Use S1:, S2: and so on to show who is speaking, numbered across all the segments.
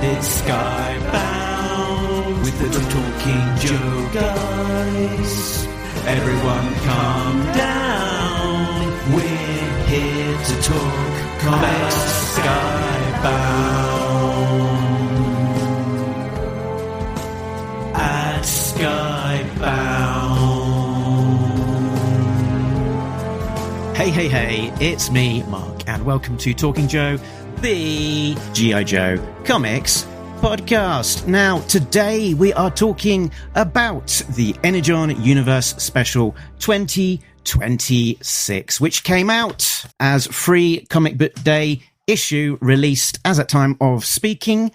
S1: It's Skybound with the Talking Joe guys. Everyone calm down. We're here to talk comics. Skybound. At Skybound. Hey, it's me, Mark, and welcome to Talking Joe, the G.I. Joe Comics podcast. Now, today we are talking about the Energon Universe Special 2026, which came out as free comic book day issue, released as at time of speaking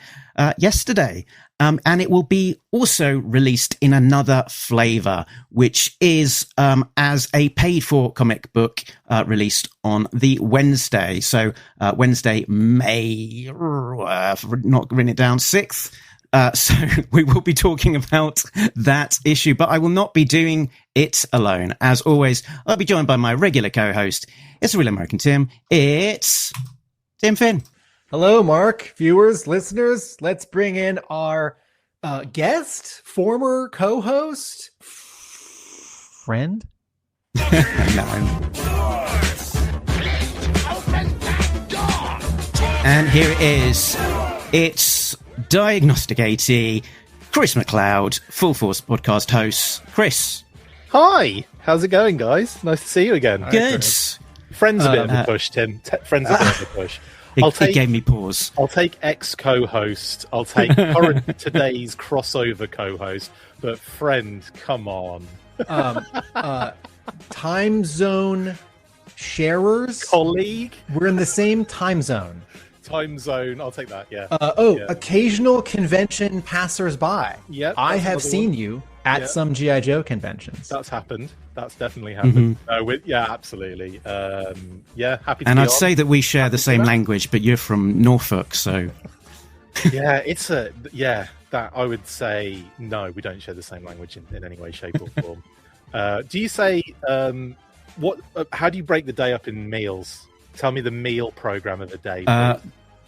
S1: yesterday. And it will be also released in another flavor, which is as a paid-for comic book released on the Wednesday. So Wednesday, May, not written it down, 6th. So we will be talking about that issue, but I will not be doing it alone. As always, I'll be joined by my regular co-host. It's the Real American Tim. It's Tim Finn.
S2: Hello, Mark, viewers, listeners. Let's bring in our guest, former co-host, friend.
S1: And here it is. It's Diagnostic AT, Chris McLeod, Full Force podcast host. Chris.
S3: Hi, how's it going, guys? Nice to see you again.
S1: Good.
S3: Friends a bit of a push, Tim. Friends a bit of a push.
S1: It gave me pause.
S3: I'll take ex-co-host. I'll take current today's crossover co-host. But friend, come on.
S2: Time zone sharers?
S3: Colleague?
S2: We're in the same time zone.
S3: Time zone, I'll take that, yeah.
S2: Yeah. Occasional convention passers-by.
S3: Yep,
S2: I have seen you at some G.I. Joe conventions.
S3: That's happened. That's definitely happened. Yeah, absolutely. Happy to
S1: And
S3: be
S1: I'd
S3: on.
S1: say that we share the same language, but you're from Norfolk, so...
S3: Yeah, that I would say, no, we don't share the same language in any way, shape or form. Do you say, how do you break the day up in meals? Tell me the meal program of the day.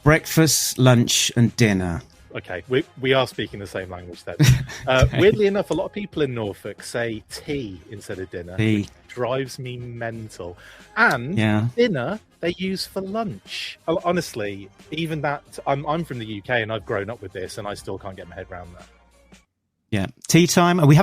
S1: Breakfast, lunch, and dinner.
S3: Okay, we are speaking the same language then. Weirdly enough, a lot of people in Norfolk say tea instead of dinner.
S1: Tea.
S3: Which drives me mental. And dinner they use for lunch. Honestly, even that, I'm from the UK and I've grown up with this and I still can't get my head around that.
S1: Yeah. Tea time? Are we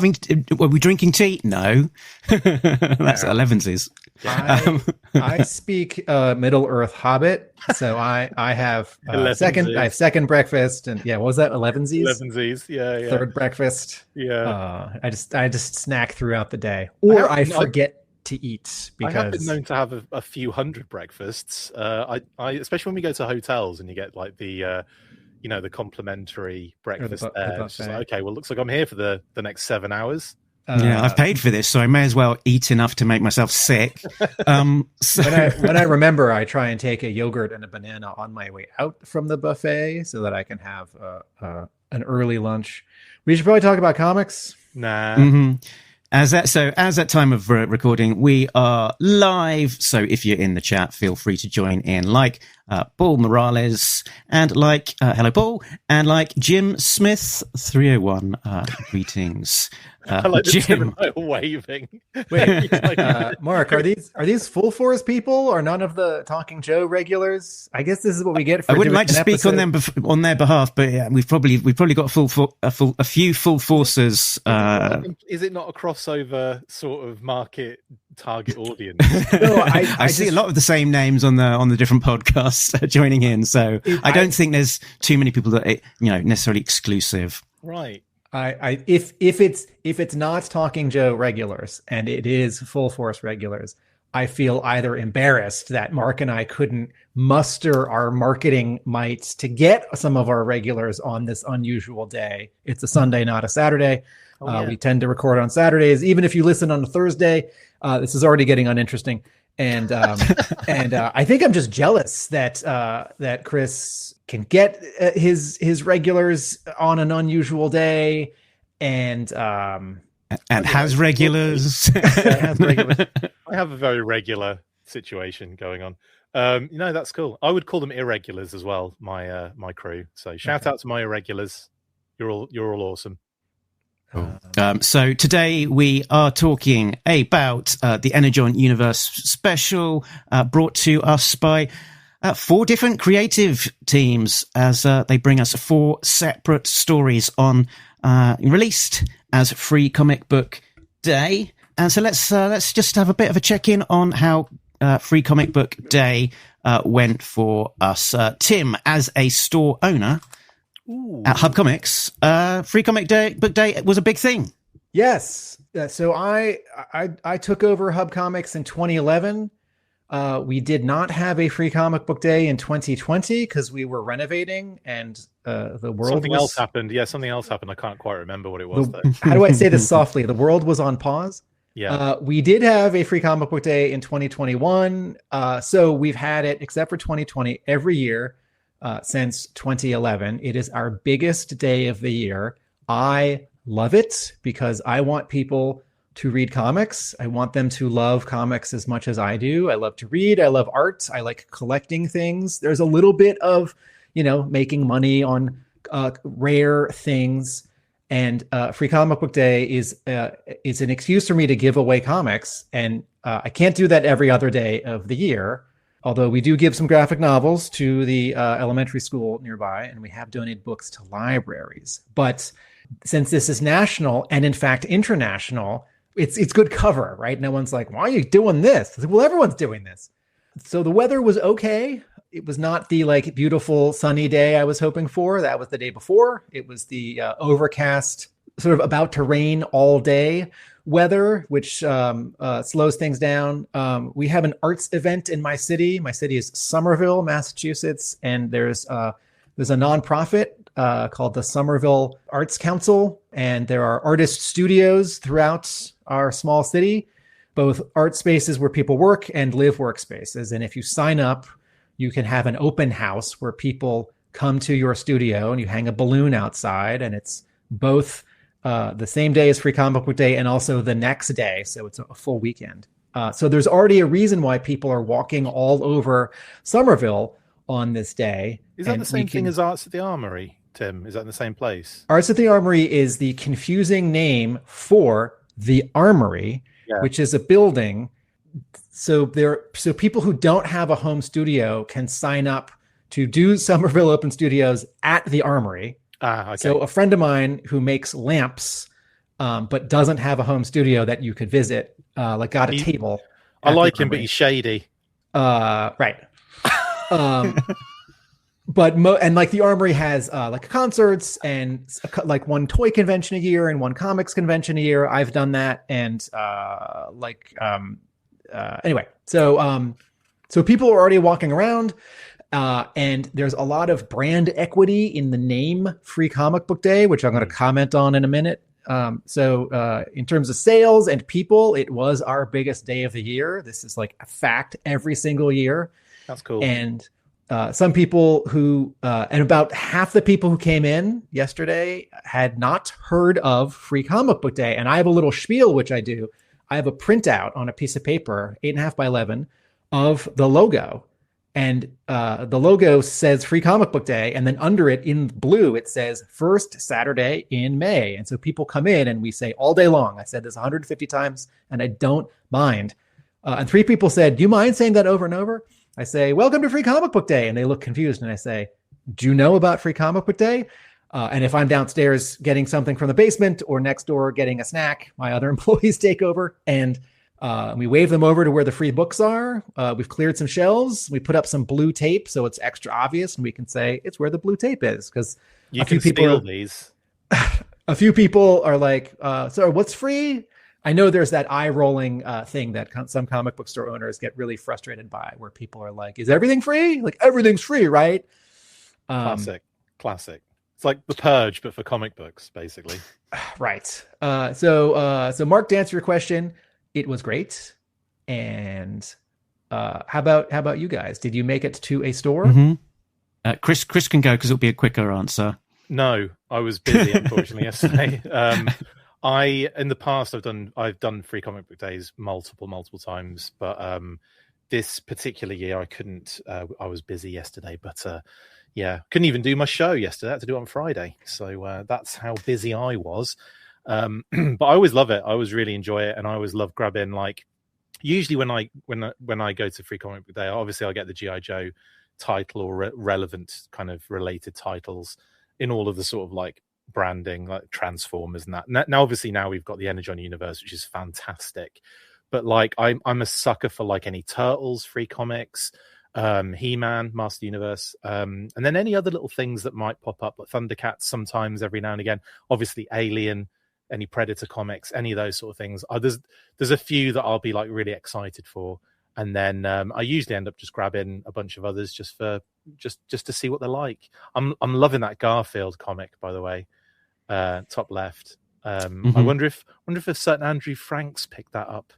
S1: drinking tea? No. That's what 11's.
S2: I speak Middle Earth Hobbit, so I have second breakfast, and what was that? 11's?
S3: Yeah.
S2: Third breakfast.
S3: Yeah.
S2: I just snack throughout the day, or I forget to eat because
S3: I have been known to have a few hundred breakfasts. I especially when we go to hotels and you get like the the complimentary breakfast there. It's just like, okay, well, looks like I'm here for the next 7 hours.
S1: I've paid for this, so I may as well eat enough to make myself sick.
S2: When I remember, I try and take a yogurt and a banana on my way out from the buffet so that I can have an early lunch. We should probably talk about comics.
S3: Nah.
S1: Mm-hmm. As at time of recording, we are live. So if you're in the chat, feel free to join in, like Paul Morales and hello Paul, and Jim Smith 301. Greetings,
S3: I like
S1: Jim.
S3: Waving.
S2: Wait, Mark, are these Full Force people or none of the Talking Joe regulars? I guess this is what we get. For
S1: I wouldn't like to speak on them on their behalf, but yeah, we've probably got a few full forces.
S3: Is it not a crossover sort of market target audience?
S2: No,
S1: I see a lot of the same names on the different podcasts joining in, so I don't think there's too many people that necessarily exclusive.
S3: Right.
S2: If it's not Talking Joe regulars and it is Full Force regulars, I feel either embarrassed that Mark and I couldn't muster our marketing mites to get some of our regulars on this unusual day. It's a Sunday, not a Saturday. We tend to record on Saturdays. Even if you listen on a Thursday, this is already getting uninteresting. And I think I'm just jealous that Chris can get his regulars on an unusual day, and
S1: has regulars.
S3: I have a very regular situation going on. That's cool. I would call them irregulars as well, my crew. So shout out to my irregulars. You're all awesome.
S1: So today we are talking about the ENERGON Universe Special, brought to us by 4 different creative teams as they bring us 4 separate stories on released as Free Comic Book Day. And so let's just have a bit of a check-in on how Free Comic Book Day went for us. Tim, as a store owner at Hub Comics, Free Comic Book Day was a big thing.
S2: Yes. So I took over Hub Comics in 2011. We did not have a Free Comic Book Day in 2020 because we were renovating and the world
S3: something else happened. Yeah, something else happened. I can't quite remember what it was though.
S2: How do I say this softly? The world was on pause.
S3: Yeah.
S2: We did have a Free Comic Book Day in 2021. So we've had it, except for 2020, every year since 2011. It is our biggest day of the year. I love it because I want people to read comics. I want them to love comics as much as I do. I love to read. I love art. I like collecting things. There's a little bit of, making money on rare things. And Free Comic Book Day is an excuse for me to give away comics. And I can't do that every other day of the year, although we do give some graphic novels to the elementary school nearby, and we have donated books to libraries. But since this is national and in fact international, it's good cover, right? No one's like, why are you doing this? Well, everyone's doing this. So the weather was okay. It was not the beautiful sunny day I was hoping for. That was the day before. It was the overcast, sort of about to rain all day weather, which slows things down. We have an arts event in my city. My city is Somerville, Massachusetts, and there's a nonprofit called the Somerville Arts Council, and there are artist studios throughout our small city, both art spaces where people work and live workspaces. And if you sign up, you can have an open house where people come to your studio and you hang a balloon outside, and it's both the same day as Free Comic Book Day and also the next day. So it's a full weekend. So there's already a reason why people are walking all over Somerville on this day.
S3: Is that the same thing as Arts at the Armory, Tim? Is that in the same place?
S2: Arts at the Armory is the confusing name for the Armory, which is a building. So people who don't have a home studio can sign up to do Somerville Open Studios at the Armory.
S3: Okay.
S2: So a friend of mine who makes lamps, but doesn't have a home studio that you could visit, got a table.
S3: I like him, but he's shady.
S2: Right. But the Armory has concerts and one toy convention a year and one comics convention a year. I've done that, and anyway, so people are already walking around, and there's a lot of brand equity in the name Free Comic Book Day, which I'm going to comment on in a minute. So in terms of sales and people, it was our biggest day of the year. This is a fact every single year.
S3: That's cool.
S2: And some people who, and about half the people who came in yesterday had not heard of Free Comic Book Day. And I have a little spiel, which I do. I have a printout on a piece of paper, 8.5 by 11, of the logo. And the logo says Free Comic Book Day. And then under it in blue, it says first Saturday in May. And so people come in and we say all day long, I said this 150 times and I don't mind. And 3 people said, do you mind saying that over and over? I say, welcome to Free Comic Book Day. And they look confused. And I say, do you know about Free Comic Book Day? And if I'm downstairs getting something from the basement or next door getting a snack, my other employees take over and we wave them over to where the free books are. We've cleared some shelves. We put up some blue tape so it's extra obvious, and we can say it's where the blue tape is, because
S3: a few people these.
S2: A few people are like, so what's free? I know there's that eye-rolling thing that some comic book store owners get really frustrated by, where people are like, is everything free? Everything's free, right?
S3: Classic. It's like The Purge, but for comic books, basically.
S2: Right. So Mark, to answer your question, it was great. And how about you guys? Did you make it to a store?
S1: Mm-hmm. Chris can go because it'll be a quicker answer.
S3: No, I was busy, unfortunately, yesterday. In the past, I've done Free Comic Book Days multiple times, but this particular year I couldn't. I was busy yesterday, but couldn't even do my show yesterday. I had to do it on Friday, so that's how busy I was. But I always love it. I always really enjoy it, and I always love grabbing, like, usually when I go to Free Comic Book Day, obviously I get the G.I. Joe title or relevant kind of related titles in all of the sort of like branding, like Transformers and that. Now obviously now we've got the Energon Universe, which is fantastic. But like I'm a sucker for like any Turtles, Free Comics, He-Man, Master Universe, and then any other little things that might pop up, like Thundercats sometimes every now and again. Obviously Alien, any Predator comics, any of those sort of things. There's a few that I'll be like really excited for. And then I usually end up just grabbing a bunch of others just to see what they're like. I'm loving that Garfield comic, by the way, top left. I wonder if a certain Andrew Franks picked that up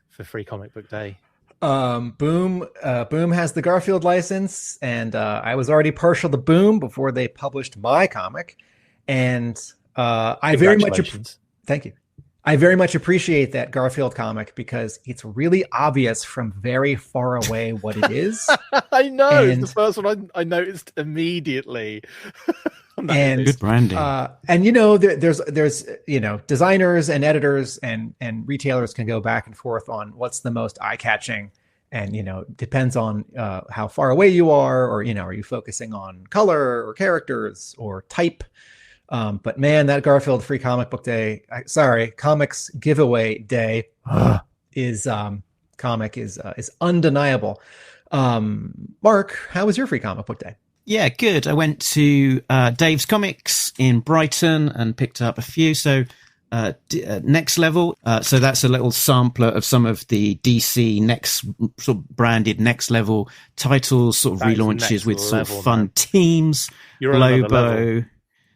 S3: for Free Comic Book Day.
S2: Boom has the Garfield license, and I was already partial to Boom before they published my comic, and I very much thank you. I very much appreciate that Garfield comic because it's really obvious from very far away what it is.
S3: I know. It's the first one I noticed immediately.
S2: And
S1: good branding.
S2: And there's designers and editors and retailers can go back and forth on what's the most eye-catching, and depends on how far away you are, or are you focusing on color or characters or type. But man, that Garfield Free Comic Book Day, Comics Giveaway Day is undeniable. Mark, how was your Free Comic Book Day?
S1: Yeah, good. I went to Dave's Comics in Brighton and picked up a few. So Next Level. So that's a little sampler of some of the DC Next sort of branded Next Level titles, sort of relaunches with sort of fun teams. Lobo.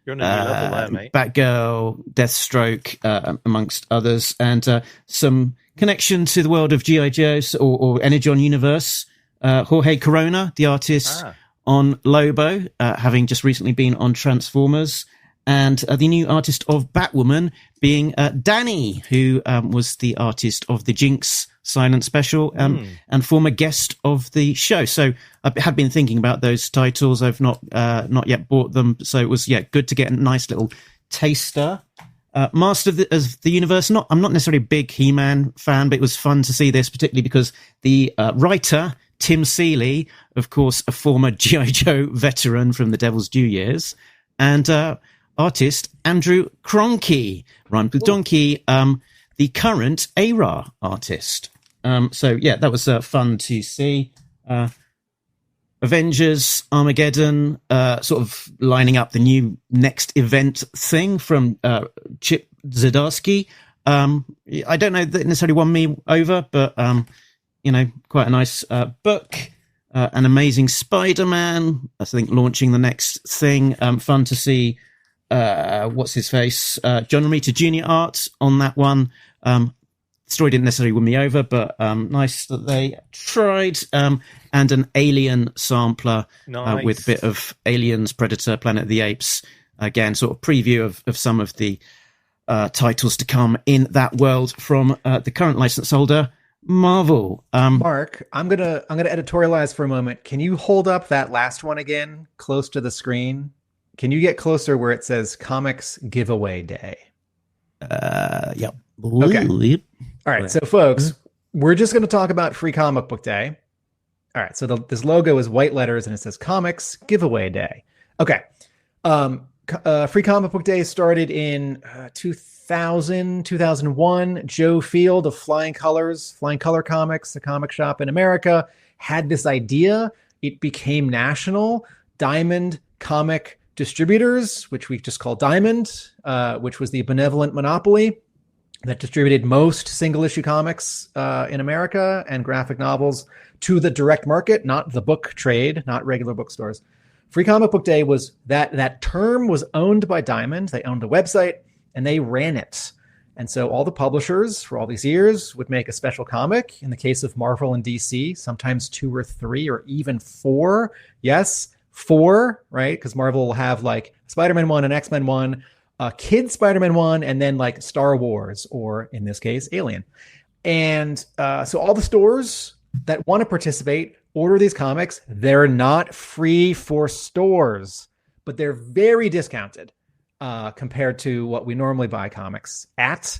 S3: You're on a new level there, mate.
S1: Batgirl, Deathstroke, amongst others, and some connection to the world of G.I. Joe's or Energon Universe. Jorge Corona, the artist on Lobo, having just recently been on Transformers, and the new artist of Batwoman being Danny, who was the artist of the Jinx Silent Special and former guest of the show. So I had been thinking about those titles. I've not yet bought them, so it was good to get a nice little taster. Master of the Universe. I'm not necessarily a big He-Man fan, but it was fun to see this, particularly because the writer Tim Seeley, of course, a former G.I. Joe veteran from the Devil's Due years, and artist Andrew Cronky, rhymed with donkey, the current ARA artist. So that was fun to see. Avengers, Armageddon, sort of lining up the new next event thing from Chip Zdarsky. I don't know that necessarily won me over, but quite a nice book. An Amazing Spider-Man, I think, launching the next thing. Fun to see what's his face, John Romita Jr. art on that one. Story didn't necessarily win me over, but nice that they tried. And an Alien sampler with a bit of Aliens, Predator, Planet of the Apes. Again, sort of preview of some of the titles to come in that world from the current license holder, Marvel.
S2: Mark, I'm gonna editorialize for a moment. Can you hold up that last one again, close to the screen? Can you get closer where it says Comics Giveaway Day?
S1: Yep.
S2: Okay. All right. So, folks, we're just going to talk about Free Comic Book Day. All right. So this logo is white letters and it says Comics Giveaway Day. Okay. Free Comic Book Day started in 2001. Joe Field of Flying Color Comics, the comic shop in America, had this idea. It became national. Diamond Comic Distributors, which we just call Diamond, which was the benevolent monopoly that distributed most single-issue comics in America and graphic novels to the direct market, not the book trade, not regular bookstores. Free Comic Book Day was that term was owned by Diamond. They owned the website and they ran it. And so all the publishers for all these years would make a special comic. In the case of Marvel and DC, sometimes 2 or 3 or even 4. Yes, 4, right? Because Marvel will have like Spider-Man 1 and X-Men 1, Kid Spider-Man 1, and then like Star Wars, or in this case, Alien. And so all the stores that want to participate, order these comics. They're not free for stores, but they're very discounted compared to what we normally buy comics at.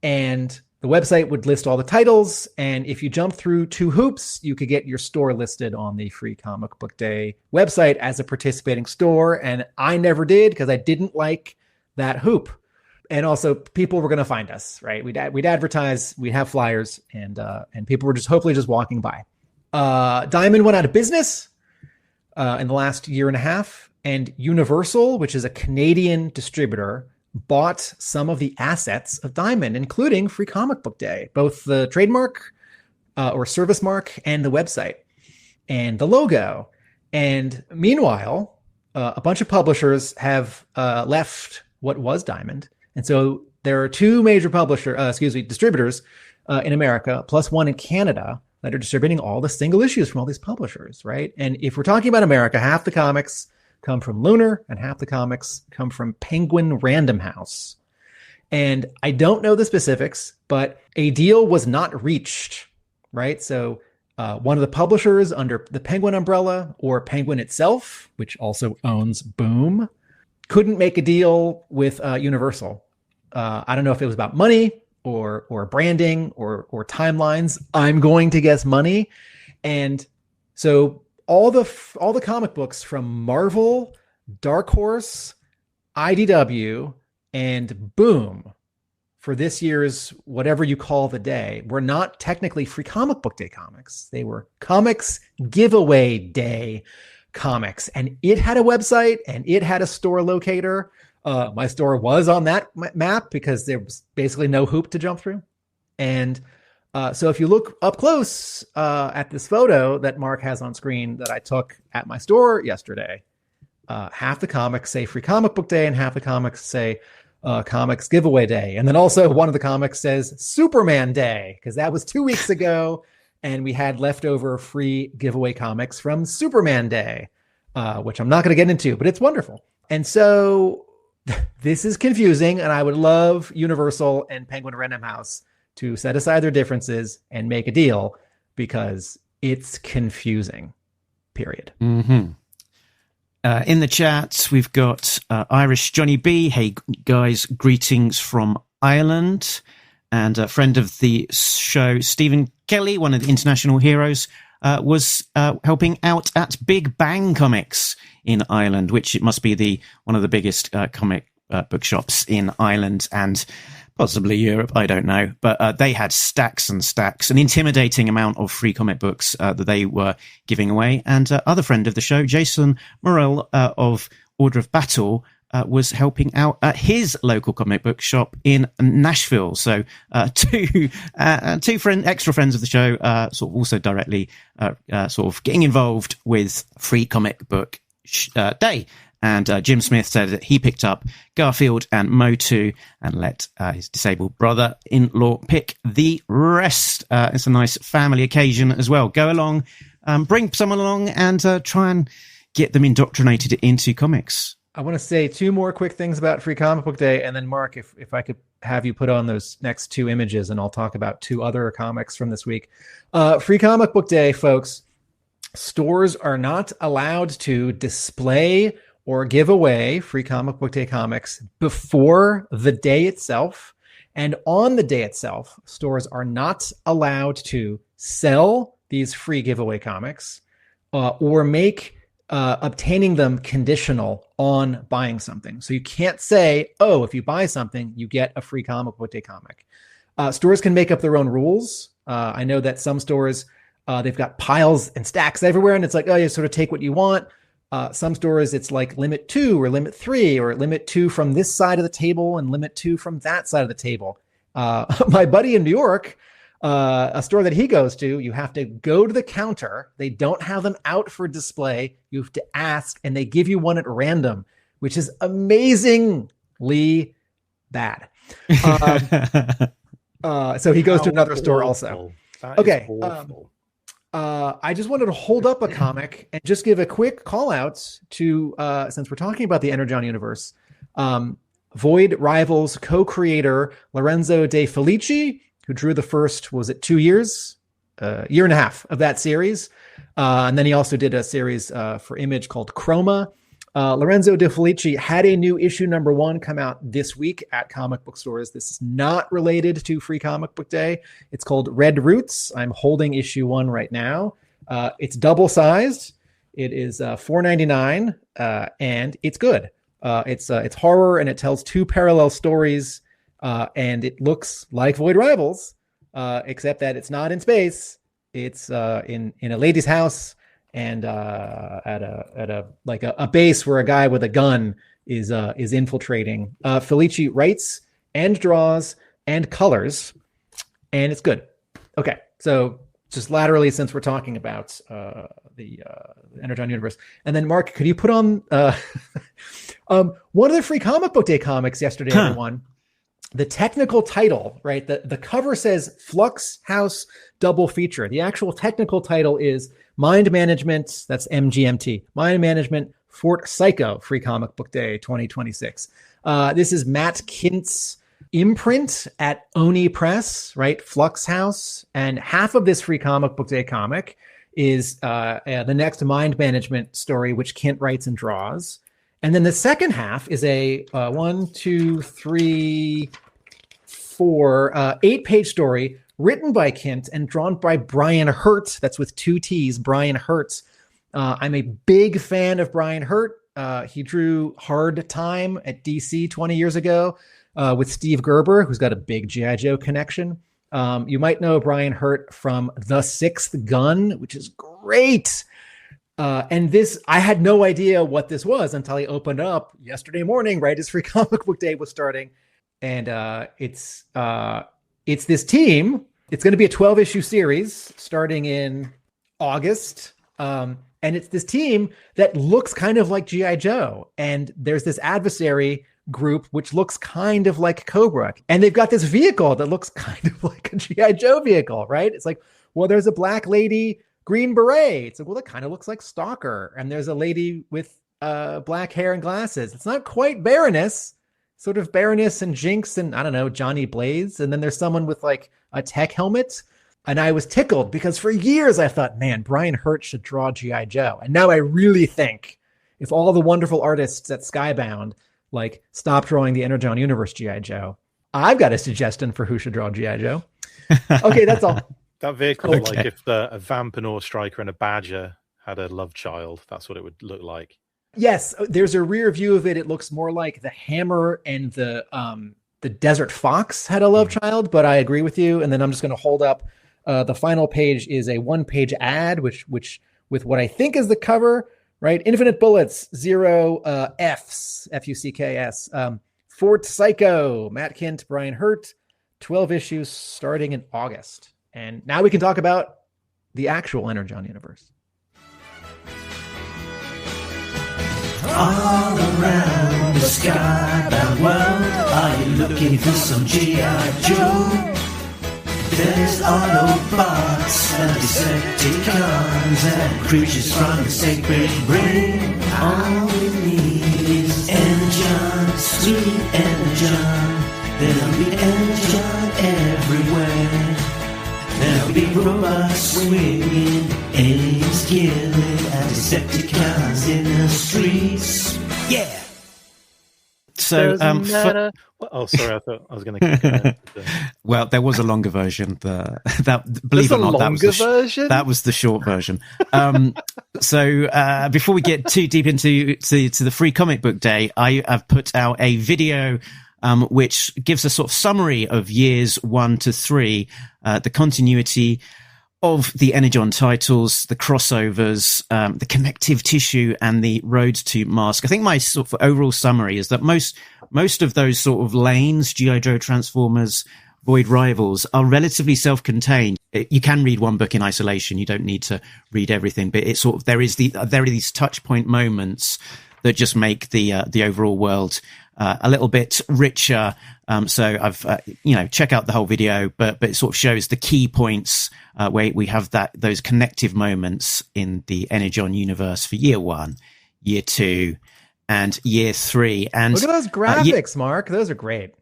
S2: And the website would list all the titles. And if you jump through 2 hoops, you could get your store listed on the Free Comic Book Day website as a participating store. And I never did because I didn't like that hoop. And also people were going to find us, right? We'd advertise, we'd have flyers, and people were just hopefully just walking by. Diamond went out of business in the last year and a half, and Universal, which is a Canadian distributor, bought some of the assets of Diamond, including Free Comic Book Day, both the trademark or service mark and the website and the logo. And meanwhile, a bunch of publishers have left what was Diamond. And so there are 2 major distributors in America, plus 1 in Canada, that are distributing all the single issues from all these publishers, right? And if we're talking about America, half the comics come from Lunar and half the comics come from Penguin Random House. And I don't know the specifics, but a deal was not reached, right? So one of the publishers under the Penguin umbrella, or Penguin itself, which also owns Boom, couldn't make a deal with Universal. I don't know if it was about money or branding or timelines. I'm going to guess money. And so all the comic books from Marvel, Dark Horse, IDW, and Boom for this year's whatever you call the day were not technically Free Comic Book Day comics. They were Comics Giveaway Day comics, and it had a website and it had a store locator. My store was on that map because there was basically no hoop to jump through. And so if you look up close at this photo that Mark has on screen that I took at my store yesterday, half the comics say Free Comic Book Day and half the comics say Comics Giveaway Day. And then also one of the comics says Superman Day, because that was 2 weeks ago. And we had leftover free giveaway comics from Superman Day, which I'm not going to get into, but it's wonderful. And so this is confusing, and I would love Universal and Penguin Random House to set aside their differences and make a deal, because it's confusing, period.
S1: Mm-hmm. In the chat, we've got Irish Johnny B. Hey, guys, greetings from Ireland. And a friend of the show, Stephen Kelly, one of the international heroes, was helping out at Big Bang Comics in Ireland, which it must be one of the biggest comic bookshops in Ireland and possibly Europe. I don't know. But they had stacks and stacks, an intimidating amount of free comic books that they were giving away. And other friend of the show, Jason Morrell of Order of Battle, was helping out at his local comic book shop in Nashville. So two extra friends of the show sort of also directly sort of getting involved with Free Comic Book Day. And Jim Smith said that he picked up Garfield and Motu and let his disabled brother-in-law pick the rest. It's a nice family occasion as well. Go along, bring someone along and try and get them indoctrinated into comics.
S2: I want to say 2 more quick things about Free Comic Book Day, and then Mark, if I could have you put on those next 2 images, and I'll talk about 2 other comics from this week. Free Comic Book Day, folks, stores are not allowed to display or give away Free Comic Book Day comics before the day itself. And on the day itself, stores are not allowed to sell these free giveaway comics or make obtaining them conditional on buying something. So you can't say, oh, if you buy something, you get a Free Comic Book Day comic. Stores can make up their own rules. I know that some stores, they've got piles and stacks everywhere, and it's like, oh, you sort of take what you want. Some stores, it's like limit 2 or limit 3 or limit 2 from this side of the table and limit 2 from that side of the table. My buddy in New York, a store that he goes to, you have to go to the counter. They don't have them out for display. You have to ask, and they give you one at random, which is amazingly bad. So he goes to another store also. Okay. I just wanted to hold up a comic and just give a quick call out to, since we're talking about the Energon universe, Void Rivals co-creator Lorenzo De Felici, who drew the first, was it 2 years year and a half of that series. And then he also did a series for Image called Chroma. Lorenzo De Felici had a new issue number 1 come out this week at comic book stores. This is not related to Free Comic Book Day. It's called Red Roots. I'm holding issue 1 right now. It's double sized. It is $4.99, and it's good. It's horror, and it tells 2 parallel stories, and it looks like Void Rivals, except that it's not in space. It's in a lady's house, and at a base where a guy with a gun is infiltrating. Felici writes and draws and colors, and it's good. Okay, so just laterally, since we're talking about the Energon universe, and then Mark, could you put on one of the Free Comic Book Day comics yesterday? Everyone, the technical title, right? The cover says Flux House Double Feature. The actual technical title is Mind Management. That's MGMT. Mind Management Fort Psycho Free Comic Book Day 2026. This is Matt Kint's imprint at Oni Press, right? Flux House. And half of this Free Comic Book Day comic is the next Mind Management story, which Kint writes and draws. And then the second half is a 8-page story written by Kint and drawn by Brian Hurt. That's with 2 T's, Brian Hurt. I'm a big fan of Brian Hurt. He drew Hard Time at DC 20 years ago with Steve Gerber, who's got a big G.I. Joe connection. You might know Brian Hurt from The Sixth Gun, which is great. And this, I had no idea what this was until I opened up yesterday morning, right as Free Comic Book Day was starting. And it's this team. It's going to be a 12-issue series starting in August. And it's this team that looks kind of like G.I. Joe. And there's this adversary group which looks kind of like Cobra. And they've got this vehicle that looks kind of like a G.I. Joe vehicle, right? It's like, well, there's a black lady, green beret. It's like, well, that kind of looks like Stalker. And there's a lady with black hair and glasses. It's not quite Baroness, sort of Baroness and Jinx and, I don't know, Johnny Blaze. And then there's someone with like a tech helmet. And I was tickled because for years I thought, man, Brian Hurt should draw G.I. Joe. And now I really think if all the wonderful artists at Skybound like stop drawing the Energon Universe G.I. Joe, I've got a suggestion for who should draw G.I. Joe. Okay, that's all.
S3: That vehicle, okay. Like if a Vampire Striker and a Badger had a love child, that's what it would look like.
S2: Yes, there's a rear view of it. It looks more like the Hammer and the Desert Fox had a love child, but I agree with you. And then I'm just going to hold up the final page is a 1-page ad, which with what I think is the cover, right? Infinite Bullets, 0 Fs, Fucks, Fort Psycho, Matt Kint, Brian Hurt, 12 issues starting in August. And now we can talk about the actual Energon universe.
S4: All around the skybound world, are you looking for some G.I. Joe? There's Autobots and Decepticons and creatures from the sacred brain. All we need is Energon, sweet Energon. There'll be Energon everywhere. There'll be robots swinging, aliens killing, and Decepticons in the streets. Yeah!
S1: So,
S3: oh, sorry, I thought I was going to.
S1: Well, there was a longer version. Believe it or not, that was the short version. So, before we get too deep into the Free Comic Book Day, I have put out a video which gives a sort of summary of years 1 to 3, the continuity of the Energon titles, the crossovers, the connective tissue, and the road to Mask. I think my sort of overall summary is that most of those sort of lanes, G.I. Joe, Transformers, Void Rivals, are relatively self-contained. You can read one book in isolation. You don't need to read everything, but it's sort of there are these touch point moments that just make the overall world a little bit richer. So I've, check out the whole video, but it sort of shows the key points where we have those connective moments in the Energon universe for year 1, year 2, and year 3. And
S2: look at those graphics, Mark. Those are great.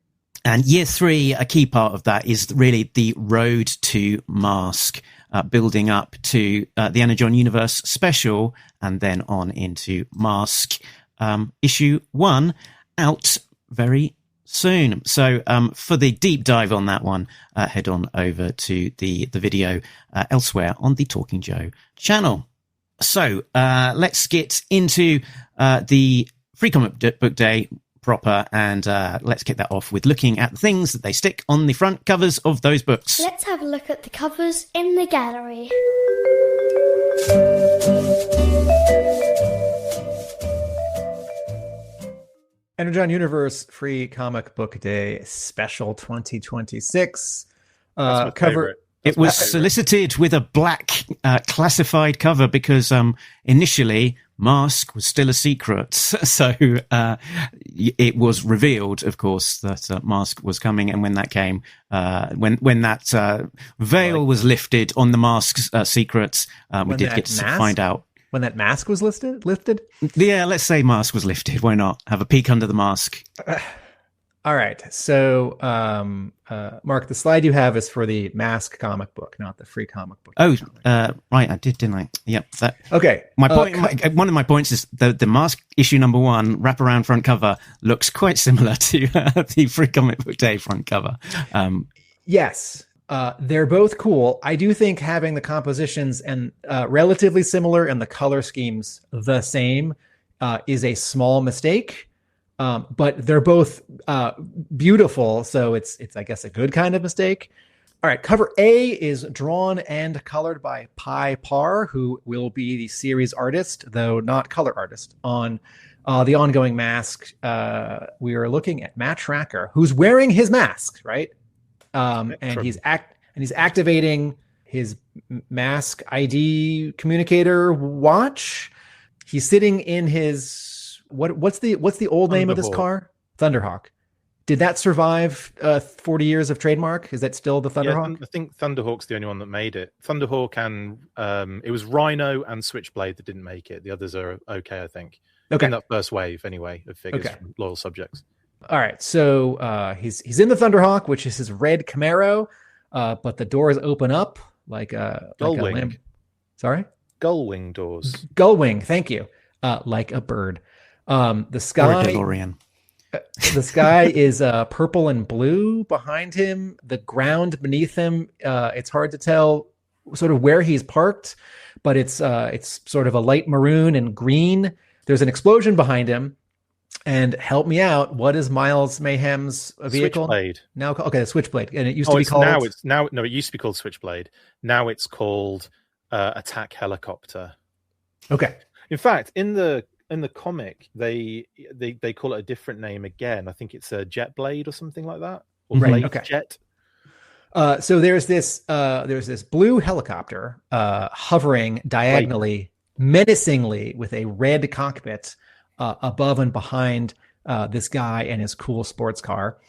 S1: And year 3, a key part of that is really the road to Mask. building up to the Energon Universe Special, and then on into M.A.S.K. Issue 1, out very soon. So for the deep dive on that one, head on over to the video elsewhere on the Talking Joe channel. So let's get into the Free Comic Book Day proper, and let's kick that off with looking at the things that they stick on the front covers of those books.
S5: Let's have a look at the covers in the gallery.
S2: Energon Universe Free Comic Book Day Special 2026 cover.
S3: Favorite.
S1: It was solicited with a black classified cover because initially M.A.S.K. was still a secret. So it was revealed, of course, that M.A.S.K. was coming. And when that came, when that veil was lifted on the M.A.S.K. secrets, we did get to find out.
S2: When that mask was lifted?
S1: Yeah, let's say M.A.S.K. was lifted. Why not? Have a peek under the mask.
S2: All right. So, Mark, the slide you have is for the M.A.S.K. comic book, not the free comic book.
S1: Oh, right. I did, didn't I? Yep.
S2: Okay.
S1: My point. One of my points is the M.A.S.K. issue number 1 wraparound front cover looks quite similar to the Free Comic Book Day front cover.
S2: Yes. They're both cool. I do think having the compositions and relatively similar and the color schemes the same is a small mistake. But they're both beautiful, so it's I guess a good kind of mistake. All right, cover A is drawn and colored by Pye Parr, who will be the series artist, though not color artist, on the ongoing M.A.S.K. We are looking at Matt Tracker, who's wearing his mask, right? And he's activating his M.A.S.K. ID communicator watch. He's sitting in his what's the old name of this car? Thunderhawk. Did that survive 40 years of trademark? Is that still the Thunderhawk?
S3: Yeah, I think Thunderhawk's the only one that made it. Thunderhawk and it was Rhino and Switchblade that didn't make it. The others are okay, I think.
S2: Okay.
S3: In that first wave, anyway, of figures from Loyal Subjects.
S2: All right, so he's in the Thunderhawk, which is his red Camaro, but the doors open up like a
S3: Gullwing.
S2: Sorry?
S3: Gullwing doors.
S2: Gullwing, thank you. Like a bird. The sky.
S1: Or a DeLorean.
S2: The sky is purple and blue behind him. The ground beneath him, it's hard to tell sort of where he's parked, but it's sort of a light maroon and green. There's an explosion behind him. And help me out. What is Miles Mayhem's vehicle?
S3: Switchblade.
S2: Now, okay, the Switchblade, and it used to be called.
S3: It used to be called Switchblade. Now it's called Attack Helicopter.
S2: Okay.
S3: In fact, in the comic, they call it a different name again. I think it's a Jet Blade or something like that, or Blade Jet.
S2: So there's this blue helicopter hovering diagonally, menacingly, with a red cockpit above and behind this guy and his cool sports car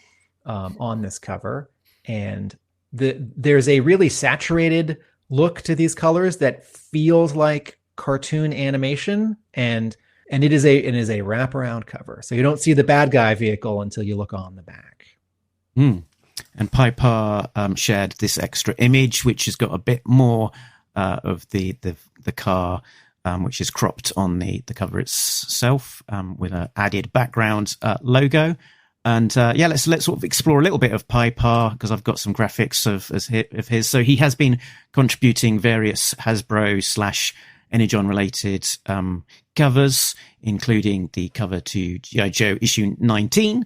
S2: on this cover. And there's a really saturated look to these colors that feels like cartoon animation, and it is a wraparound cover. So you don't see the bad guy vehicle until you look on the back.
S1: And Pye Parr shared this extra image, which has got a bit more of the car, which is cropped on the cover itself, with an added background logo. And let's sort of explore a little bit of Pye Parr, because I've got some graphics of his. So he has been contributing various Hasbro / Energon related covers, including the cover to G.I. Joe issue 19,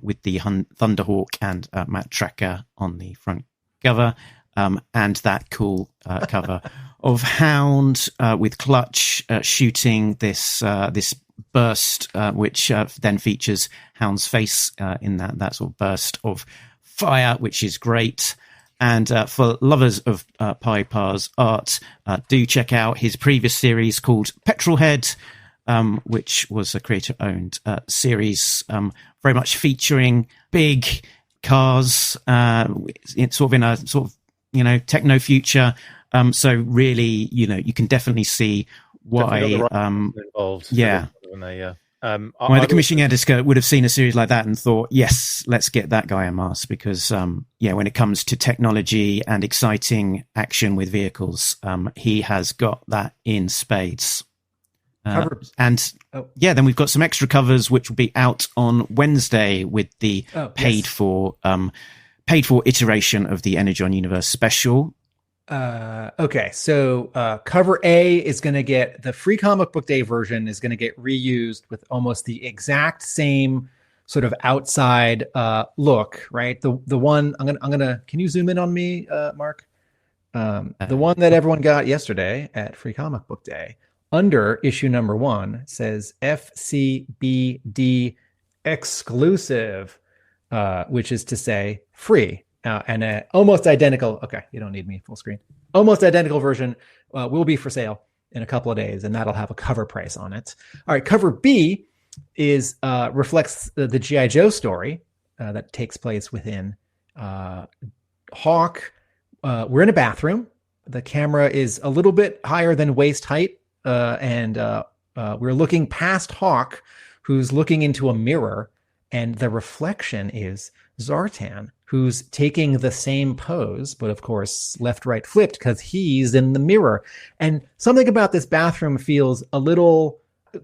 S1: with the Thunderhawk and Matt Tracker on the front cover, and that cool cover of Hound with Clutch shooting this burst, which then features Hound's face in that sort of burst of fire, which is great. And for lovers of Pye Parr's art, do check out his previous series called Petrolhead, which was a creator-owned series, very much featuring big cars, it's sort of in a sort of, techno future. So really, you can definitely see why.
S3: Involved.
S1: Yeah. Well, the commissioning editor would have seen a series like that and thought, yes, let's get that guy a mask, because, when it comes to technology and exciting action with vehicles, he has got that in spades. Then we've got some extra covers which will be out on Wednesday with the paid for iteration of the Energon Universe Special.
S2: Okay, so cover A is going to get the free comic book day version is going to get reused with almost the exact same sort of outside look, right? The one I'm gonna can you zoom in on me, Mark? The one that everyone got yesterday at free comic book day under issue number 1 says FCBD exclusive, which is to say free. And an almost identical, okay, you don't need me full screen. Almost identical version will be for sale in a couple of days, and that'll have a cover price on it. All right, cover B is reflects the G.I. Joe story that takes place within Hawk. We're in a bathroom. The camera is a little bit higher than waist height, and we're looking past Hawk, who's looking into a mirror, and the reflection is Zartan, who's taking the same pose, but of course left, right, flipped because he's in the mirror. And something about this bathroom feels a little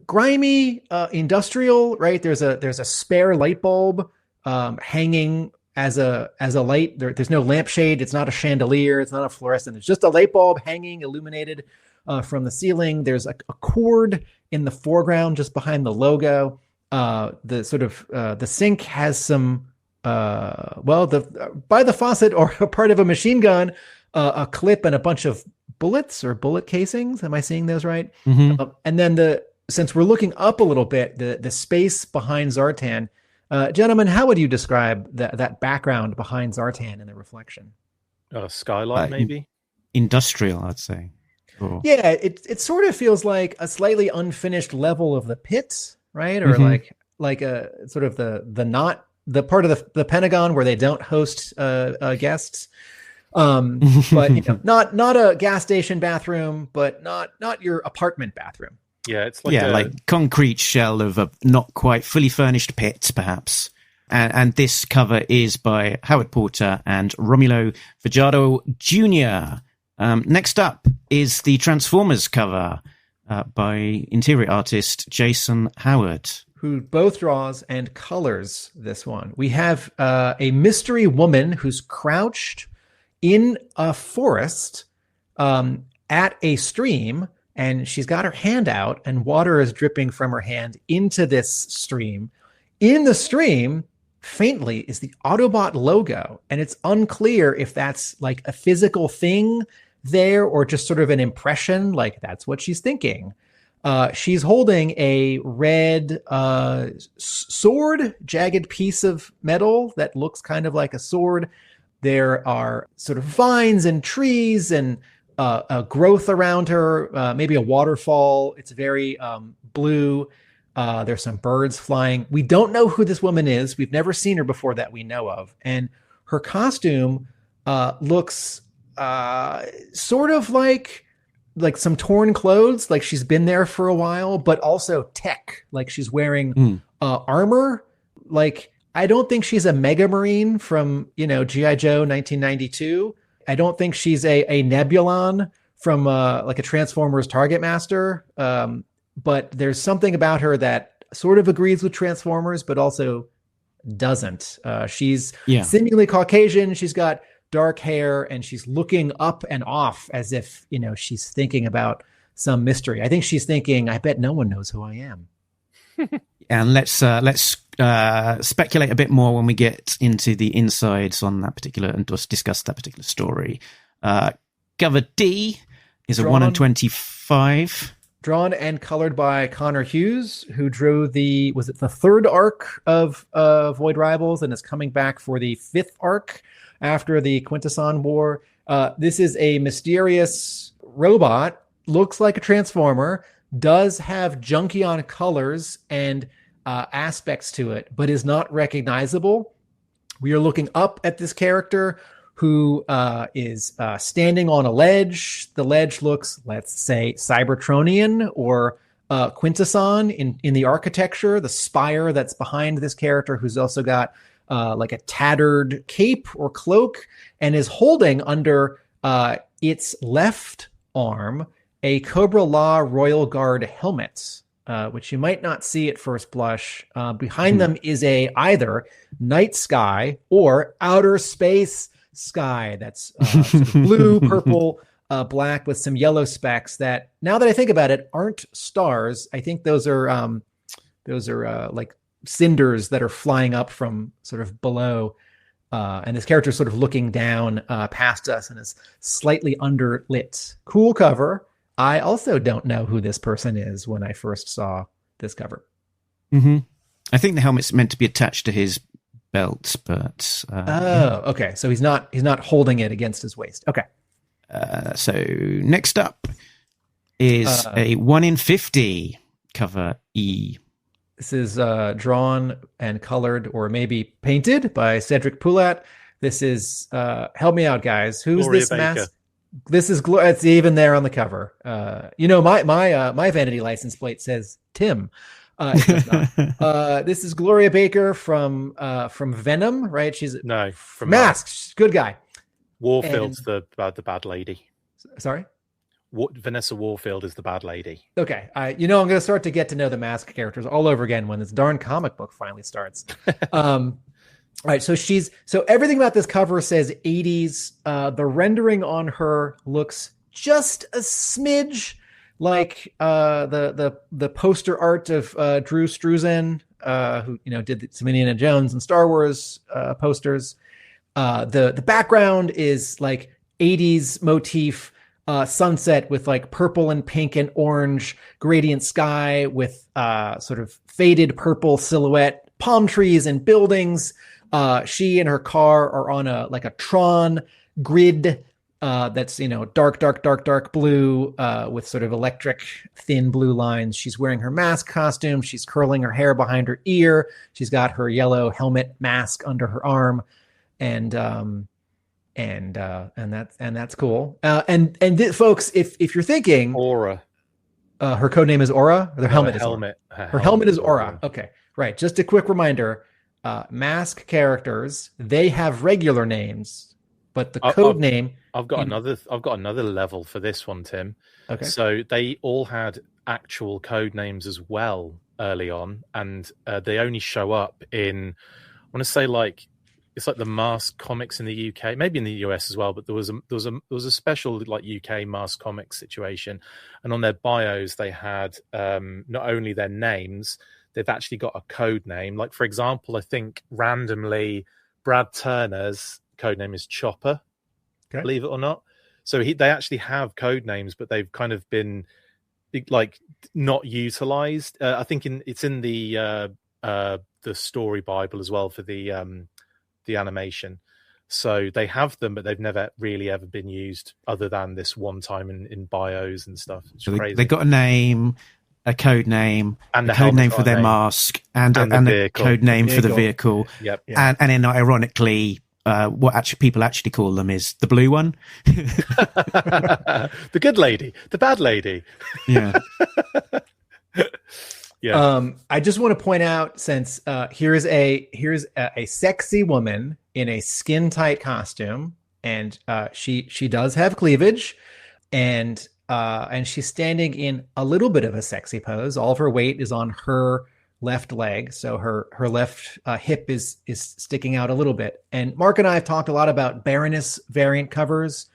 S2: grimy, industrial, right? There's a spare light bulb hanging as a light. There's no lampshade. It's not a chandelier. It's not a fluorescent. It's just a light bulb hanging illuminated from the ceiling. There's a cord in the foreground just behind the logo. The sort of the sink has some by the faucet or a part of a machine gun, a clip and a bunch of bullets or bullet casings. Am I seeing those right?
S1: Mm-hmm.
S2: And then since we're looking up a little bit, the space behind Zartan, gentlemen, how would you describe that background behind Zartan in the reflection?
S3: Skylight, maybe
S1: industrial, I'd say. Cool.
S2: Yeah, it sort of feels like a slightly unfinished level of the pit, right? Or like a sort of the part of the Pentagon where they don't host guests. But not a gas station bathroom, but not your apartment bathroom.
S3: Yeah, it's like
S1: like concrete shell of a not quite fully furnished pit, perhaps. And this cover is by Howard Porter and Romulo Fajardo Jr. Next up is the Transformers cover by interior artist Jason Howard,
S2: who both draws and colors this one. We have a mystery woman who's crouched in a forest at a stream, and she's got her hand out, and water is dripping from her hand into this stream. In the stream, faintly, is the Autobot logo, and it's unclear if that's like a physical thing there or just sort of an impression, like that's what she's thinking. She's holding a red sword, jagged piece of metal that looks kind of like a sword. There are sort of vines and trees and a growth around her, maybe a waterfall. It's very blue. There's some birds flying. We don't know who this woman is. We've never seen her before that we know of. And her costume looks sort of like some torn clothes, like she's been there for a while, but also tech, like she's wearing armor. Like, I don't think she's a Mega Marine from, G.I. Joe 1992. I don't think she's a Nebulon from like a Transformers Target Master. But there's something about her that sort of agrees with Transformers, but also doesn't. She's seemingly Caucasian. She's got dark hair, and she's looking up and off as if, she's thinking about some mystery. I think she's thinking, I bet no one knows who I am.
S1: And let's speculate a bit more when we get into the insides on that particular and discuss that particular story. Cover D is a 1/25.
S2: Drawn and colored by Conor Hughes, who drew the third arc of Void Rivals and is coming back for the fifth arc after the Quintesson War. This is a mysterious robot, looks like a Transformer, does have Junkion colors and aspects to it, but is not recognizable. We are looking up at this character who is standing on a ledge. The ledge looks, let's say, Cybertronian or quintesson in the architecture, the spire that's behind this character, who's also got like a tattered cape or cloak, and is holding under its left arm a Cobra La Royal Guard helmet, which you might not see at first blush. Behind them is either night sky or outer space sky that's sort of blue, purple, black with some yellow specks that, now that I think about it, aren't stars. I think those are like cinders that are flying up from sort of below. And this character is sort of looking down past us and is slightly underlit. Cool cover. I also don't know who this person is when I first saw this cover.
S1: Mm-hmm. I think the helmet's meant to be attached to his belt, but
S2: okay. So he's not holding it against his waist. Okay.
S1: So next up is a 1 in 50 cover E.
S2: This is drawn and colored, or maybe painted, by Cedric Poulat. This is help me out, guys. Who's
S3: Gloria
S2: this
S3: Baker.
S2: mask? This is it's even there on the cover. My vanity license plate says Tim. It does not. This is Gloria Baker from Venom, right? She's
S3: from
S2: Masked. Good guy.
S3: Warfield's the bad lady.
S2: Sorry.
S3: Vanessa Warfield is the bad lady.
S2: Okay, I'm going to start to get to know the Mask characters all over again when this darn comic book finally starts. All right, so everything about this cover says 80s. The rendering on her looks just a smidge like the poster art of Drew Struzan, who did some Indiana Jones and Star Wars posters. The background is like 80s motif. Sunset with like purple and pink and orange gradient sky with sort of faded purple silhouette, palm trees and buildings. She and her car are on a Tron grid that's dark blue with sort of electric thin blue lines. She's wearing her mask costume. She's curling her hair behind her ear. She's got her yellow helmet mask under her arm, and that's cool. Folks, if you're thinking
S3: Aura,
S2: her code name is Aura. Her helmet is
S3: Aura.
S2: Her helmet is Aura. Okay, right. Just a quick reminder: Mask characters, they have regular names, but the code name.
S3: I've got another level for this one, Tim.
S2: Okay.
S3: So they all had actual code names as well early on, and they only show up in, I want to say, like, it's like the M.A.S.K comics in the UK, maybe in the US as well. But there was a special like UK M.A.S.K comics situation, and on their bios they had not only their names, they've actually got a code name. Like, for example, I think randomly Brad Turner's code name is Chopper. Okay. Believe it or not. So they actually have code names, but they've kind of been like not utilized. I think it's in the story Bible as well for the animation. So they have them, but they've never really ever been used other than this one time in bios and stuff. It's
S1: so
S3: crazy.
S1: They got a name, a code name,
S3: and
S1: a code name for their mask, and a code name for the vehicle.
S3: Yep.
S1: And then ironically, what people actually call them is the blue one.
S3: The good lady, the bad lady.
S1: Yeah.
S3: Yeah.
S2: I just want to point out, since here's a sexy woman in a skin tight costume, and she does have cleavage, and she's standing in a little bit of a sexy pose. All of her weight is on her left leg, so her left hip is sticking out a little bit. And Mark and I have talked a lot about Baroness variant covers,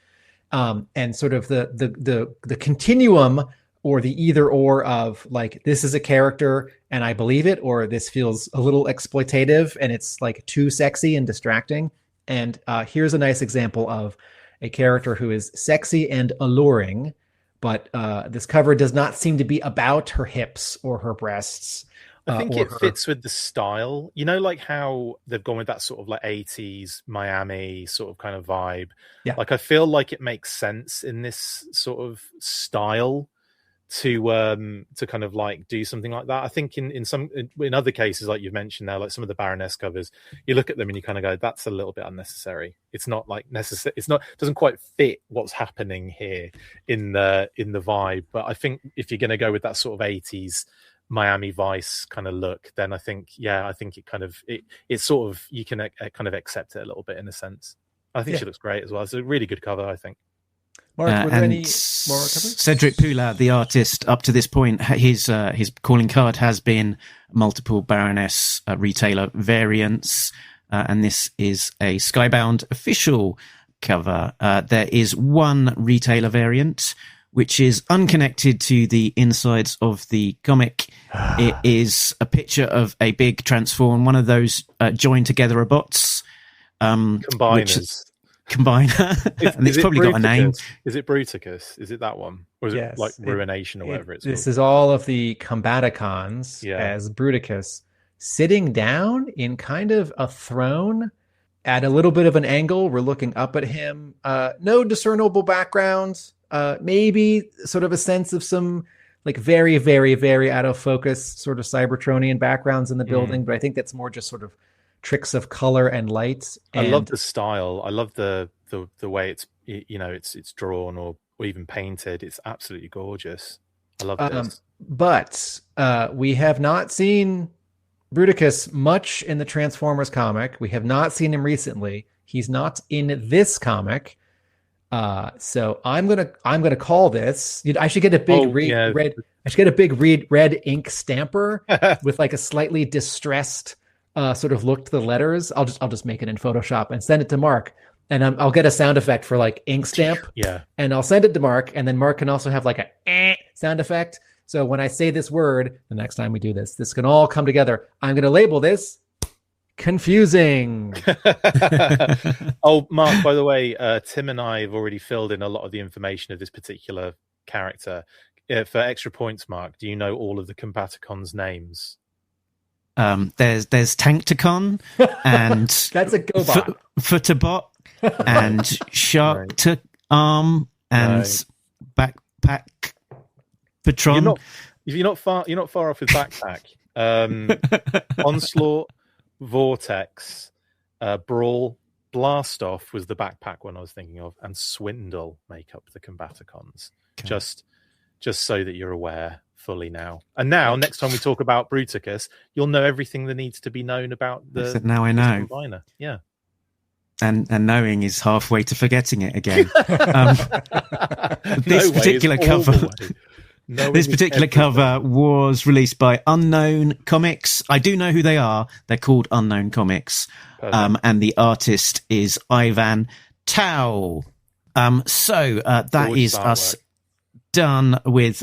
S2: and sort of the continuum, or the either or of like, this is a character and I believe it, or this feels a little exploitative and it's like too sexy and distracting. And here's a nice example of a character who is sexy and alluring, but this cover does not seem to be about her hips or her breasts.
S3: I think it fits with the style, like how they've gone with that sort of like 80s Miami sort of kind of vibe.
S2: Yeah.
S3: Like, I feel like it makes sense in this sort of style to kind of like do something like that. I think in other cases, like you've mentioned now, like some of the Baroness covers, you look at them and you kind of go, that's a little bit unnecessary. It's not like necessary. Doesn't quite fit what's happening here in the vibe. But I think if you're going to go with that sort of 80s Miami Vice kind of look, then I think it kind of it's sort of, you can kind of accept it a little bit in a sense. I think she looks great as well. It's a really good cover, I think.
S2: Mark, were there any more covers?
S1: Cedric Poulard, the artist, up to this point, his calling card has been multiple Baroness retailer variants, and this is a Skybound official cover. There is one retailer variant, which is unconnected to the insides of the comic. It is a picture of a big transform, one of those joined together robots.
S3: Combiners.
S1: Combiner. And it's probably got a name.
S3: Is it Bruticus? Is it that one? Or is it like Ruination or whatever it's called?
S2: This is all of the Combaticons as Bruticus sitting down in kind of a throne at a little bit of an angle. We're looking up at him. No discernible background. Maybe sort of a sense of some like very, very, very out of focus sort of Cybertronian backgrounds in the building. But I think that's more just sort of tricks of color and light.
S3: I love the style. I love the way it's, you know, it's drawn or even painted. It's absolutely gorgeous. I love this.
S2: But we have not seen Bruticus much in the Transformers comic. We have not seen him recently. He's not in this comic. So I'm gonna call this. I should get a big red. I should get a big red ink stamper with like a slightly distressed sort of look to the letters. I'll just make it in Photoshop and send it to Mark, and I'll get a sound effect for like ink stamp.
S3: Yeah,
S2: and I'll send it to Mark, and then Mark can also have like a sound effect. So when I say this word, the next time we do this can all come together. I'm gonna label this confusing.
S3: Oh, Mark, by the way, Tim and I have already filled in a lot of the information of this particular character. For extra points, Mark, do you know all of the Combaticons' names?
S1: There's Tanktacon and
S2: that's a GoBot,
S1: Footerbot and Shark-to-Arm and Backpack Patron.
S3: You're not far off with Backpack. Onslaught, Vortex, Brawl, Blastoff was the Backpack one I was thinking of, and Swindle make up the Combaticons. Okay. Just so that you're aware fully now. And now, next time we talk about Bruticus, you'll know everything that needs to be known about the.
S1: Now I know.
S3: Combiner. Yeah.
S1: And knowing is halfway to forgetting it again. This particular cover. This particular cover was released by Unknown Comics. I do know who they are. They're called Unknown Comics. And the artist is Ivan Tao. So that is us done with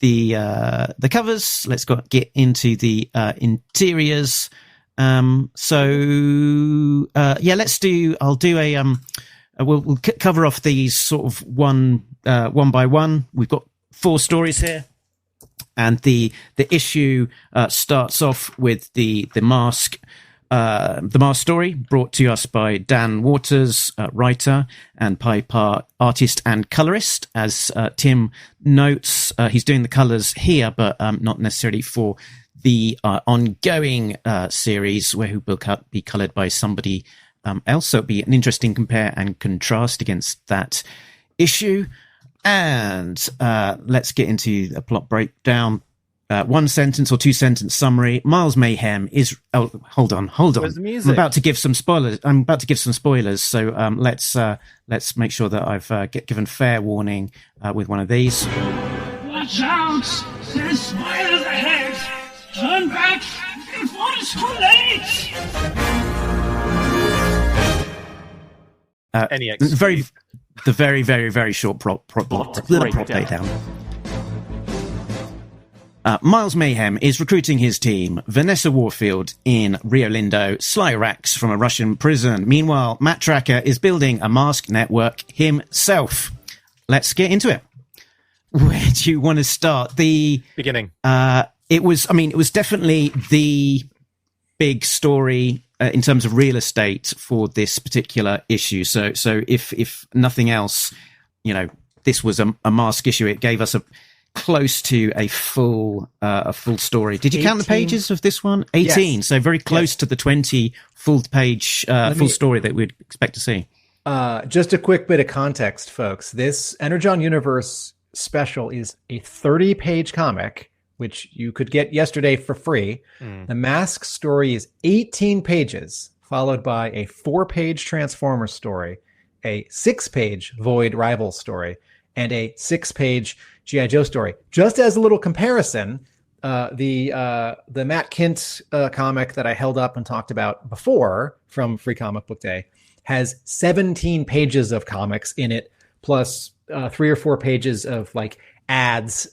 S1: the covers. Let's get into the interiors. I'll do a we'll cover off these sort of one by one. We've got 4 stories here, and the issue starts off with the mask story brought to us by Dan Waters, writer, and Pye Parr, artist and colorist. As Tim notes, he's doing the colors here, but not necessarily for the ongoing series, where he will be colored by somebody else. So it'll be an interesting compare and contrast against that issue. And let's get into a plot breakdown. 1 sentence or 2 sentence summary. Miles Mayhem is. Oh, hold on.
S3: Where's the music?
S1: I'm about to give some spoilers. So let's make sure that I've given fair warning with one of these.
S6: Watch out! There's spoilers ahead. Turn back before it's too late.
S3: Any excuse.
S1: The very, very, very short prop breakdown. Miles Mayhem is recruiting his team. Vanessa Warfield in Rio Lindo, Sly Rax from a Russian prison. Meanwhile, Matt Tracker is building a mask network himself. Let's get into it. Where do you want to start? The
S3: beginning.
S1: It was definitely the big story in terms of real estate for this particular issue. So if nothing else, this was a mask issue. It gave us close to a full story. Did you count the
S2: 18?
S1: pages of this one? 18.
S2: Yes.
S1: So very close to the 20 full story that we'd expect to see.
S2: Just a quick bit of context, folks. This Energon Universe special is a 30-page comic, which you could get yesterday for free. The Mask story is 18 pages, followed by a 4-page Transformers story, a 6-page Void Rivals story, and a 6-page G.I. Joe story. Just as a little comparison, the Matt Kint comic that I held up and talked about before from Free Comic Book Day has 17 pages of comics in it, plus 3 or 4 pages of like ads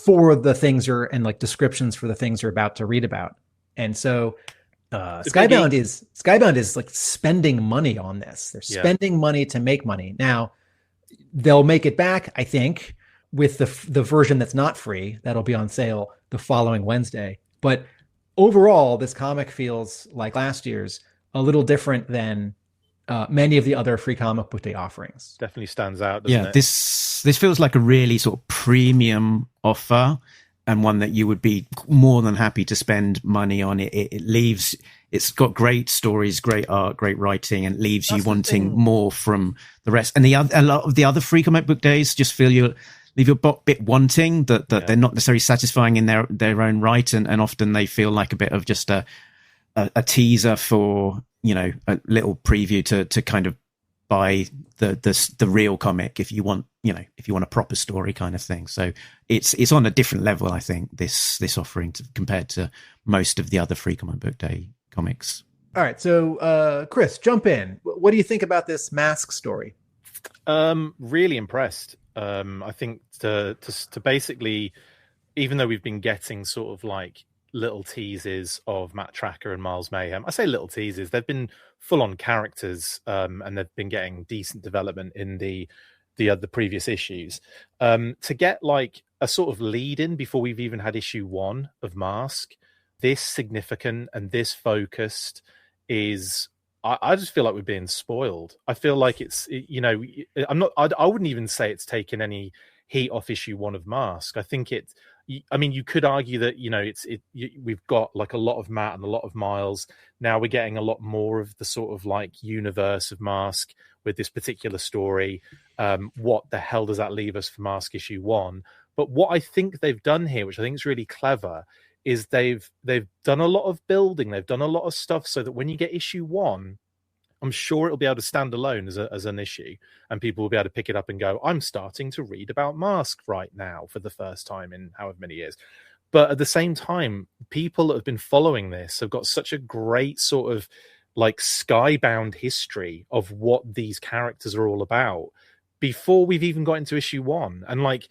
S2: for the things and like descriptions for the things you're about to read about. And so Skybound is like spending money on this. They're spending money to make money. Now they'll make it back, I think, with the version that's not free. That'll be on sale the following Wednesday. But overall, this comic feels like last year's, a little different than many of the other Free Comic Book Day offerings.
S3: Definitely stands out, doesn't it?
S1: This feels like a really sort of premium offer, and one that you would be more than happy to spend money on. It's got great stories, great art, great writing, and leaves you wanting more from the rest. And a lot of the other Free Comic Book Days just leave you a bit wanting, that they're not necessarily satisfying in their own right, and often they feel like a bit of just a teaser for, a little preview to kind of buy the real comic if you want a proper story kind of thing. So it's on a different level, I think, this offering compared to most of the other Free Comic Book Day comics.
S2: All right, so Chris, jump in. What do you think about this Mask story?
S3: Really impressed. I think to basically, even though we've been getting sort of like little teases of Matt Tracker and Miles Mayhem, I say little teases, they've been full-on characters, and they've been getting decent development in the previous issues. To get like a sort of lead in before we've even had issue 1 of Mask, this significant and this focused is, I just feel like we're being spoiled. I feel like I wouldn't even say it's taken any heat off issue 1 of Mask. I think you could argue that, we've got like a lot of Matt and a lot of Miles. Now we're getting a lot more of the sort of like universe of Mask with this particular story. What the hell does that leave us for Mask issue 1? But what I think they've done here, which I think is really clever, is they've done a lot of building. They've done a lot of stuff so that when you get issue 1, I'm sure it'll be able to stand alone as an issue, and people will be able to pick it up and go, I'm starting to read about Mask right now for the first time in however many years. But at the same time, people that have been following this have got such a great sort of like skybound history of what these characters are all about before we've even got into issue 1. And like,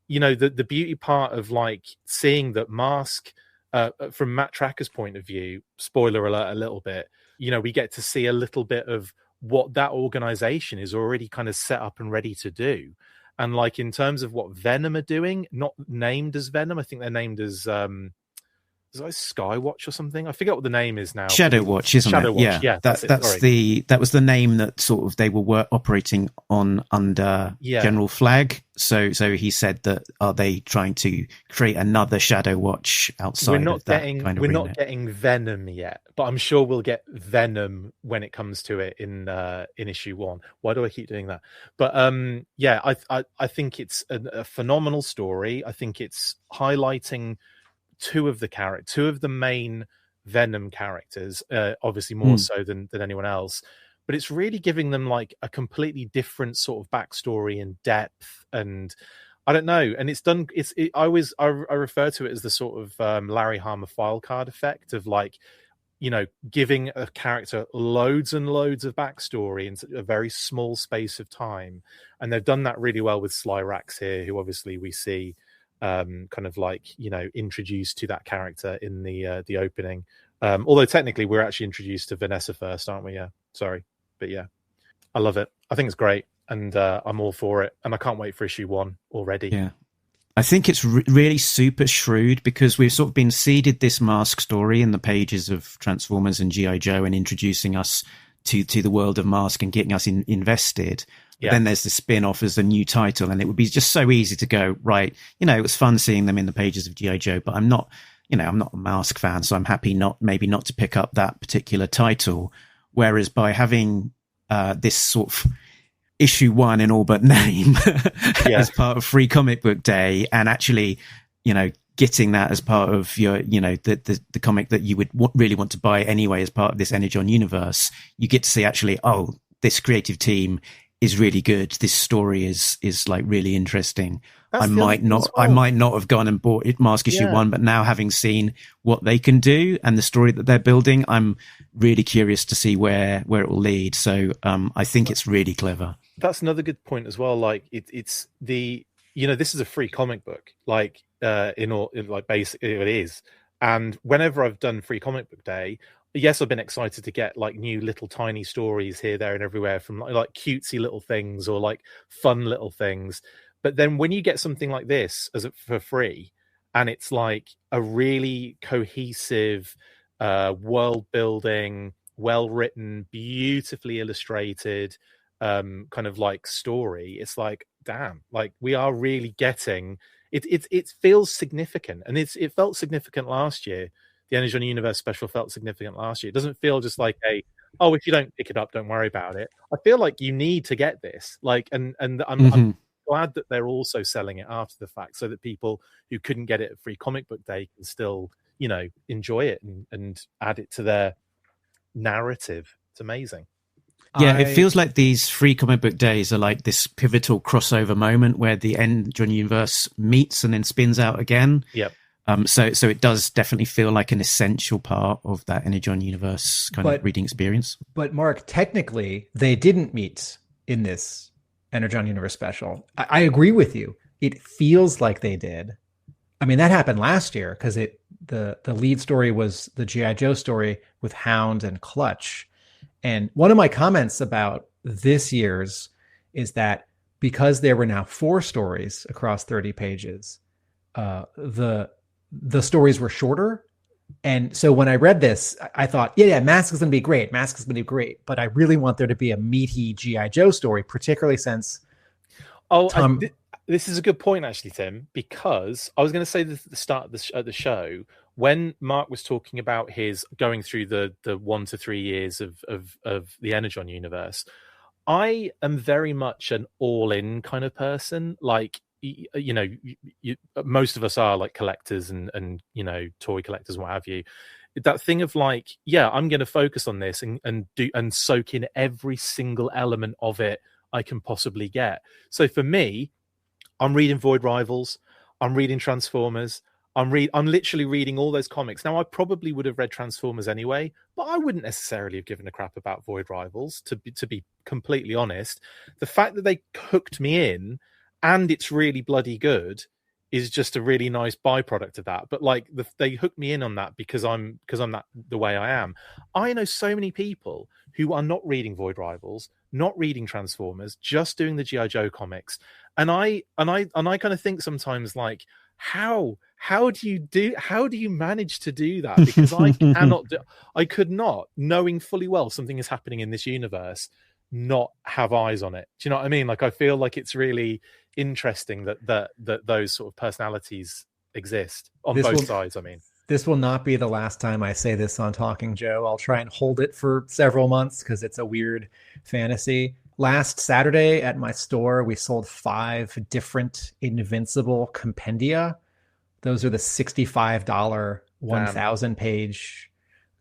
S3: the beauty part of like seeing that Mask, from Matt Tracker's point of view, spoiler alert a little bit, we get to see a little bit of what that organization is already kind of set up and ready to do. And like in terms of what Venom are doing, not named as Venom, I think they're named as is it like Skywatch or something? I forget what the name is now.
S1: Shadow Watch, isn't
S3: Shadow
S1: it?
S3: Watch. Yeah,
S1: that was the name that sort of they were operating on under General Flag. So he said that, are they trying to create another Shadow Watch outside of that kind of remit?
S3: Not getting Venom yet, but I'm sure we'll get Venom when it comes to it in issue 1. Why do I keep doing that? But I think it's a phenomenal story. I think it's highlighting two of the main Venom characters, obviously more so than anyone else, but it's really giving them like a completely different sort of backstory and depth, and I don't know, and it's done. I refer to it as the sort of Larry Hama file card effect of like, giving a character loads and loads of backstory in a very small space of time, and they've done that really well with Slyrax here, who obviously we see kind of like, introduced to that character in the opening. Although technically we're actually introduced to Vanessa first, aren't we? Yeah, sorry. But yeah, I love it. I think it's great, and I'm all for it. And I can't wait for issue 1 already. Yeah.
S1: I think it's really super shrewd, because we've sort of been seeded this Mask story in the pages of Transformers and G.I. Joe, and introducing us to the world of Mask and getting us invested. Then there's the spin-off as a new title, and it would be just so easy to go, right, it was fun seeing them in the pages of G.I. Joe, but I'm not a M.A.S.K fan, so I'm happy not to pick up that particular title. Whereas by having this sort of issue 1 in all but name as part of Free Comic Book Day, and actually, getting that as part of your, the comic that you would really want to buy anyway as part of this Energon universe, you get to see actually, oh, this creative team is really good. This story is like really interesting. I might not have gone and bought it M.A.S.K issue 1, but now having seen what they can do and the story that they're building, I'm really curious to see where it will lead. So I think it's really clever.
S3: That's another good point as well. Like it's the, this is a free comic book, like basically it is. And whenever I've done Free Comic Book Day, yes, I've been excited to get like new little tiny stories here, there, and everywhere from like cutesy little things or like fun little things. But then when you get something like this for free, and it's like a really cohesive, world building, well written, beautifully illustrated, kind of like story, it's like, damn, like we are really getting it. It feels significant, and it felt significant last year. The Energon Universe special felt significant last year. It doesn't feel just like if you don't pick it up, don't worry about it. I feel like you need to get this. Like, and I'm glad that they're also selling it after the fact, so that people who couldn't get it at Free Comic Book Day can still, enjoy it and add it to their narrative. It's amazing.
S1: Yeah, it feels like these Free Comic Book Days are like this pivotal crossover moment where the Energon universe meets and then spins out again.
S3: Yep.
S1: So it does definitely feel like an essential part of that Energon universe kind of reading experience.
S2: But Mark, technically, they didn't meet in this Energon Universe special. I agree with you. It feels like they did. I mean, that happened last year because the lead story was the G.I. Joe story with Hound and Clutch. And one of my comments about this year's is that because there were now 4 stories across 30 pages, the stories were shorter. And so when I read this, I thought, yeah, M.A.S.K is going to be great. M.A.S.K is going to be great. But I really want there to be a meaty G.I. Joe story, particularly since...
S3: this is a good point, actually, Tim, because I was going to say this at the start of the show, when Mark was talking about his going through the 1 to 3 years of the Energon universe, I am very much an all-in kind of person. Like, most of us are like collectors and toy collectors and what have you. That thing of like, yeah, I'm going to focus on this and soak in every single element of it I can possibly get. So for me, I'm reading Void Rivals, I'm reading Transformers, I'm literally reading all those comics. Now, I probably would have read Transformers anyway, but I wouldn't necessarily have given a crap about Void Rivals, to be completely honest. The fact that they hooked me in, and it's really bloody good, is just a really nice byproduct of that. But like they hooked me in on that because I'm that the way I am. I know so many people who are not reading Void Rivals, not reading Transformers, just doing the G.I. Joe comics. And I kind of think sometimes like, how do you manage to do that? Because I could not, knowing fully well something is happening in this universe, not have eyes on it. Do you know what I mean? Like, I feel like it's really interesting that those sort of personalities exist on both sides. I mean,
S2: this will not be the last time I say this on Talking Joe. I'll try and hold it for several months because it's a weird fantasy. Last Saturday at my store, we sold 5 different Invincible compendia. Those are the $65 1,000-page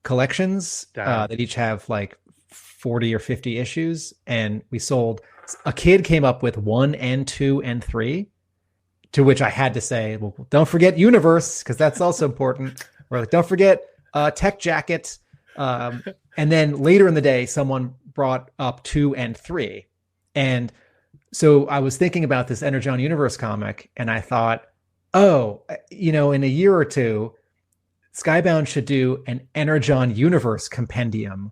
S2: collections that each have like 40 or 50 issues. And we sold, a kid came up with 1 and 2 and 3, to which I had to say, well, don't forget Universe, because that's also important. Or like, don't forget Tech Jacket. And then later in the day, someone brought up 2 and 3. And so I was thinking about this Energon Universe comic, and I thought, in a year or two, Skybound should do an Energon Universe compendium,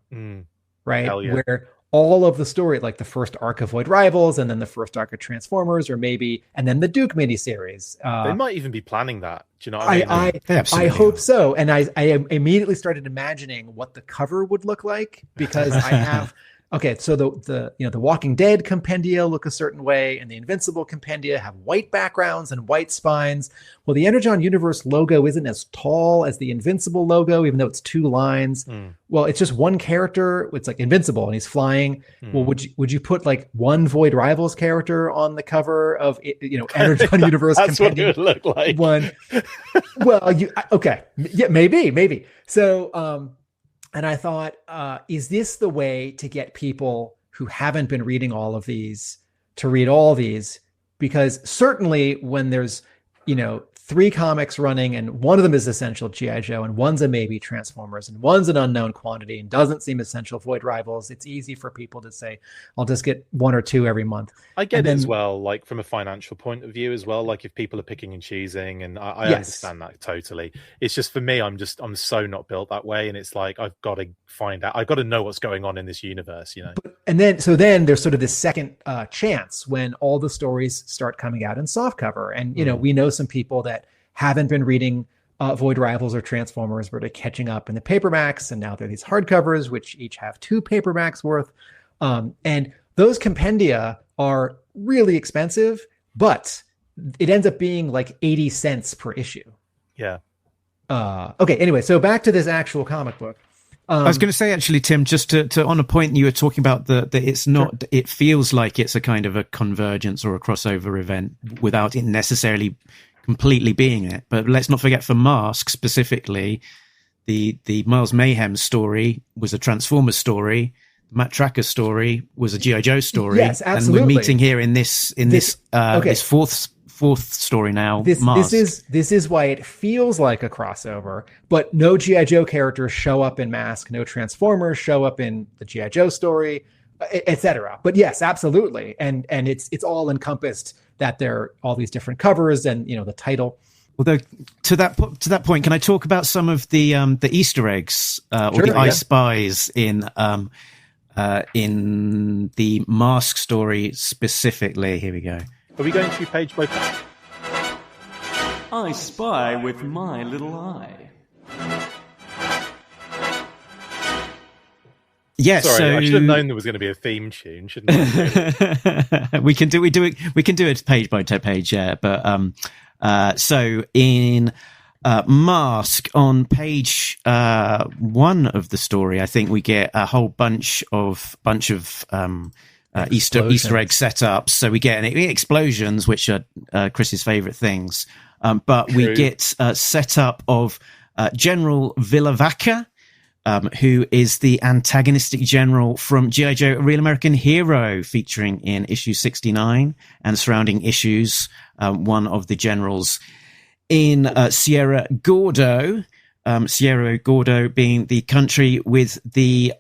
S2: right? Yeah. Where all of the story, like the first arc of Void Rivals, and then the first arc of Transformers, or maybe, and then the Duke miniseries.
S3: They might even be planning that. Do you know what I mean?
S2: I hope so. And I immediately started imagining what the cover would look like, because I have okay, so the Walking Dead compendia look a certain way, and the Invincible compendia have white backgrounds and white spines. Well, the Energon Universe logo isn't as tall as the Invincible logo, even though it's 2 lines. Well, it's just one character. It's like Invincible, and he's flying. Well, would you put like one Void Rivals character on the cover of Energon Universe
S3: That's
S2: compendia?
S3: what it would look like.
S2: One. Well, okay, yeah, maybe. So, and I thought, is this the way to get people who haven't been reading all of these to read all these? Because certainly when there's, 3 comics running and one of them is essential G.I. Joe and one's a maybe Transformers and one's an unknown quantity and doesn't seem essential Void Rivals, it's easy for people to say, I'll just get 1 or 2 every month.
S3: I get it as well, like from a financial point of view as well, like if people are picking and choosing, and I understand that totally. It's just for me, I'm so not built that way, and it's like I've got to find out, I've got to know what's going on in this universe,
S2: And then there's sort of this second chance when all the stories start coming out in softcover, and we know some people that haven't been reading Void Rivals or Transformers, but are catching up in the paperbacks, and now there are these hardcovers which each have 2 paperbacks worth, and those compendia are really expensive, but it ends up being like 80 cents per issue.
S3: Yeah.
S2: Okay. Anyway, so back to this actual comic book.
S1: I was going to say, actually, Tim, just to on a point you were talking about that it's not. Sure. It feels like it's a kind of a convergence or a crossover event without it necessarily completely being it. But let's not forget, for M.A.S.K. specifically, the Miles Mayhem story was a Transformers story. Matt Tracker's story was a G.I. Joe story.
S2: Yes, absolutely.
S1: And we're meeting here in this fourth story now.
S2: This is why it feels like a crossover, but no G.I. Joe characters show up in M.A.S.K. No Transformers show up in the G.I. Joe story, etc. But yes, absolutely, and it's all encompassed that there are all these different covers and the title.
S1: Although to that point, can I talk about some of the Easter eggs or the I Spies in the M.A.S.K. story specifically? Here we go.
S3: Are we going through page by page?
S7: I spy with my little eye.
S1: Yes,
S3: sorry, I should have known there was going to be a theme tune, shouldn't I?
S1: we can do it page by page, yeah. But so in M.A.S.K. on page 1 of the story, I think we get a whole bunch of Easter egg setups. So we get explosions, which are Chris's favorite things. But we get setup of General Villavaca, who is the antagonistic general from G.I. Joe, A Real American Hero, featuring in issue 69 and surrounding issues. One of the generals in Sierra Gordo being the country with the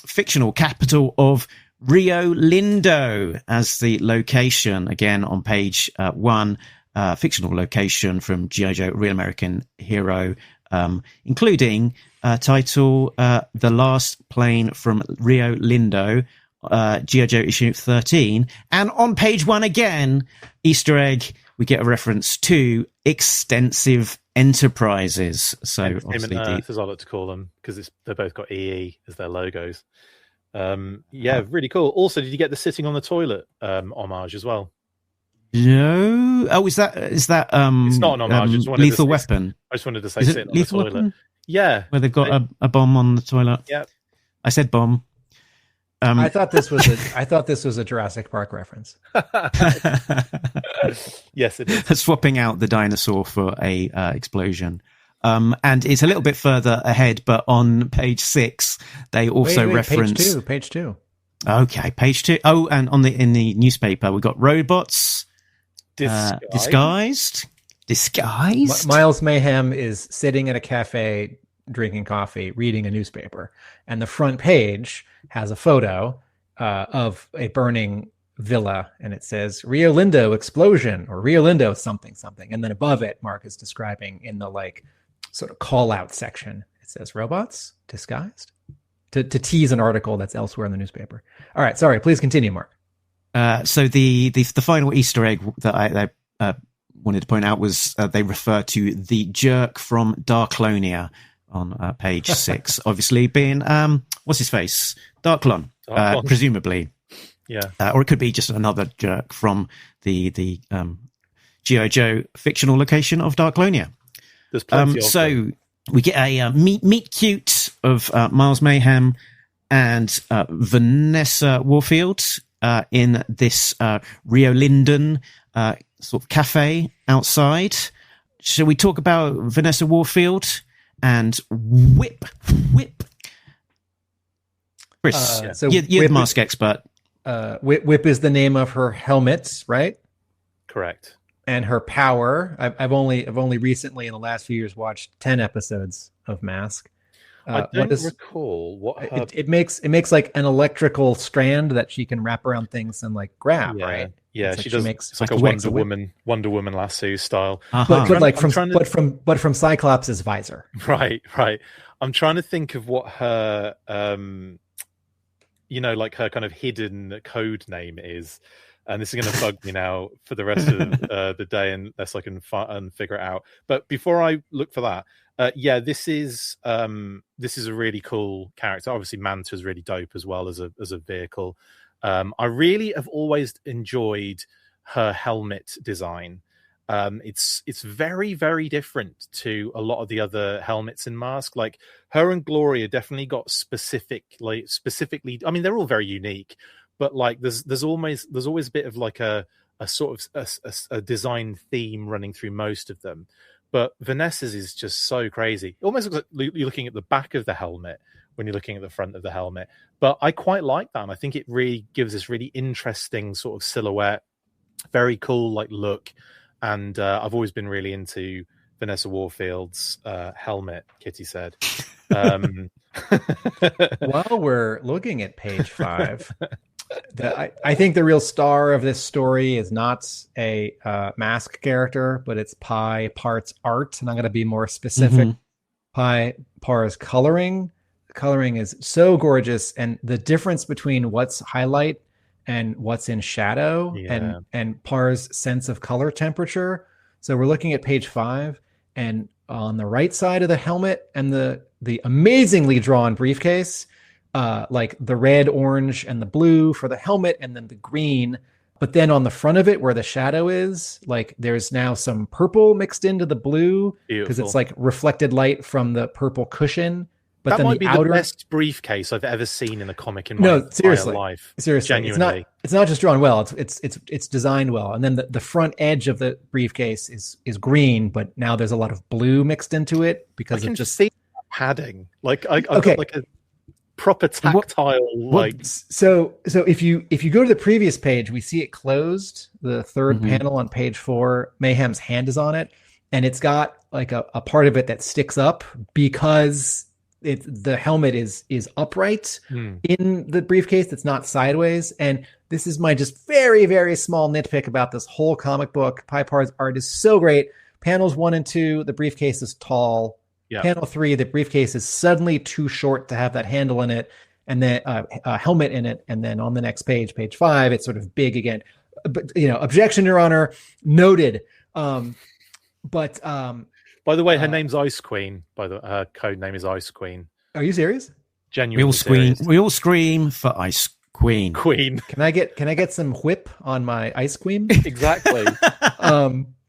S1: fictional capital of Rio Lindo as the location. Again, on page 1, fictional location from G.I. Joe, Real American Hero, including title The Last Plane from Rio Lindo, G.I. Joe issue 13. And on page 1 again, Easter egg, we get a reference to Extensive Enterprises. So obviously
S3: as I like to call them, because they've both got EE as their logos. Really cool. Also, did you get the sitting on the toilet homage as well?
S1: No. Oh, is that
S3: it's not an homage.
S1: Lethal Weapon.
S3: I just wanted to say sitting on the toilet.
S1: Weapon?
S3: Yeah,
S1: where they've got a bomb on the toilet.
S3: Yeah,
S1: I said bomb.
S2: I thought this was a Jurassic Park reference.
S3: Yes, it is.
S1: Swapping out the dinosaur for a explosion. And it's a little bit further ahead, but on page 6, they also reference
S2: page two.
S1: Okay, page 2. Oh, and in the newspaper, we got robots disguised.
S2: Miles Mayhem is sitting at a cafe, drinking coffee, reading a newspaper, and the front page has a photo of a burning villa, and it says Rio Lindo explosion or Rio Lindo something, and then above it, Mark is describing in the sort of call out section, it says robots disguised to tease an article that's elsewhere in the newspaper. All right, sorry, please continue, Mark.
S1: So the final Easter egg that I wanted to point out was they refer to the Jerk from Darklonia, on page 6. Obviously being, what's his face? Darklon, presumably.
S3: Yeah.
S1: Or it could be just another jerk from the G.I. Joe fictional location of Darklonia.
S3: There's plenty of them.
S1: We get a meet cute of Miles Mayhem and Vanessa Warfield in this Rio Linden sort of cafe outside. Shall we talk about Vanessa Warfield and Whip? Chris, you're the mask expert.
S2: Whip is the name of her helmet, right?
S3: Correct. And
S2: her power. I've only recently in the last few years watched 10 episodes of Mask.
S3: I don't recall what her...
S2: it makes like an electrical strand that she can wrap around things and like grab, right?
S3: Yeah,
S2: it's
S3: she does. It's like a Wonder Woman lasso style.
S2: But from Cyclops' visor.
S3: Right. I'm trying to think of what her like her kind of hidden code name is. And this is going to bug me now for the rest of the day, unless I can figure it out. But before I look for that, this is a really cool character. Obviously, Manta's really dope as well as a vehicle. I really have always enjoyed her helmet design. It's very, very different to a lot of the other helmets in Mask. Like her and Gloria definitely got specifically. I mean, they're all very unique. But like, there's always a bit of like a sort of a design theme running through most of them. But Vanessa's is just so crazy. It almost looks like you're looking at the back of the helmet when you're looking at the front of the helmet. But I quite like that. And I think it really gives this really interesting sort of silhouette, very cool like look. And I've always been really into Vanessa Warfield's helmet, Kitty said.
S2: While we're looking at page 5, I think the real star of this story is not a Mask character, but it's Pye Parr's art. And I'm going to be more specific. Mm-hmm. Pye Parr's coloring. The coloring is so gorgeous. And the difference between what's highlight and what's in shadow and Parr's sense of color temperature. So we're looking at page 5, and on the right side of the helmet and the amazingly drawn briefcase, like the red, orange, and the blue for the helmet, and then the green. But then on the front of it, where the shadow is, like there's now some purple mixed into the blue because it's like reflected light from the purple cushion. But
S3: that
S2: then
S3: might be
S2: outer...
S3: the best briefcase I've ever seen in a comic in my entire life.
S2: Seriously,
S3: genuinely.
S2: It's not just drawn well. It's designed well. And then the front edge of the briefcase is green, but now there's a lot of blue mixed into it because of just
S3: see padding. Like I've got like a proper tactile
S2: So if you go to the previous page, we see it closed. The third panel on page 4, Mayhem's hand is on it, and it's got like a part of it that sticks up because the helmet is upright in the briefcase. It's not sideways. And this is my just very, very small nitpick about this whole comic book. Pye Parr's art is so great. Panels 1 and 2, the briefcase is tall. Yep. Panel 3, the briefcase is suddenly too short to have that handle in it, and then a helmet in it. And then on the next page, page 5, it's sort of big again. But objection, Your Honor, noted.
S3: By the way, her name's Ice Queen. Her code name is Ice Queen.
S2: Are you serious?
S3: Genuinely.
S1: We all scream for Ice Queen.
S3: Queen.
S2: Can I get some whip on my Ice Queen?
S3: Exactly.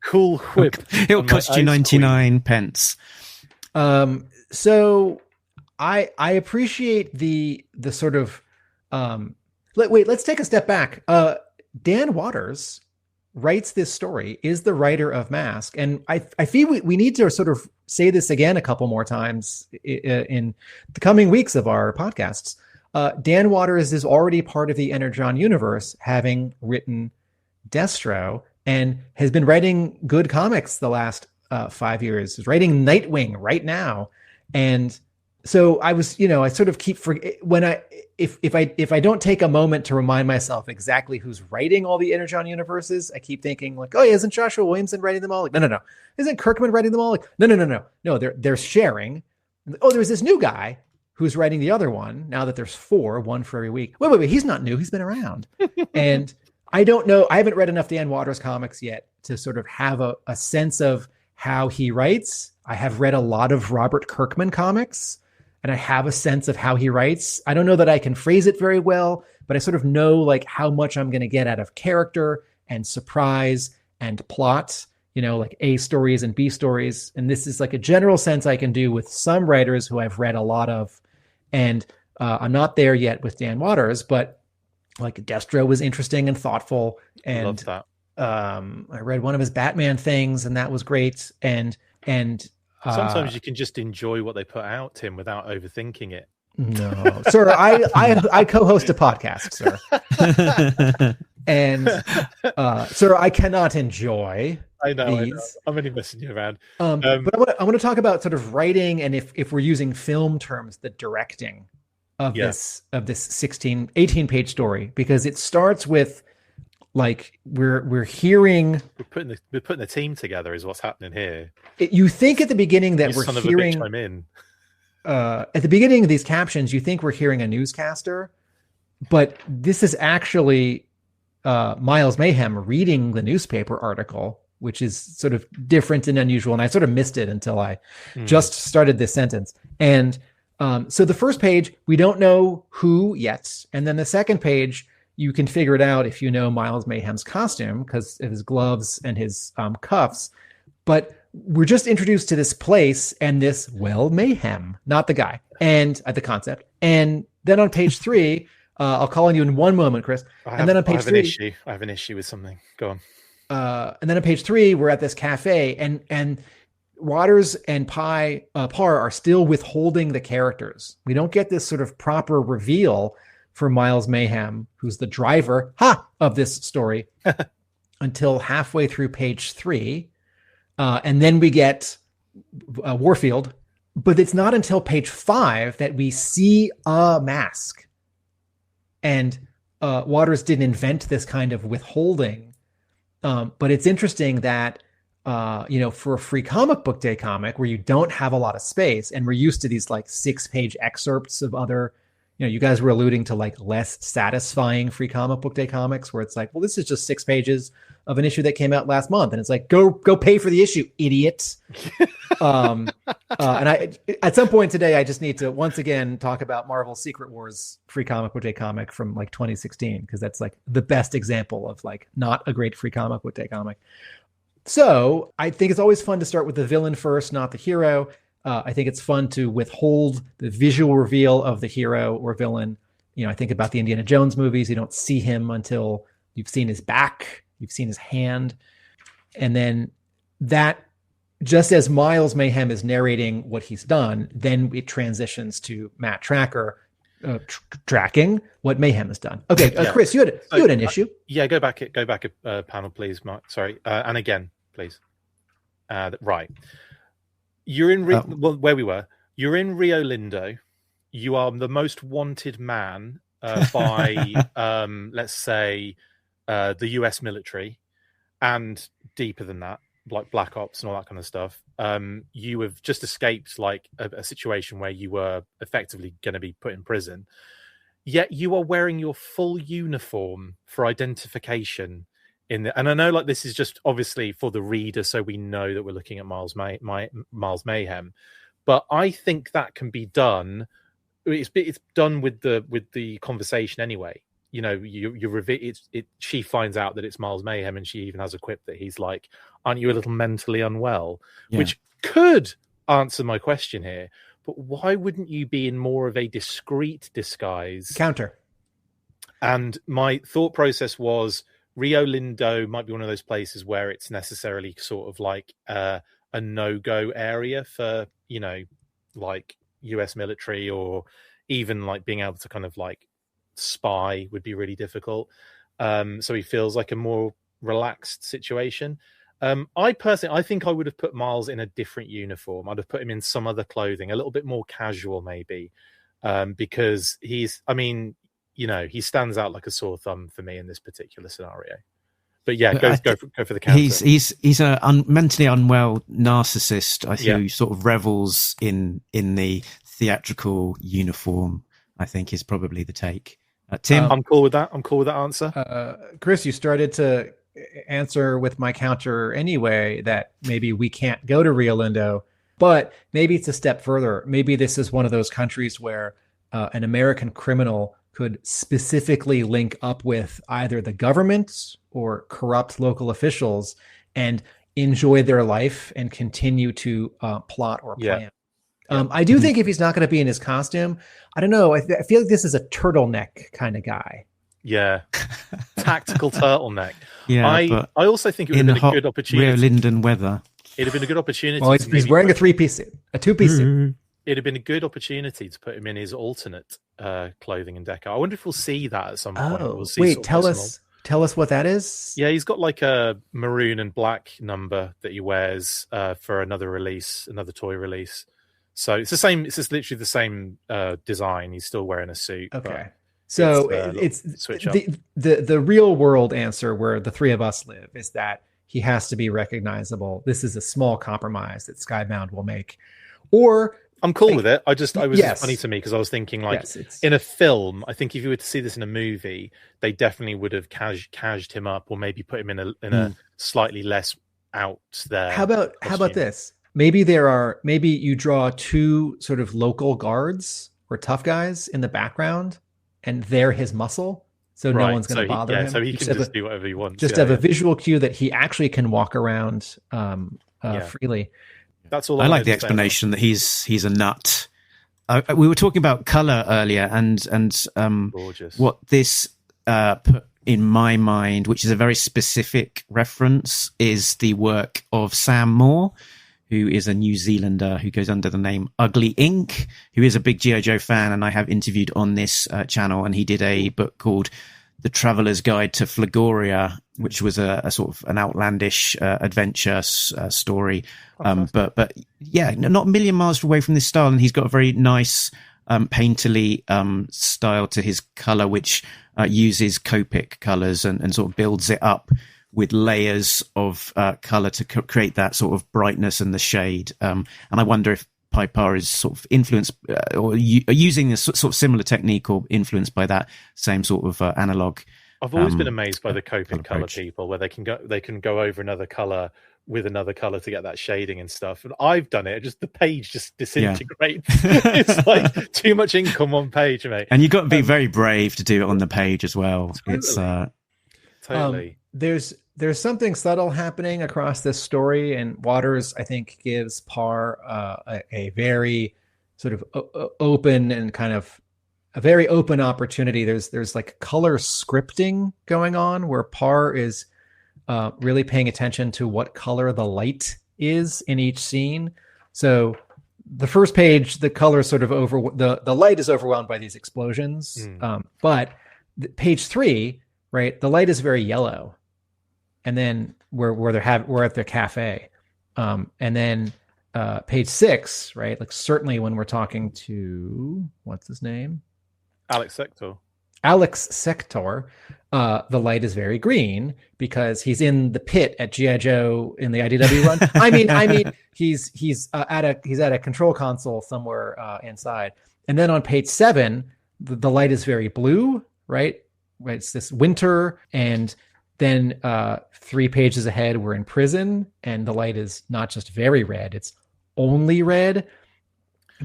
S3: Cool whip.
S1: It'll cost you 99 pence.
S2: So I appreciate the sort of let's take a step back. Dan Waters writes this story, is the writer of Mask, and I feel we need to sort of say this again a couple more times in the coming weeks of our podcasts. Dan Waters is already part of the Energon universe, having written Destro, and has been writing good comics the last 5 years. He's writing Nightwing right now, and so I was, I sort of keep if I don't take a moment to remind myself exactly who's writing all the Energon universes, I keep thinking like, oh, yeah, isn't Joshua Williamson writing them all? Like, no. Isn't Kirkman writing them all? Like, no. They're sharing. Oh, there's this new guy who's writing the other one. Now that there's 4, one for every week. Wait. He's not new. He's been around. And I don't know. I haven't read enough Dan Waters comics yet to sort of have a sense of how he writes. I have read a lot of Robert Kirkman comics, and I have a sense of how he writes. I don't know that I can phrase it very well, but I sort of know like how much I'm going to get out of character and surprise and plot, like A stories and B stories. And this is like a general sense I can do with some writers who I've read a lot of. And I'm not there yet with Dan Watters, but like Destro was interesting and thoughtful. And
S3: Love that.
S2: I read one of his Batman things, and that was great. And
S3: sometimes you can just enjoy what they put out, Tim, without overthinking it.
S2: No, sir, I co-host a podcast, sir. And sir, I cannot enjoy
S3: I know.
S2: these.
S3: I'm only messing you around.
S2: But I want to talk about sort of writing, and if we're using film terms, the directing of this 18 page story, because it starts with like we're hearing
S3: we're putting the team together is what's happening here.
S2: You think at the beginning that we're hearing
S3: I'm in.
S2: At the beginning of these captions, you think we're hearing a newscaster, but this is actually Miles Mayhem reading the newspaper article, which is sort of different and unusual. And I sort of missed it until I just started this sentence. And so the first page, we don't know who yet. And then the second page, you can figure it out if you know Miles Mayhem's costume because of his gloves and his cuffs. But we're just introduced to this place and this, Mayhem, not the guy, and the concept. And then on page 3, I'll call on you in one moment, Chris. And then on page 3,
S3: I have an issue with something. Go on.
S2: And then on page 3, we're at this cafe, and Watters and Pye Parr are still withholding the characters. We don't get this sort of proper reveal for Miles Mayhem, who's the driver of this story, until halfway through page 3. And then we get Warfield, but it's not until page 5 that we see a mask. And Watters didn't invent this kind of withholding. But it's interesting that, for a free comic book day comic where you don't have a lot of space, and we're used to these like 6-page excerpts of other, you guys were alluding to like less satisfying free comic book day comics where it's like, well, this is just 6 pages of an issue that came out last month. And it's like, go pay for the issue, idiot. And I, at some point today, I just need to once again talk about Marvel's Secret Wars free comic book day comic from like 2016, because that's like the best example of like not a great free comic book day comic. So I think it's always fun to start with the villain first, not the hero. I think it's fun to withhold the visual reveal of the hero or villain. I think about the Indiana Jones movies. You don't see him until you've seen his back, you've seen his hand. And then that, just as Miles Mayhem is narrating what he's done, then it transitions to Matt Tracker tracking what Mayhem has done. Okay, Chris, you had an issue.
S3: Yeah, go back a panel, please, Mark. Sorry, and again, please. Right. You're in where we were. You're in Rio Lindo. You are the most wanted man by, let's say, the U.S. military, and deeper than that, like Black Ops and all that kind of stuff. You have just escaped like a situation where you were effectively going to be put in prison. Yet you are wearing your full uniform for identification. And I know like this is just obviously for the reader, so we know that we're looking at Miles Mayhem, but I think that can be done. It's done with the conversation anyway. She finds out that it's Miles Mayhem, and she even has a quip that he's like, "Aren't you a little mentally unwell?" Yeah. Which could answer my question here. But why wouldn't you be in more of a discreet disguise?
S2: Counter.
S3: And my thought process was, Rio Lindo might be one of those places where it's necessarily sort of like a no-go area for, like US military, or even like being able to kind of like spy would be really difficult. So he feels like a more relaxed situation. I think I would have put Miles in a different uniform. I'd have put him in some other clothing, a little bit more casual maybe, because he stands out like a sore thumb for me in this particular scenario. But yeah, go for the counter.
S1: He's a mentally unwell narcissist, I think, who sort of revels in the theatrical uniform, I think is probably the take. Tim?
S3: I'm cool with that. I'm cool with that answer.
S2: Chris, you started to answer with my counter anyway, that maybe we can't go to Rio Lindo But maybe it's a step further. Maybe this is one of those countries where an American criminal could specifically link up with either the government or corrupt local officials and enjoy their life and continue to plot or plan. I do think if he's not going to be in his costume, I don't know. I feel like this is a turtleneck kind of guy.
S3: Yeah, tactical turtleneck.
S1: Yeah,
S3: I also think it would have been a good opportunity.
S1: Rio Linden weather.
S3: It'd have been a good opportunity.
S2: Well, he's wearing a 3-piece suit, a 2-piece suit.
S3: It'd have been a good opportunity to put him in his alternate clothing and deco. I wonder if we'll see that at some point. We'll see
S2: wait, tell us what that is.
S3: Yeah, he's got like a maroon and black number that he wears for another toy release. So it's the same. It's just literally the same design. He's still wearing a suit.
S2: Okay. So it's
S3: switch up.
S2: The real world answer where the three of us live is that he has to be recognizable. This is a small compromise that Skybound will make. Or
S3: I'm cool with it. It was funny to me because I was thinking in a film, I think if you were to see this in a movie, they definitely would have cashed him up or maybe put him in a slightly less out there.
S2: How about this? Maybe you draw 2 sort of local guards or tough guys in the background and they're his muscle. So no one's going to bother him.
S3: So he can just do whatever he wants.
S2: Just have a visual cue that he actually can walk around freely.
S3: That's all.
S1: I like the explanation that he's a nut. We were talking about color earlier, and what this put in my mind, which is a very specific reference, is the work of Sam Moore, who is a New Zealander who goes under the name Ugly Ink, who is a big G.I. Joe fan, and I have interviewed on this channel, and he did a book called The Traveler's Guide to Flagoria, which was a sort of an outlandish adventure story. But yeah, not a million miles away from this style, and he's got a very nice painterly style to his color, which uses Copic colors and sort of builds it up with layers of color to create that sort of brightness and the shade. And I wonder if Pye Parr is sort of influenced or using this sort of similar technique or influenced by that same sort of analog.
S3: I've always been amazed by the Copic color
S1: approach.
S3: people, where they can go over another color with another color to get that shading and stuff. And I've done it. The page just disintegrates. Yeah. It's like too much ink on one page, mate.
S1: And you've got to be very brave to do it on the page as well.
S3: Totally.
S1: It's
S3: totally.
S2: There's something subtle happening across this story, and Waters, I think, gives Parr a very sort of open and kind of a very open opportunity. There's like color scripting going on where Parr is really paying attention to what color the light is in each scene. So the first page, the color sort of the light is overwhelmed by these explosions. But page 3, right, the light is very yellow. And then we're at their cafe. And then page 6, right? Like certainly when we're talking to what's his name?
S3: Alex Sector.
S2: The light is very green because he's in the pit at G.I. Joe in the IDW run. I mean, he's at a control console somewhere inside. And then on page 7, the light is very blue, right? It's this winter, and then 3 pages ahead, we're in prison, and the light is not just very red, it's only red.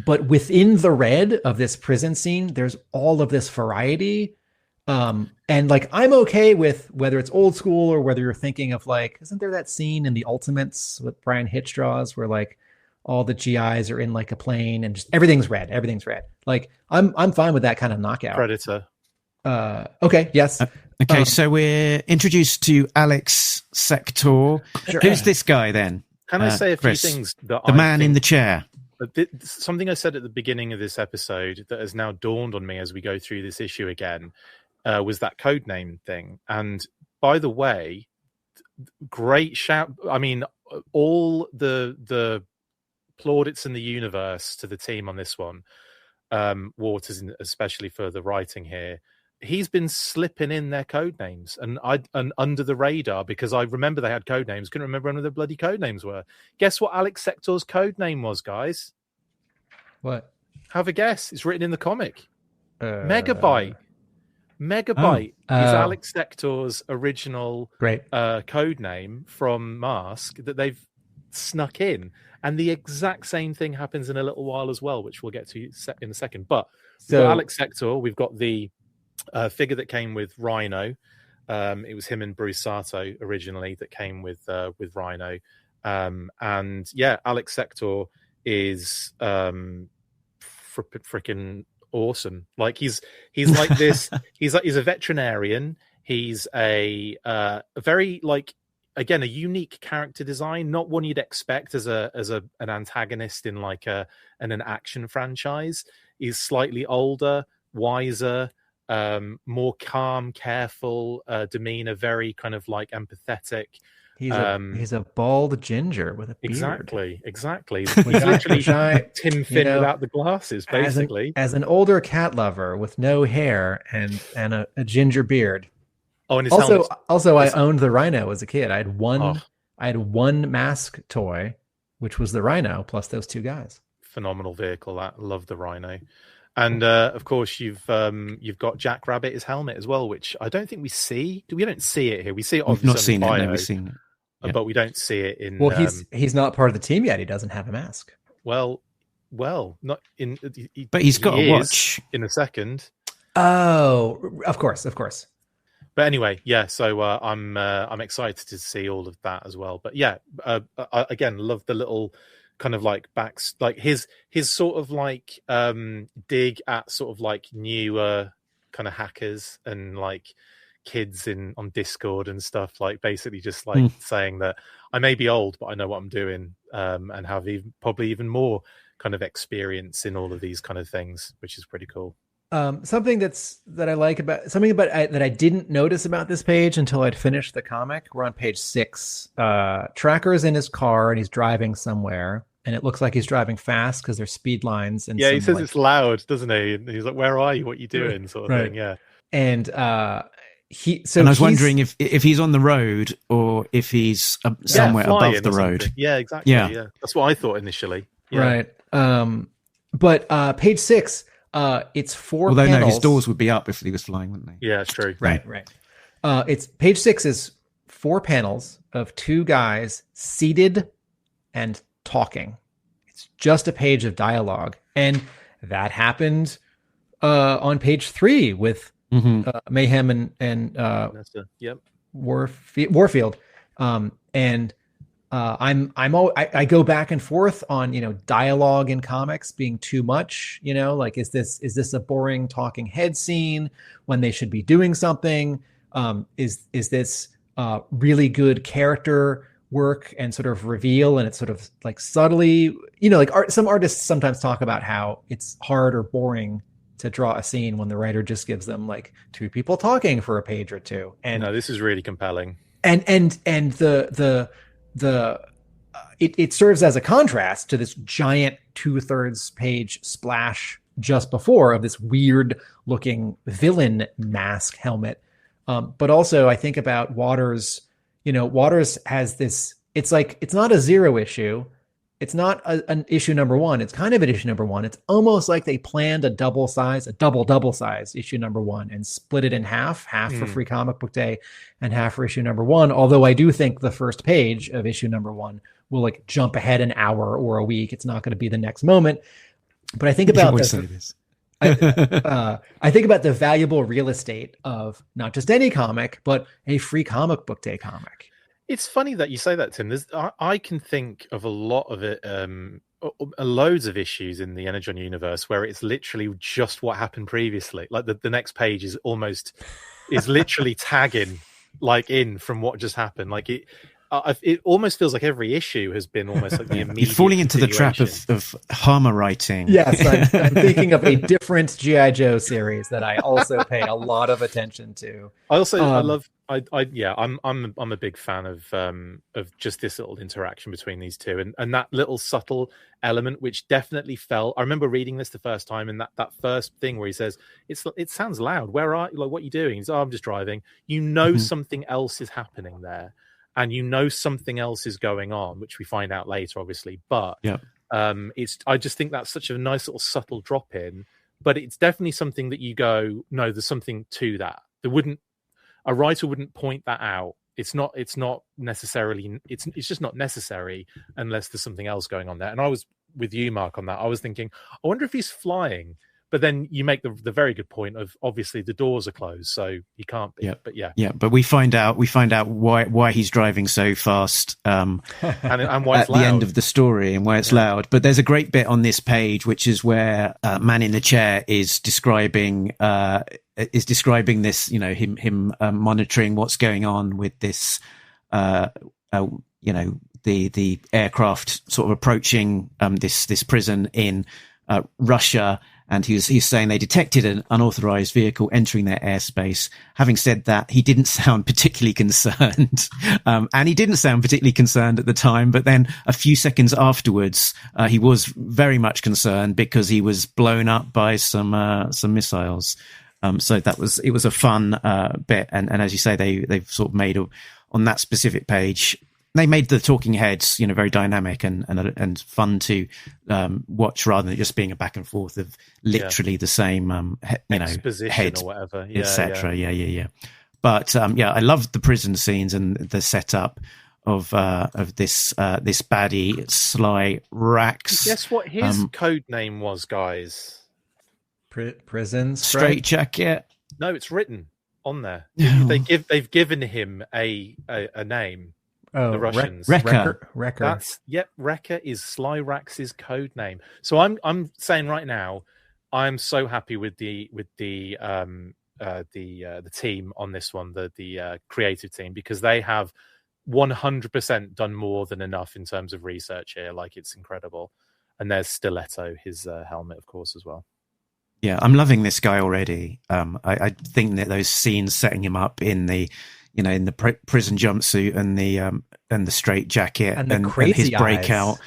S2: But within the red of this prison scene, there's all of this variety. And like, I'm okay with whether it's old school or whether you're thinking of like, isn't there that scene in the Ultimates with Brian Hitch draws where like all the GIs are in like a plane and just everything's red. Like I'm fine with that kind of knockout.
S3: Predator.
S2: Okay. Yes.
S1: Okay. So we're introduced to Alex Sector.
S2: Sure.
S1: Who's this guy then?
S3: Can I say a
S1: Chris,
S3: few things that
S1: the man in the chair?
S3: Something I said at the beginning of this episode that has now dawned on me as we go through this issue again was that codename thing. And by the way, great shout. I mean, all the plaudits in the universe to the team on this one. Waters, especially for the writing here. He's been slipping in their code names and under the radar because I remember they had code names. Couldn't remember when their bloody code names were. Guess what Alex Sector's code name was, guys?
S2: What?
S3: Have a guess. It's written in the comic. Megabyte. Megabyte is Alex Sector's original code name from M.A.S.K. that they've snuck in. And the exact same thing happens in a little while as well, which we'll get to in a second. But we've got Alex Sector, we've got the figure that came with Rhino. It was him and Bruce Sato originally that came with Rhino. And yeah, Alex Sector is freaking awesome. Like he's like this. he's a veterinarian. He's a very like, again, a unique character design, not one you'd expect as an antagonist in like an action franchise. He's slightly older, wiser, more calm, careful demeanor, very kind of like empathetic.
S2: He's a bald ginger with a beard.
S3: Exactly. He's actually Tim Finn without the glasses, basically.
S2: As an older cat lover with no hair and a ginger beard.
S3: Oh, and
S2: I owned the Rhino as a kid. I had one M.A.S.K toy, which was the Rhino, plus those two guys.
S3: Phenomenal vehicle. I love the Rhino. And of course, you've got Jack Rabbit, his helmet as well, which I don't think we see. We don't see it here. We see it.
S1: We've not seen it. No, we've seen it. Yeah.
S3: But we don't see it in.
S2: Well, he's not part of the team yet. He doesn't have a mask.
S3: Well, not in.
S1: But he's got a watch
S3: in a second.
S2: Oh, of course.
S3: But anyway, yeah. So I'm excited to see all of that as well. But yeah, I again love the little kind of like backs, like his sort of like dig at sort of like newer kind of hackers and like kids on Discord and stuff, like basically just like saying that I may be old, but I know what I'm doing, and have probably even more kind of experience in all of these kind of things, which is pretty cool.
S2: Something that I like about that I didn't notice about this page until I'd finished the comic. We're on page 6. Tracker's in his car and he's driving somewhere, and it looks like he's driving fast because there's speed lines. And
S3: he says it's loud, doesn't he? And he's like, "Where are you? What are you doing?" Sort of thing. Yeah.
S2: And
S1: and I was wondering if he's on the road or if he's somewhere above the road.
S3: Yeah, exactly. Yeah, that's what I thought initially. Yeah.
S2: Right. But page 6, it's 4 panels.
S1: Although no, his doors would be up if he was flying, wouldn't they?
S3: Yeah, it's true.
S2: Right. It's page 6 is 4 panels of 2 guys seated and talking. It's just a page of dialogue, and that happened on page 3 with Mayhem and Warfield. I go back and forth on dialogue in comics being too much. Like is this a boring talking head scene when they should be doing something? Is this really good character work and sort of reveal, and it's sort of like subtly, some artists sometimes talk about how it's hard or boring to draw a scene when the writer just gives them like 2 people talking for a page or 2. And
S3: no, this is really compelling.
S2: And it serves as a contrast to this giant 2/3 page splash just before of this weird looking villain M.A.S.K helmet. But also I think about Waters. Waters has this, it's like, it's not a 0 issue. It's not an issue number 1. It's kind of an issue number 1. It's almost like they planned a double size issue number 1 and split it in half for Free Comic Book Day and half for issue number 1. Although I do think the first page of issue number 1 will like jump ahead an hour or a week. It's not going to be the next moment. But I think about I think about the valuable real estate of not just any comic, but a Free Comic Book Day comic.
S3: It's funny that you say that, Tim. I can think of a lot of it, loads of issues in the Energon universe where it's literally just what happened previously. Like the next page is literally tagging like in from what just happened. Like it almost feels like every issue has been almost like the immediate.
S1: You're falling into the trap of Harmer writing.
S2: Yes, I'm thinking of a different G.I. Joe series that I also pay a lot of attention to.
S3: I also I'm a big fan of just this little interaction between these two and that little subtle element which definitely felt. I remember reading this the first time and that first thing where he says it sounds loud. Where are you? Like, what are you doing? He's I'm just driving. Something else is happening there. And something else is going on, which we find out later, obviously. But I just think that's such a nice little subtle drop in. But it's definitely something that you go, no, there's something to that. A writer wouldn't point that out it's not necessarily it's just not necessary unless there's something else going on there. And I was with you, Mark, on that. I was thinking, I wonder if he's flying. But then you make the very good point of obviously the doors are closed, so he can't be. But
S1: but we find out why he's driving so fast,
S3: and why it's
S1: at
S3: loud.
S1: the end of the story, and why it's loud. But there's a great bit on this page, which is where Man in the Chair is describing this, him monitoring what's going on with this, the aircraft sort of approaching this prison in Russia. And he's saying they detected an unauthorized vehicle entering their airspace. Having said that, he didn't sound particularly concerned. And he didn't sound particularly concerned at the time. But then a few seconds afterwards, he was very much concerned because he was blown up by some missiles. So it was a fun bit. And as you say, they've sort of made on that specific page, they made the talking heads, very dynamic and fun to watch, rather than just being a back and forth of literally the same,
S3: exposition
S1: head
S3: or whatever,
S1: etc. Yeah. But I loved the prison scenes and the setup of this baddie Sly Rax.
S3: Guess what his code name was, guys?
S2: Prison
S1: Straight Jacket.
S3: No, it's written on there. They've given him a name.
S2: Oh,
S3: the Russians.
S1: Wrecker.
S3: Wrecker is Sly Rax's code name. So I'm saying right now, I'm so happy with the team on this one, the creative team, because they have 100% done more than enough in terms of research here. Like, it's incredible. And there's Stiletto, his helmet, of course, as well.
S1: Yeah, I'm loving this guy already. I think that those scenes setting him up in the in the prison jumpsuit and the straight jacket and his breakout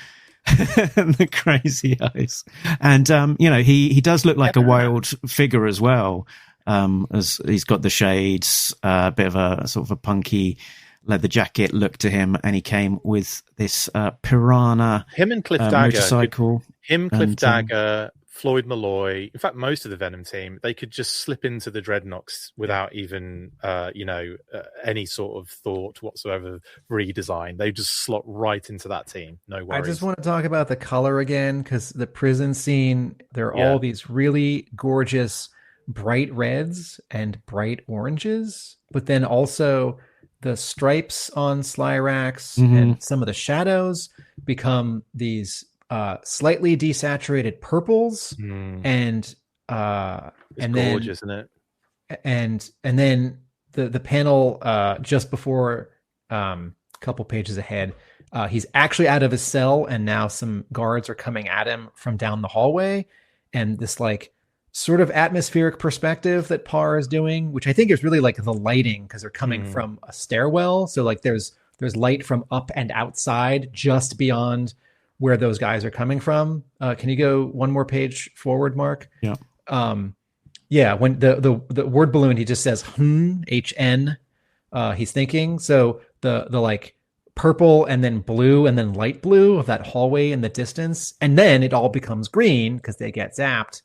S1: and the crazy eyes. And, he does look like a wild figure as well. As he's got the shades, a bit of a sort of a punky leather jacket look to him. And he came with this, Piranha
S3: him and Cliff Dagger
S1: motorcycle.
S3: Cliff Dagger, Floyd Malloy, in fact, most of the Venom team, they could just slip into the Dreadnoks without even, any sort of thought whatsoever redesign. They just slot right into that team. No worries.
S2: I just want to talk about the color again, because the prison scene, there are all these really gorgeous bright reds and bright oranges, but then also the stripes on Sly Rax and some of the shadows become these slightly desaturated purples, and
S3: it's
S2: then
S3: gorgeous, isn't it?
S2: And then the panel just before, a couple pages ahead, he's actually out of his cell, and now some guards are coming at him from down the hallway, and this like sort of atmospheric perspective that Parr is doing, which I think is really like the lighting, because they're coming from a stairwell, so like there's light from up and outside just beyond where those guys are coming from. Can you go one more page forward, Mark?
S1: Yeah.
S2: When the word balloon, he just says HN. He's thinking. So the like purple and then blue and then light blue of that hallway in the distance, and then it all becomes green because they get zapped.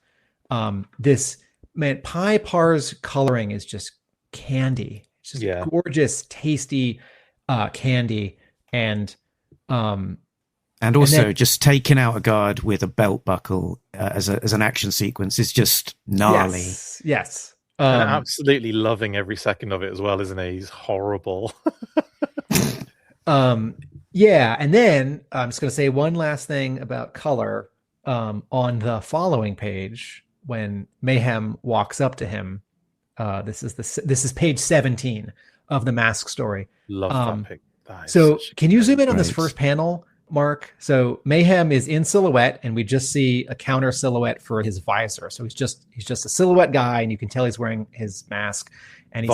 S2: Pye Parr's coloring is just candy. It's just gorgeous, tasty candy, and also
S1: just taking out a guard with a belt buckle as an action sequence is just gnarly.
S2: Yes.
S3: And absolutely loving every second of it as well, isn't he? He's horrible.
S2: And then I'm just going to say one last thing about color. On the following page, when Mayhem walks up to him, this is page 17 of the Mask story.
S3: Love that pic.
S2: So can you zoom in on this first panel, Mark? So Mayhem is in silhouette, and we just see a counter silhouette for his visor. So he's just a silhouette guy, and you can tell he's wearing his mask. And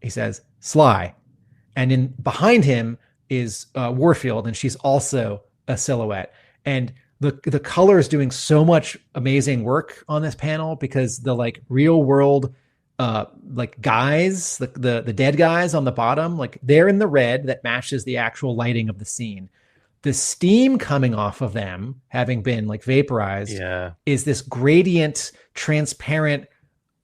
S2: he says Sly, and in behind him is Warfield, and she's also a silhouette. And the color is doing so much amazing work on this panel, because the like real world like guys, the dead guys on the bottom, like they're in the red that matches the actual lighting of the scene. The steam coming off of them, having been like vaporized, is this gradient, transparent,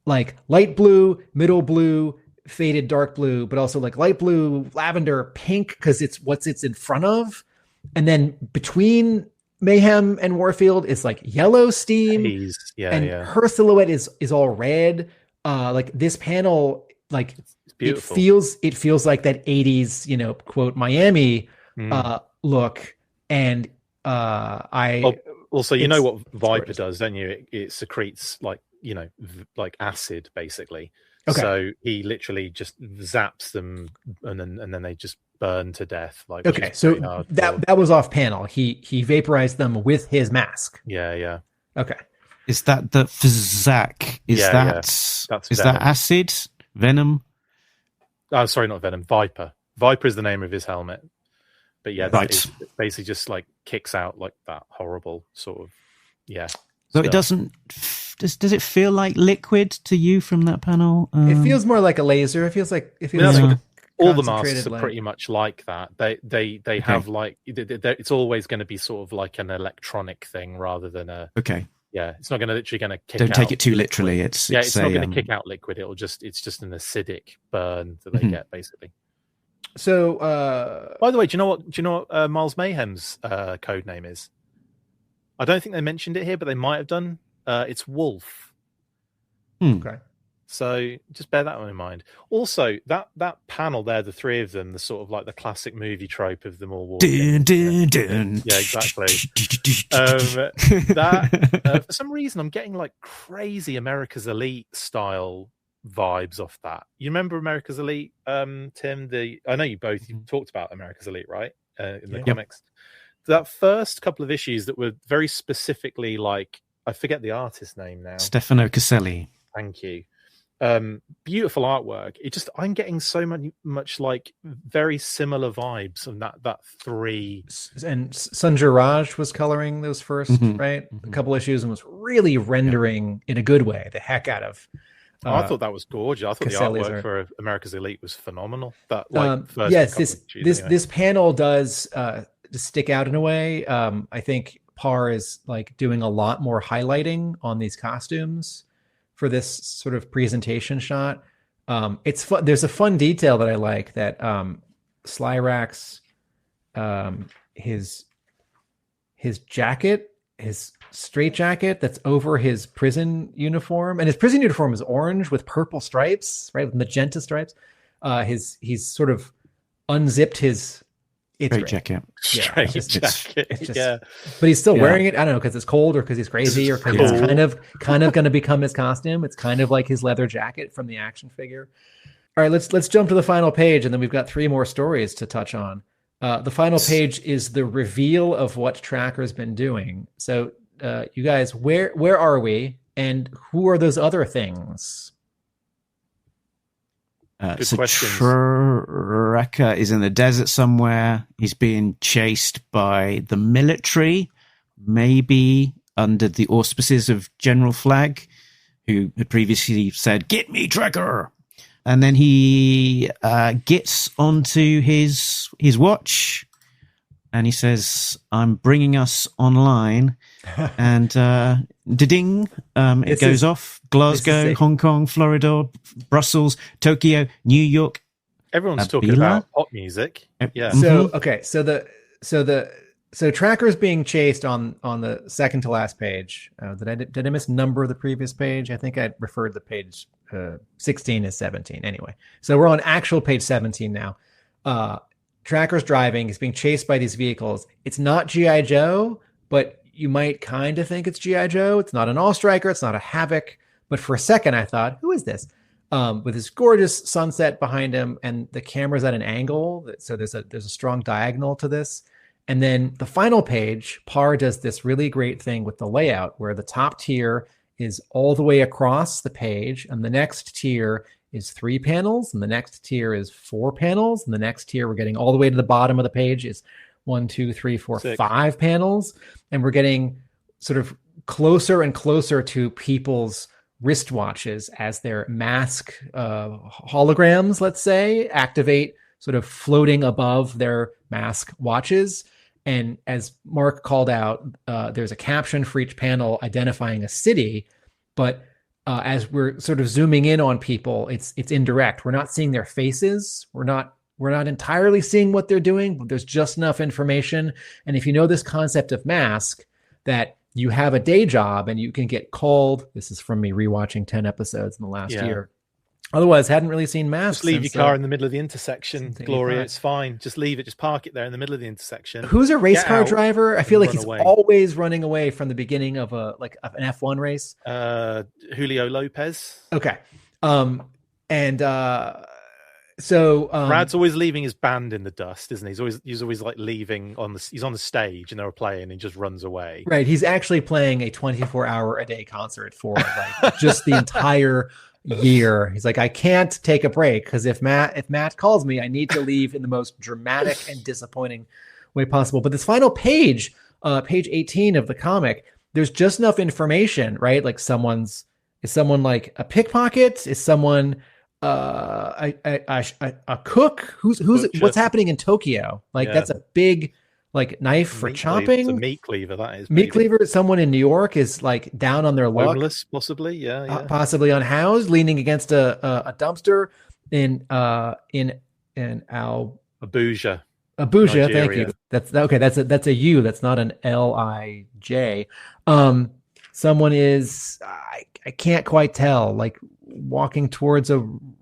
S2: like light blue, middle blue, faded dark blue, but also like light blue, lavender, pink, because it's in front of. And then between Mayhem and Warfield is like yellow steam. Her silhouette is all red. Like this panel, like it feels like that 80s, quote Miami look. And
S3: also, you know what Viper does, don't you? It secretes like acid basically. Okay. So he literally just zaps them, and then they just burn to death. Like,
S2: okay, so that was off panel. He vaporized them with his mask.
S3: Yeah.
S2: Okay.
S1: Is that the Fizzac? Is that acid? Venom?
S3: Oh, sorry, not Venom. Viper. Viper is the name of his helmet. But yeah,
S1: right.
S3: It basically just like kicks out like that horrible sort of
S1: So it doesn't. Does it feel like liquid to you from that panel?
S2: It feels more like a laser. It feels like
S3: all the masks are pretty much like that. They have like it's always going to be sort of like an electronic thing rather than a Yeah, it's not going to literally going to kick.
S1: Don't
S3: out
S1: take it too
S3: liquid.
S1: literally. It's
S3: not going to kick out liquid. It's just an acidic burn that they get basically.
S2: So,
S3: by the way, do you know what Miles Mayhem's code name is? I don't think they mentioned it here, but they might have done. It's Wolf.
S2: Okay.
S3: So just bear that one in mind. Also, that panel there, the three of them, the sort of like the classic movie trope of them all walking.
S1: Dun.
S3: Yeah, exactly. For some reason, I'm getting like crazy America's Elite style vibes off that. You remember America's Elite, Tim? I know you talked about America's Elite, right? In the comics. That first couple of issues that were very specifically like, I forget the artist's name now.
S1: Stefano Caselli.
S3: Thank you. Beautiful artwork. I'm getting so much like very similar vibes from that three. And
S2: Sanjay Raj was coloring those first, right? A couple issues, and was really rendering in a good way the heck out of.
S3: I thought that was gorgeous. I thought
S2: Caselli's
S3: the artwork for America's Elite was phenomenal. That like first
S2: yes,
S3: issues,
S2: this panel does stick out in a way. I think Parr is like doing a lot more highlighting on these costumes for this sort of presentation shot. It's fun. There's a fun detail that I like that Slyrax, his jacket, his straight jacket that's over his prison uniform, and his prison uniform is orange with purple stripes, right, with magenta stripes. He's sort of unzipped his
S1: straight jacket.
S2: But he's still wearing it. I don't know, because it's cold or because he's crazy or because it's kind of going to become his costume. It's kind of like his leather jacket from the action figure. All right, let's jump to the final page, and then we've got 3 more stories to touch on. The final page is the reveal of what Tracker's been doing. So, you guys, where are we, and who are those other things?
S1: So Tracker is in the desert somewhere. He's being chased by the military, maybe under the auspices of General Flagg, who had previously said, "Get me, Tracker." And then he gets onto his watch, and he says, "I'm bringing us online." And ding, it goes off. Glasgow, Hong Kong, Florida, Brussels, Tokyo, New York.
S3: Everyone's talking about pop music. Yeah.
S2: So Tracker's being chased on the second to last page. Did I miss number the previous page? I think I referred the page 16 as 17. Anyway, so we're on actual page 17 now. Tracker's driving. He's being chased by these vehicles. It's not G.I. Joe, but you might kind of think it's G.I. Joe. It's not an All Striker. It's not a Havoc. But for a second, I thought, who is this? With this gorgeous sunset behind him, and the camera's at an angle. So there's a strong diagonal to this. And then the final page, Parr does this really great thing with the layout where the top tier is all the way across the page, and the next tier is 3 panels, and the next tier is 4 panels, and the next tier we're getting all the way to the bottom of the page is 1, 2, 3, 4,
S3: 6.
S2: 5 panels, and we're getting sort of closer and closer to people's wristwatches as their mask holograms, let's say, activate sort of floating above their mask watches. And as Mark called out, there's a caption for each panel identifying a city, but as we're sort of zooming in on people, it's indirect. We're not seeing their faces. We're not entirely seeing what they're doing, but there's just enough information. And if you know this concept of mask, that you have a day job and you can get called. This is from me rewatching 10 episodes in the last year. Otherwise, hadn't really seen masks.
S3: Just leave your car in the middle of the intersection, Gloria. It's fine. Just leave it. Just park it there in the middle of the intersection.
S2: Who's a race car driver? I feel like he's always running away from the beginning of an F1 race.
S3: Julio Lopez.
S2: Okay.
S3: Brad's always leaving his band in the dust, isn't he? He's always like leaving he's on the stage and they're playing and he just runs away.
S2: Right. He's actually playing a 24-hour-a-day concert for like just the entire year. He's like, I can't take a break because if Matt calls me, I need to leave in the most dramatic and disappointing way possible. But this final page, page 18 of the comic, there's just enough information, right? Like is someone like a pickpocket? Is someone a cook? Who's what's happening in Tokyo? Like that's a big like knife for chopping.
S3: It's a meat cleaver, that is.
S2: Meat cleaver. Someone in New York is like down on their luck.
S3: Homeless, possibly, yeah.
S2: Possibly unhoused, leaning against a dumpster in Abuja.
S3: Nigeria.
S2: Thank you. That's okay. That's a U. That's not an L-I-J. Someone is I can't quite tell. Like walking towards an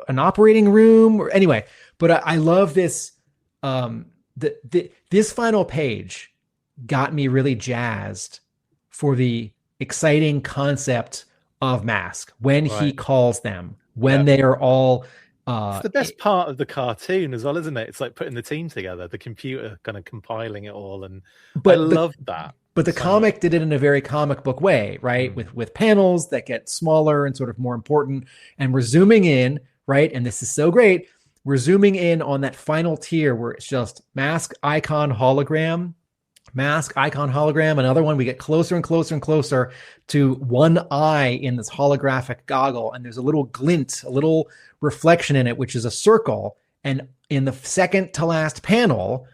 S2: operating room, or anyway. But I love this. This final page got me really jazzed for the exciting concept of M.A.S.K. when he calls them, when they are all.
S3: It's the best part of the cartoon as well, isn't it? It's like putting the team together, the computer kind of compiling it all, and I love that.
S2: But the comic did it in a very comic book way, right? With panels that get smaller and sort of more important, and we're zooming in, right? And this is so great. We're zooming in on that final tier where it's just mask, icon, hologram, mask, icon, hologram. Another one, we get closer and closer and closer to one eye in this holographic goggle. And there's a little glint, a little reflection in it, which is a circle. And in the second to last panel,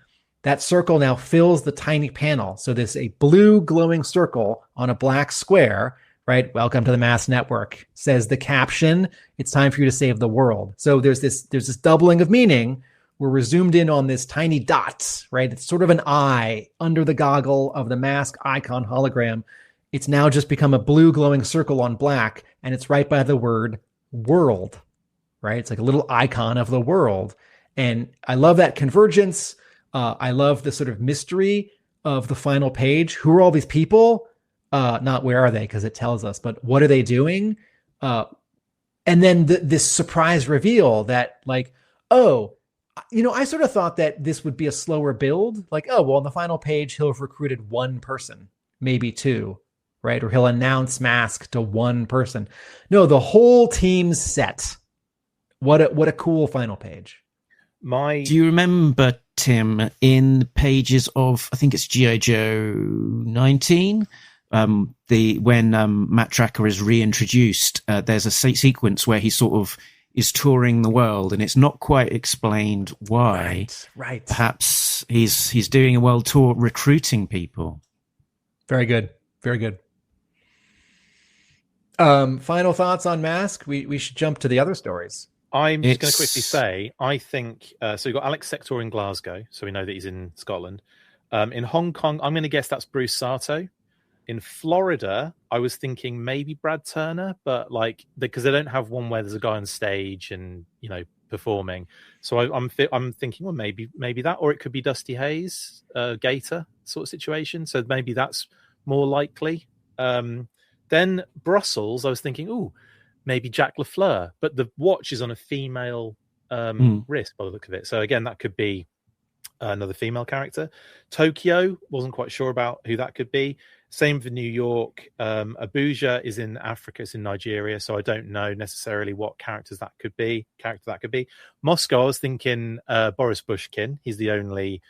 S2: that circle now fills the tiny panel. So there's a blue glowing circle on a black square, right? Welcome to the M.A.S.K. Network, says the caption. It's time for you to save the world. So there's this doubling of meaning where we're zoomed in on this tiny dot, right? It's sort of an eye under the goggle of the M.A.S.K. icon hologram. It's now just become a blue glowing circle on black, and it's right by the word world, right? It's like a little icon of the world. And I love that convergence. I love the sort of mystery of the final page. Who are all these people? Not where are they, because it tells us, but what are they doing? And then this surprise reveal that like, I sort of thought that this would be a slower build. Like, on the final page, he'll have recruited one person, maybe two, right? Or he'll announce M.A.S.K. to one person. No, the whole team's set. What a cool final page.
S1: Do you remember, Tim, in pages of, I think it's G.I. Joe 19, when Matt Tracker is reintroduced, there's a sequence where he sort of is touring the world, and it's not quite explained why.
S2: Right.
S1: Perhaps he's doing a world tour recruiting people.
S2: Very good. Very good. Final thoughts on M.A.S.K. We should jump to the other stories.
S3: I'm just going to quickly say, I think, so we've got Alex Sector in Glasgow, so we know that he's in Scotland. In Hong Kong, I'm going to guess that's Bruce Sato. In Florida, I was thinking maybe Brad Turner, but because they don't have one where there's a guy on stage and, performing. So I'm thinking, well, maybe that, or it could be Dusty Hayes, Gator sort of situation. So maybe that's more likely. Then Brussels, I was thinking, maybe Jack LaFleur, but the watch is on a female wrist by the look of it. So again, that could be another female character. Tokyo, wasn't quite sure about who that could be. Same for New York. Abuja is in Africa, it's in Nigeria, so I don't know necessarily what character that could be. Moscow, I was thinking Boris Bushkin. He's the only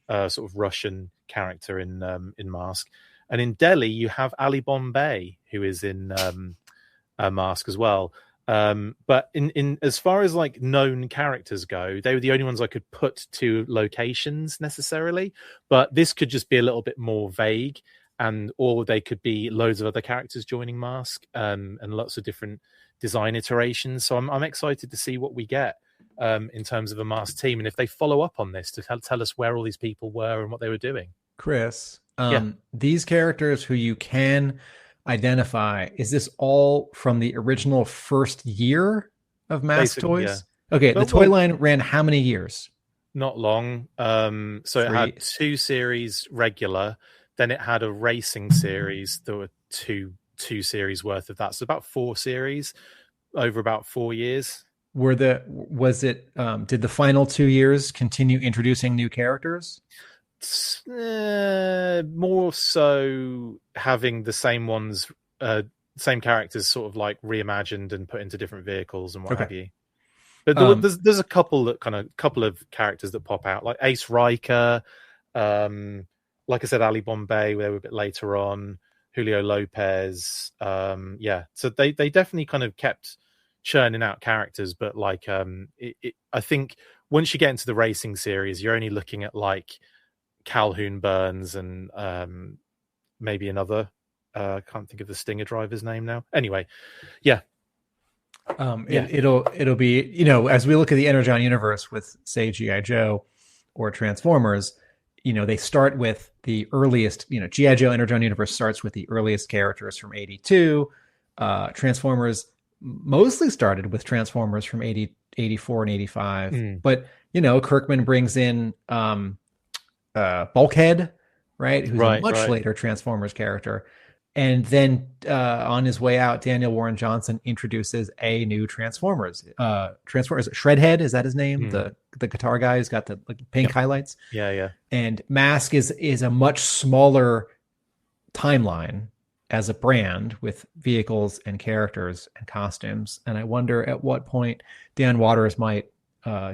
S3: sort of Russian character in M.A.S.K. And in Delhi, you have Ali Bombay, who is in M.A.S.K. as well. But in as far as like known characters go, they were the only ones I could put to locations necessarily. But this could just be a little bit more vague. or they could be loads of other characters joining Mask, and lots of different design iterations. So I'm excited to see what we get in terms of a Mask team, and if they follow up on this to tell us where all these people were and what they were doing.
S2: Chris, these characters who you can identify, is this all from the original first year of M.A.S.K. toys?
S3: Yeah.
S2: Okay, the toy line ran how many years?
S3: Not long. So it had 2 series regular, then it had a racing series. There were two series worth of that, so about 4 series over about 4 years.
S2: Did the final 2 years continue introducing new characters?
S3: More so having the same ones, same characters sort of like reimagined and put into different vehicles and what have you. But there's a couple of characters that pop out, like Ace Riker, like I said, Ali Bombay, they were a bit later on, Julio Lopez. So they definitely kind of kept churning out characters, but like I think once you get into the racing series, you're only looking at like Calhoun Burns and maybe another. I can't think of the Stinger driver's name now. Anyway,
S2: it'll be, as we look at the Energon universe with, say, G.I. Joe or Transformers, they start with the earliest, G.I. Joe Energon universe starts with the earliest characters from 82. Transformers mostly started with Transformers from 84 and 85. But, Kirkman brings in Bulkhead, right? Who's a much later Transformers character. And then on his way out, Daniel Warren Johnson introduces a new Transformers. Shredhead, is that his name? The guitar guy who's got the pink highlights.
S3: Yeah.
S2: And M.A.S.K. is a much smaller timeline as a brand with vehicles and characters and costumes. And I wonder at what point Dan Waters might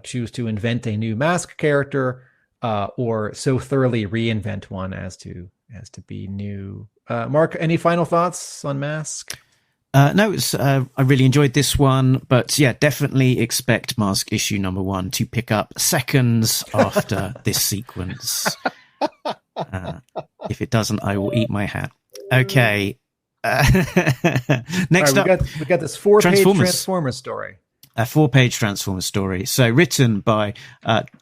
S2: choose to invent a new M.A.S.K. character or so thoroughly reinvent one as to be new. Mark, any final thoughts on M.A.S.K.?
S1: No, I really enjoyed this one, but definitely expect M.A.S.K. issue number 1 to pick up seconds after this sequence. If it doesn't, I will eat my hat. Okay. Next up,
S2: we got this 4-page Transformers story.
S1: A 4-page Transformers story. So written by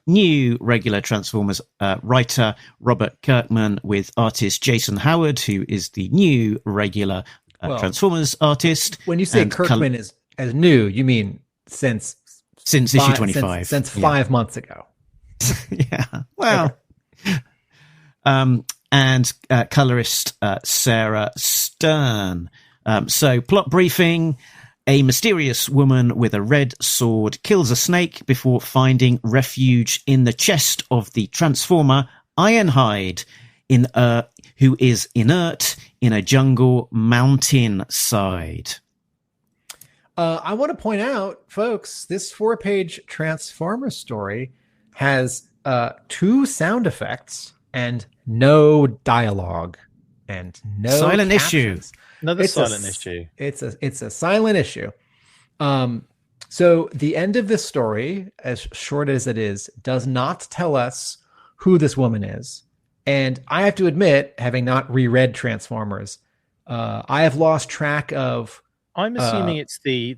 S1: new regular Transformers writer Robert Kirkman with artist Jason Howard, who is the new regular Transformers artist.
S2: When you say Kirkman is as new, you mean since
S1: issue 25.
S2: Since 5 months ago.
S1: Yeah. Well. And colorist Sarah Stern. So plot briefing. A mysterious woman with a red sword kills a snake before finding refuge in the chest of the Transformer Ironhide, who is inert in a jungle mountainside.
S2: I want to point out, folks, this 4-page Transformers story has 2 sound effects and no dialogue and no
S1: silent
S2: captions.
S1: Issue.
S3: Another silent issue.
S2: It's a silent issue. So the end of this story, as short as it is, does not tell us who this woman is. And I have to admit, having not reread Transformers, I have lost track of.
S3: I'm assuming it's the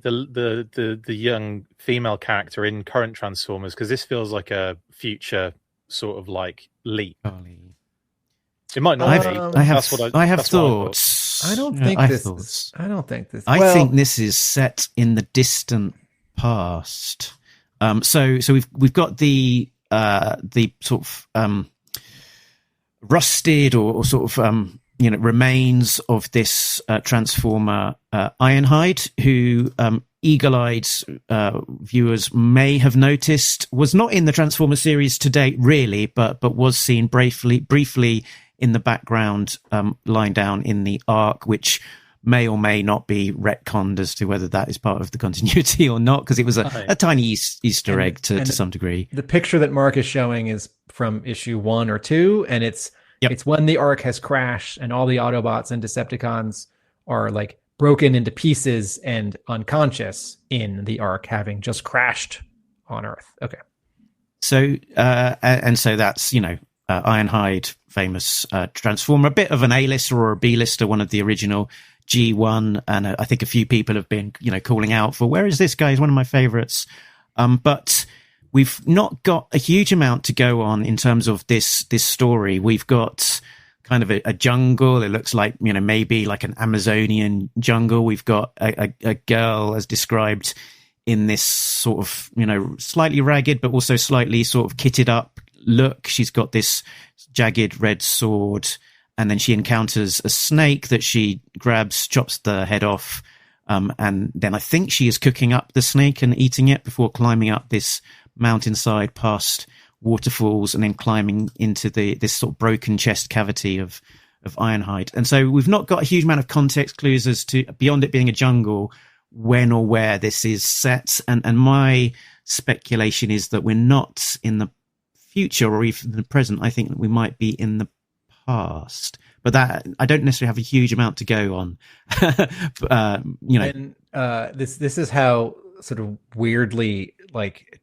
S3: young female character in current Transformers, because this feels like a future sort of like leap. It might not be.
S1: I have thoughts.
S2: I don't think this.
S1: I think this is set in the distant past. So we've got the sort of rusted or sort of remains of this Transformer Ironhide, who eagle-eyed viewers may have noticed was not in the Transformer series to date, really, but was seen briefly in the background, lying down in the Ark, which may or may not be retconned as to whether that is part of the continuity or not, because it was a tiny Easter egg to some degree.
S2: The picture that Mark is showing is from issue 1 or 2, and it's when the Ark has crashed and all the Autobots and Decepticons are like broken into pieces and unconscious in the Ark, having just crashed on Earth. Okay.
S1: So, and so that's, Ironhide, famous Transformer, a bit of an A-lister or a B-lister, one of the original G1. And I think a few people have been, calling out for, where is this guy? He's one of my favorites. But we've not got a huge amount to go on in terms of this story. We've got kind of a jungle. It looks like, maybe like an Amazonian jungle. We've got a girl as described in this sort of, slightly ragged, but also slightly sort of kitted up look. She's got this jagged red sword, and then she encounters a snake that she grabs, chops the head off. And then I think she is cooking up the snake and eating it before climbing up this mountainside past waterfalls and then climbing into this sort of broken chest cavity of Ironhide. And so we've not got a huge amount of context clues as to, beyond it being a jungle, when or where this is set. And my speculation is that we're not in the future or even the present. I think that we might be in the past. But that, I don't necessarily have a huge amount to go on.
S2: And this is how sort of weirdly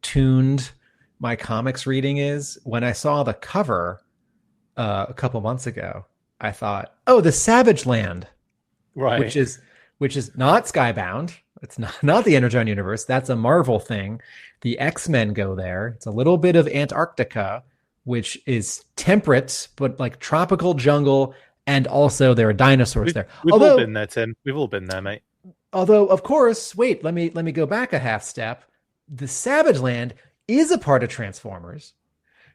S2: tuned my comics reading is. When I saw the cover a couple months ago, I thought, oh, the Savage Land,
S3: right?
S2: Which is not Skybound. It's not the Energon universe. That's a Marvel thing. The X-Men go there. It's a little bit of Antarctica, which is temperate but like tropical jungle. And also there are dinosaurs there.
S3: We've all been there, Tim. We've all been there, mate.
S2: Although, of course, wait, let me go back a half step. The Savage Land is a part of Transformers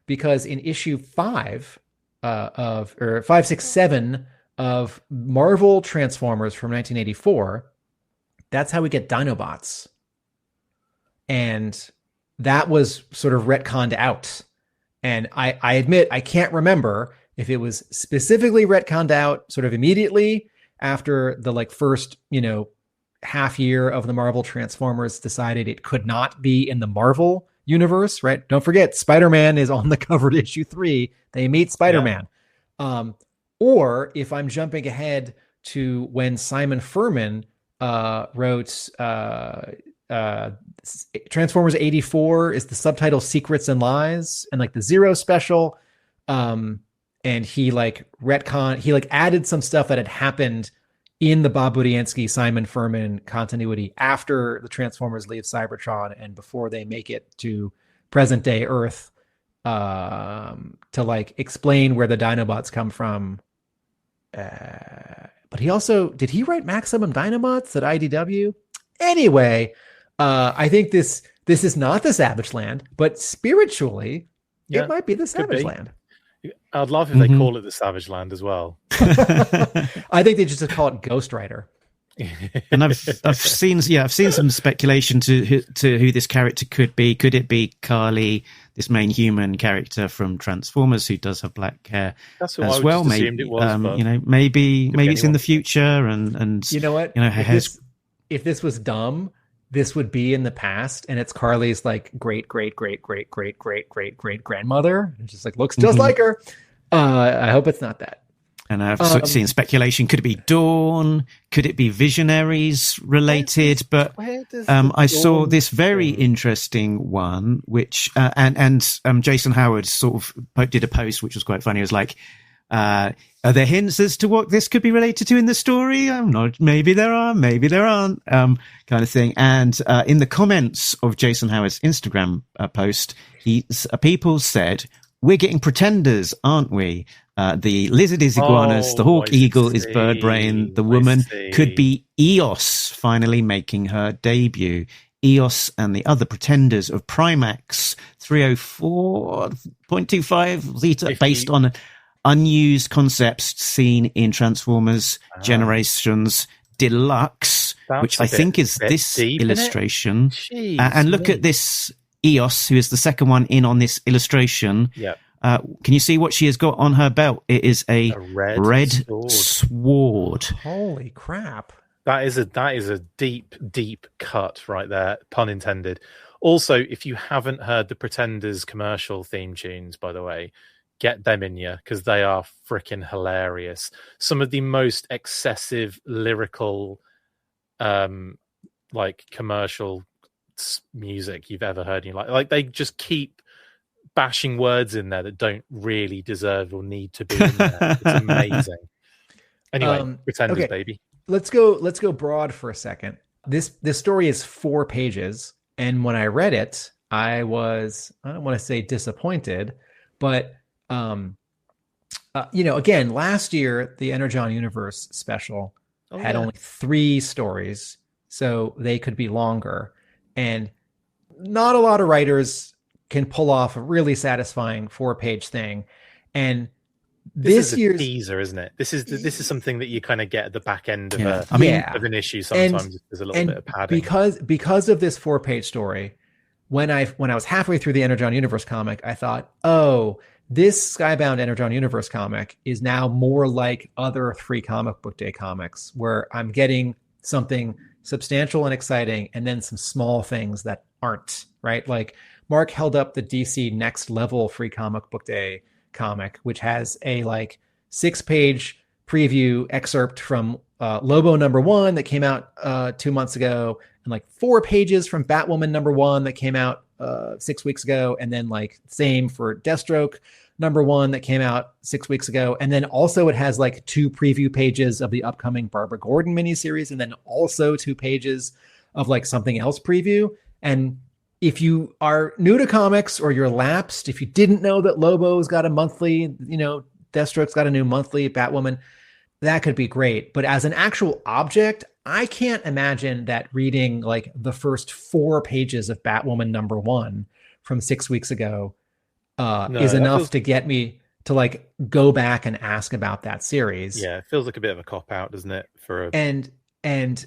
S2: because in issue 5 or 5, 6, 7 of Marvel Transformers from 1984, that's how we get Dinobots. And that was sort of retconned out. And I admit I can't remember if it was specifically retconned out sort of immediately after the first, half year of the Marvel Transformers decided it could not be in the Marvel universe, right? Don't forget, Spider-Man is on the cover to issue 3. They meet Spider-Man. Yeah. Or if I'm jumping ahead to when Simon Furman wrote Transformers 84 is the subtitle Secrets and Lies, and the Zero special. And he added some stuff that had happened in the Bob Budiansky, Simon Furman continuity after the Transformers leave Cybertron and before they make it to present day Earth, to explain where the Dinobots come from. But did he write Maximum Dinobots at IDW? Anyway, I think this is not the Savage Land, but spiritually, it might be the Savage Land.
S3: I'd love if they call it the Savage Land as well.
S2: I think they just call it Ghost Rider.
S1: And I've seen some speculation to who this character could be. Could it be Carly, this main human character from Transformers who does have black hair?
S3: That's what
S1: as
S3: I would
S1: well.
S3: just
S1: Maybe
S3: assumed it was.
S1: Maybe it's in the future. And
S2: you know what? If this was dumb, this would be in the past, and it's Carly's great grandmother. It just looks just like her. I hope it's not that.
S1: And I've seen speculation. Could it be Dawn? Could it be Visionaries related? But I saw this very interesting one, which and Jason Howard sort of did a post which was quite funny. It was like, are there hints as to what this could be related to in the story? I'm not. Maybe there are. Maybe there aren't. Kind of thing. And in the comments of Jason Howard's Instagram post, people said, "We're getting pretenders, aren't we? The lizard is iguanas, the hawk eagle is bird brain, the woman could be Eos finally making her debut. Eos and the other pretenders of Primax 304.25 Zeta, based on unused concepts seen in Transformers Generations Deluxe," which I think is this illustration. And look at this Eos, who is the second one in on this illustration.
S3: Yeah.
S1: Can you see what she has got on her belt? It is a red sword.
S2: Holy crap.
S3: That is a deep cut right there, pun intended. Also, if you haven't heard the Pretenders commercial theme tunes, by the way, get them in you, because they are freaking hilarious. Some of the most excessive lyrical commercial music you've ever heard in your life. They just keep bashing words in there that don't really deserve or need to be in there. It's amazing. Anyway, Pretenders,
S2: okay.
S3: baby.
S2: Let's go broad for a second. This story is 4 pages, and when I read it, I don't want to say disappointed, but again, last year the Energon Universe special had only 3 stories, so they could be longer, and not a lot of writers can pull off a really satisfying 4-page thing. And this
S3: is a
S2: year's
S3: teaser, isn't it? This is something that you kind of get at the back end of of an issue. Sometimes there's a little bit of padding
S2: because of this 4-page story. When I was halfway through the Energon Universe comic, I thought, oh, this Skybound Energon Universe comic is now more like other Free Comic Book Day comics, where I'm getting something substantial and exciting, and then some small things that aren't, right? Like Mark held up the DC Next Level Free Comic Book Day comic, which has a 6-page preview excerpt from Lobo #1 that came out 2 months ago, and 4 pages from Batwoman #1 that came out 6 weeks ago, and then same for Deathstroke #1 that came out 6 weeks ago, and then also it has 2 preview pages of the upcoming Barbara Gordon miniseries, and then also 2 pages of something else preview. And if you are new to comics, or you're lapsed, if you didn't know that Lobo's got a monthly, Deathstroke's got a new monthly, Batwoman, that could be great. But as an actual object, I can't imagine that reading the first 4 pages of Batwoman #1 from 6 weeks ago is enough to get me to go back and ask about that series.
S3: Yeah, it feels like a bit of a cop out, doesn't it?
S2: And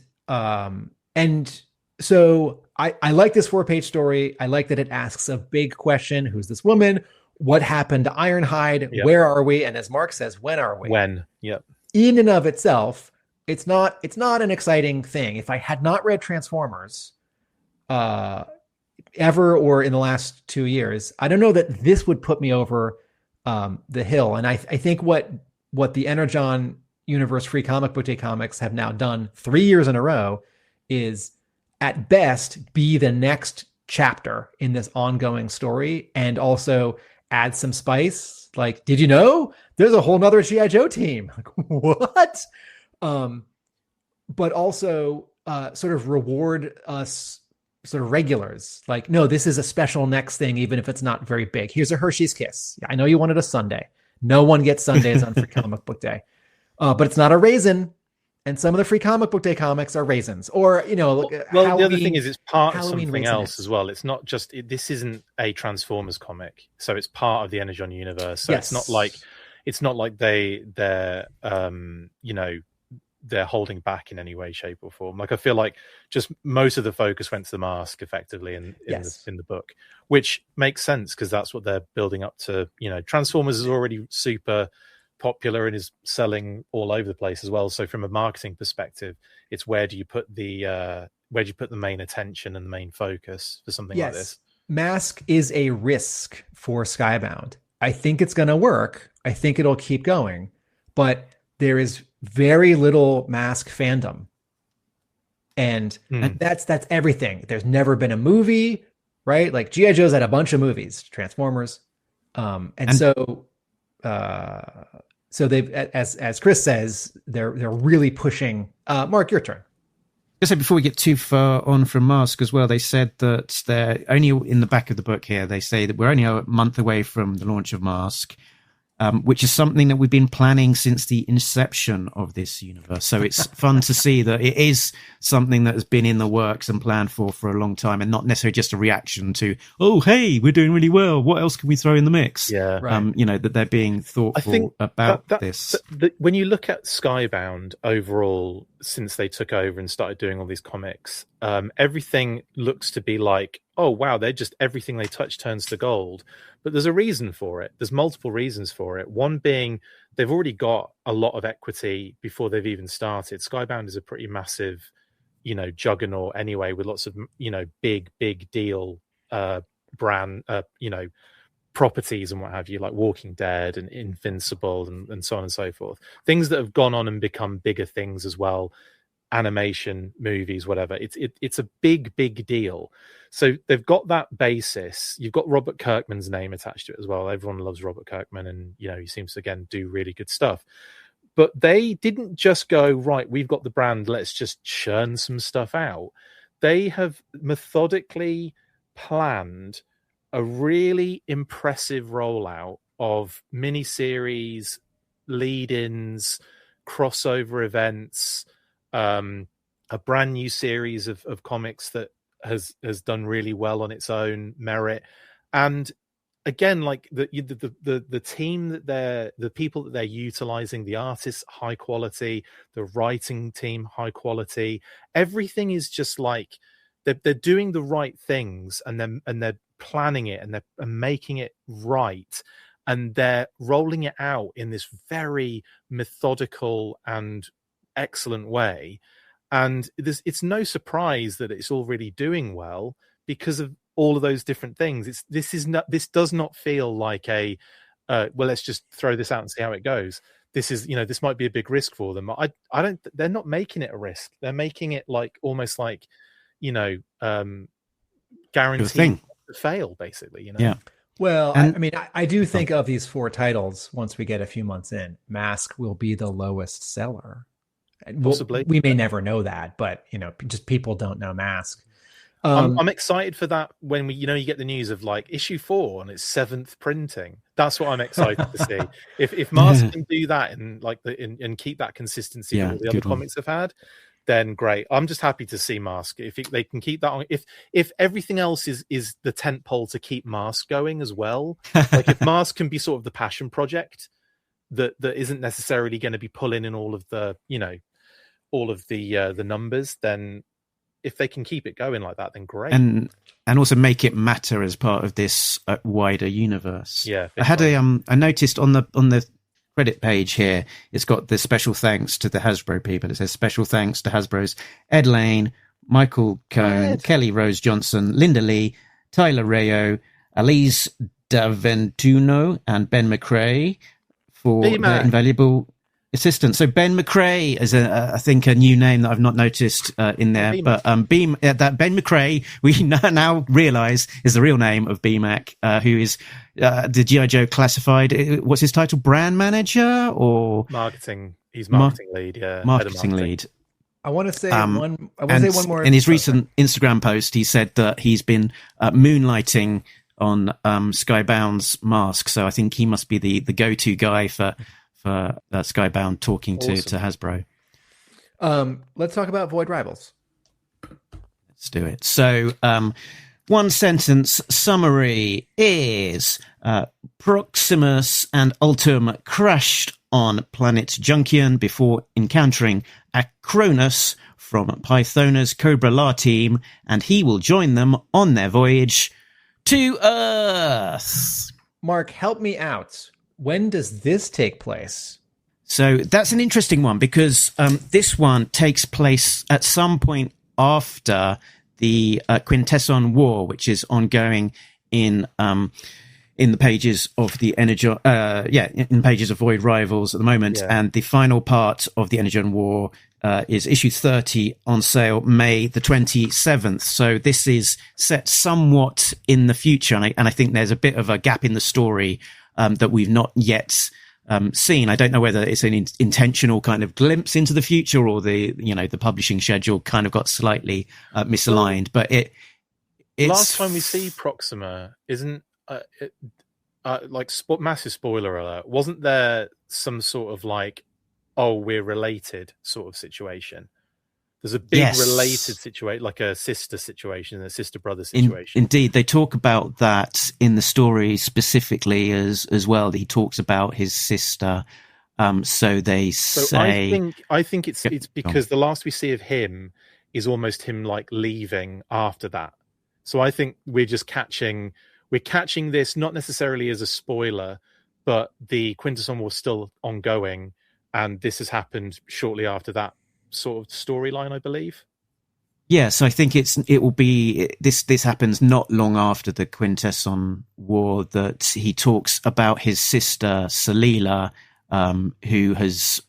S2: so I like this 4-page story. I like that it asks a big question: who's this woman? What happened to Ironhide? Yep. Where are we? And as Mark says, when are we?
S3: When? Yep.
S2: In and of itself, it's not an exciting thing. If I had not read Transformers ever, or in the last 2 years, I don't know that this would put me over the hill. And I think what the Energon Universe Free Comic Book Day comics have now done 3 years in a row is, at best, be the next chapter in this ongoing story, and also add some spice. Did you know there's a whole nother G.I. Joe team? What? But also sort of reward us sort of regulars. No, this is a special next thing, even if it's not very big. Here's a Hershey's Kiss. I know you wanted a sundae. No one gets sundaes on Free Comic Book Day. But it's not a raisin. And some of the Free Comic Book Day comics are raisins. Or,
S3: the other thing is it's part of something else as well. It's not just, this isn't a Transformers comic. So it's part of the Energon universe. So it's not like they're they're holding back in any way, shape, or form. I feel like just most of the focus went to the mask effectively in the book, which makes sense because that's what they're building up to. Transformers is already super popular and is selling all over the place as well. So from a marketing perspective, it's where do you put the main attention and the main focus for something like this?
S2: Mask is a risk for Skybound. I think it's going to work. I think it'll keep going, but there is very little Mask fandom, and that's everything. There's never been a movie, right? G.I. Joe's had a bunch of movies, Transformers, so they've, as Chris says, they're really pushing. Mark, your turn.
S1: Just say before we get too far on from Mask as well, they said that they're only, in the back of the book here, they say that we're only a month away from the launch of Mask, which is something that we've been planning since the inception of this universe. So it's fun to see that it is something that has been in the works and planned for a long time, and not necessarily just a reaction to, oh, hey, we're doing really well. What else can we throw in the mix?
S3: Yeah. Right.
S1: That they're being thoughtful about this.
S3: When you look at Skybound overall, since they took over and started doing all these comics, everything looks to be like, oh, wow, they're just, everything they touch turns to gold. But there's a reason for it. There's multiple reasons for it. One being they've already got a lot of equity before they've even started. Skybound is a pretty massive, juggernaut anyway, with lots of, big deal brand, properties and what have you, like Walking Dead and Invincible and so on and so forth. Things that have gone on and become bigger things as well animation, movies, whatever. It's a big deal. So they've got that basis. You've got Robert Kirkman's name attached to it as well. Everyone loves Robert Kirkman, and he seems to again do really good stuff. But they didn't just go, right, we've got the brand, let's just churn some stuff out. They have methodically planned a really impressive rollout of miniseries, lead-ins, crossover events, a brand new series of comics that has done really well on its own merit. And again, like the team the people that they're utilizing, the artists, high quality, the writing team, high quality. Everything is just like they're doing the right things, and they're planning it, and they're making it right, and they're rolling it out in this very methodical and excellent way. And it's no surprise that it's already doing well because of all of those different things. This does not feel like a well, let's just throw this out and see how it goes. This is, this might be a big risk for them. I don't. They're not making it a risk. They're making it like almost like, guaranteed to fail, basically.
S1: Yeah.
S2: Well, I do think of these 4 titles. Once we get a few months in, M.A.S.K will be the lowest seller.
S3: Possibly.
S2: We may never know that, but just people don't know M.A.S.K.
S3: I'm excited for that when you get the news of like issue 4 and its 7th printing. That's what I'm excited to see. If M.A.S.K can do that and and keep that consistency that all the other comics have had, then great. I'm just happy to see M.A.S.K. If they can keep that on, if everything else is the tentpole to keep M.A.S.K going as well, like if M.A.S.K can be sort of the passion project that isn't necessarily going to be pulling in all of the the numbers, then if they can keep it going like that, then great.
S1: And also make it matter as part of this wider universe.
S3: Yeah,
S1: I had I noticed on the credit page here, it's got the special thanks to the Hasbro people. It says special thanks to Hasbro's Ed Lane, Michael Cohn, Kelly Rose Johnson, Linda Lee, Tyler Rayo, Elise Daventuno, and Ben McRae for their invaluable assistant. So Ben McRae is I think a new name that I've not noticed in there, but that Ben McRae we now realise is the real name of BMAC, who is the G.I. Joe classified. What's his title? Brand manager or
S3: marketing? He's marketing lead. Yeah,
S1: marketing lead.
S2: I want to say one more.
S1: In his recent Instagram post, he said that he's been moonlighting on Skybound's Mask. So I think he must be the go-to guy for Skybound talking to Hasbro.
S2: Let's talk about Void Rivals.
S1: Let's do it. So, one sentence summary is Proximus and Ultum crashed on planet Junkion before encountering Acronus from Pythona's Cobra La team, and he will join them on their voyage to Earth.
S2: Mark, help me out. When does this take place?
S1: So that's an interesting one because this one takes place at some point after the Quintesson War, which is ongoing in the pages of the Energon, in pages of Void Rivals at the moment. Yeah. And the final part of the Energon War is issue 30 on sale May the 27th. So this is set somewhat in the future. And I think there's a bit of a gap in the story that we've not yet seen. I don't know whether it's an intentional kind of glimpse into the future or the publishing schedule kind of got slightly misaligned. But it's
S3: last time we see Proxima isn't massive spoiler alert. Wasn't there some sort of like, oh, we're related sort of situation? There's a big related situation, like a sister situation, a sister brother situation.
S1: Indeed, they talk about that in the story specifically as well. He talks about his sister. So they say.
S3: I think it's because the last we see of him is almost him like leaving after that. So I think we're catching this not necessarily as a spoiler, but the Quintesson War still ongoing, and this has happened shortly after that sort of storyline, I believe.
S1: Yes, I think it will be this happens not long after the Quintesson War, that he talks about his sister Salila who's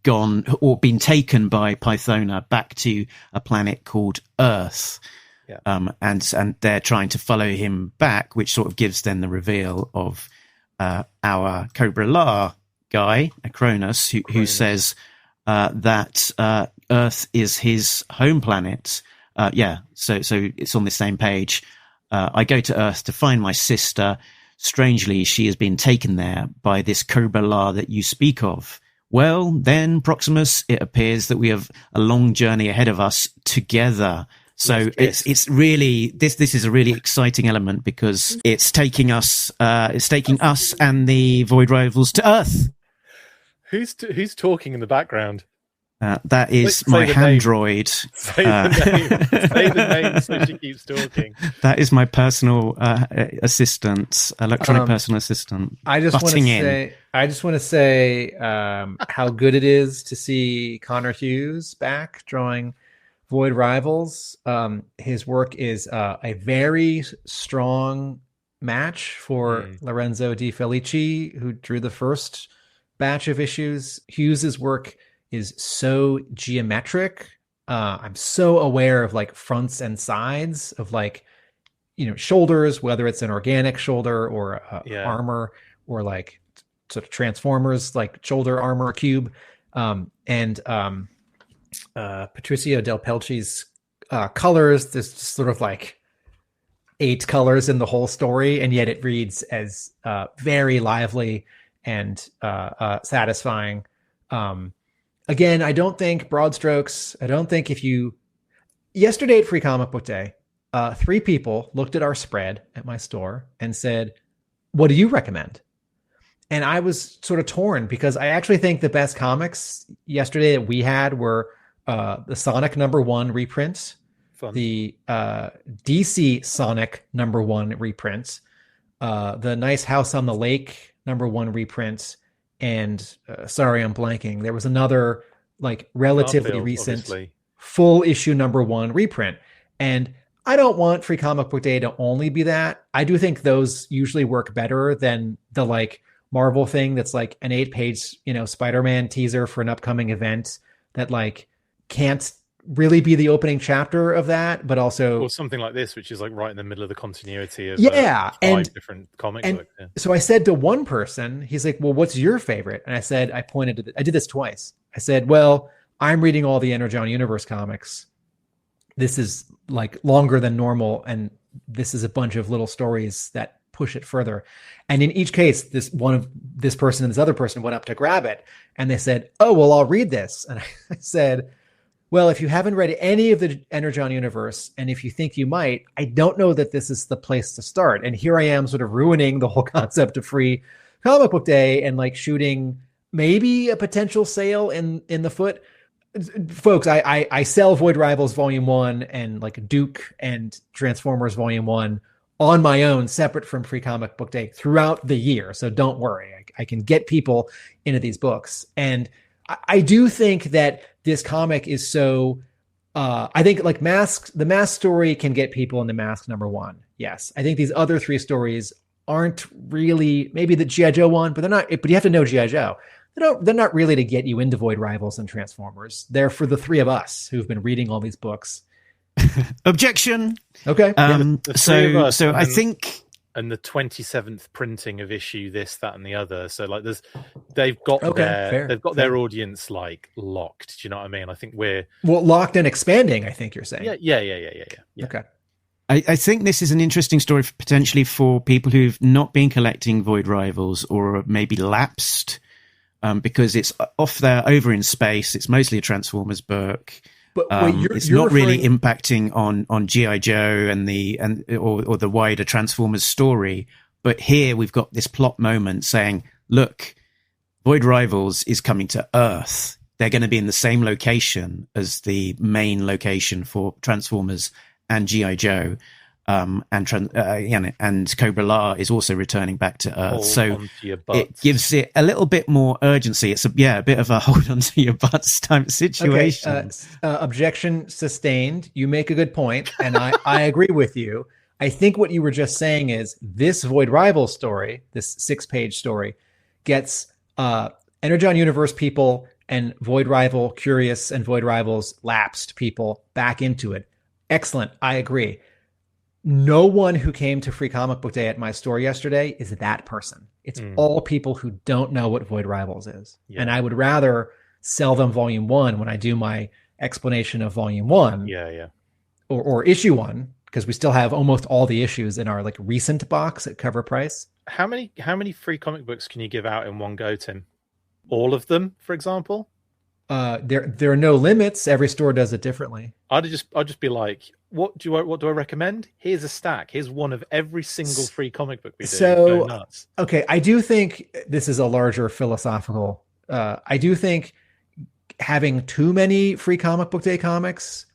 S1: gone or been taken by Pythona back to a planet called Earth.
S3: Yeah.
S1: And they're trying to follow him back, which sort of gives then the reveal of our Cobra La guy, Cronus, who says that Earth is his home planet. So it's on the same page. I go to Earth to find my sister. Strangely, she has been taken there by this Cobra La that you speak of. Well, then, Proximus, it appears that we have a long journey ahead of us together. So it's really this is a really exciting element because it's taking us and the Void Rivals to Earth.
S3: Who's talking in the background?
S1: That is my handroid.
S3: Say the name so she keeps talking.
S1: That is my personal assistant, electronic personal assistant.
S2: I just want to say how good it is to see Conor Hughes back drawing Void Rivals. His work is a very strong match for Lorenzo Di Felici, who drew the first batch of issues. Hughes's work is so geometric. I'm so aware of like fronts and sides of like, shoulders, whether it's an organic shoulder or armor or like sort of Transformers, like shoulder armor cube. Patricio Delpeche's colors, there's just sort of like 8 colors in the whole story, and yet it reads as very lively and satisfying. Again, I don't think broad strokes. I don't think yesterday at Free Comic Book Day, 3 people looked at our spread at my store and said, "What do you recommend?" And I was sort of torn because I actually think the best comics yesterday that we had were the Sonic #1 reprints, the DC Sonic #1 reprints, the Nice House on the Lake #1 reprints, and sorry, I'm blanking. There was another like relatively
S3: Garfield,
S2: recent
S3: obviously.
S2: Full issue #1 reprint. And I don't want Free Comic Book Day to only be that. I do think those usually work better than the like Marvel thing that's like an 8-page, Spider-Man teaser for an upcoming event that like can't really be the opening chapter of that, but also
S3: or something like this, which is like right in the middle of the continuity of 5 different comic books. Yeah.
S2: So I said to one person, he's like, "Well, what's your favorite?" And I said, I did this twice. I said, "Well, I'm reading all the Energon Universe comics. This is like longer than normal, and this is a bunch of little stories that push it further." And in each case, this person and this other person went up to grab it, and they said, "Oh, well, I'll read this." And I said, "Well, if you haven't read any of the Energon Universe, and if you think you might, I don't know that this is the place to start." And here I am sort of ruining the whole concept of Free Comic Book Day and like shooting maybe a potential sale in the foot. Folks, I sell Void Rivals Volume 1 and like Duke and Transformers Volume 1 on my own, separate from Free Comic Book Day throughout the year. So don't worry. I can get people into these books. And I do think that this comic is so, I think like the M.A.S.K story can get people into M.A.S.K #1. Yes. I think these other 3 stories aren't really, maybe the G.I. Joe one, but you have to know G.I. Joe. They're not really to get you into Void Rivals and Transformers. They're for the 3 of us who've been reading all these books.
S1: Objection.
S2: Okay.
S1: So I think,
S3: and the 27th printing of issue this, that, and the other. So like they've got their audience like locked. Do you know what I mean? I think we're
S2: locked and expanding. I think you're saying.
S3: Yeah.
S2: Okay.
S1: I think this is an interesting story potentially for people who've not been collecting Void Rivals or maybe lapsed, because it's off there over in space. It's mostly a Transformers book. But it's not really impacting on G.I. Joe and the wider Transformers story. But here we've got this plot moment saying, look, Void Rivals is coming to Earth. They're going to be in the same location as the main location for Transformers and G.I. Joe. And Cobra La is also returning back to Earth. So it gives it a little bit more urgency. It's a bit of a hold on to your butts type situation.
S2: Okay. Objection sustained. You make a good point, and I agree with you. I think what you were just saying is this Void Rival story, this 6-page story, gets Energon Universe people and Void Rival Curious and Void Rivals lapsed people back into it. Excellent. I agree. No one who came to Free Comic Book Day at my store yesterday is that person. It's all people who don't know what Void Rivals is. Yeah. And I would rather sell them volume 1 when I do my explanation of volume 1.
S3: Yeah.
S2: Or issue 1, because we still have almost all the issues in our like recent box at cover price.
S3: How many free comic books can you give out in one go, Tim? All of them, for example?
S2: There are no limits. Every store does it differently.
S3: I'd just be like, what do I recommend? Here's a stack. Here's one of every single free comic book we do.
S2: So,
S3: go nuts.
S2: Okay, I do think this is a larger philosophical. I do think having too many Free Comic Book Day comics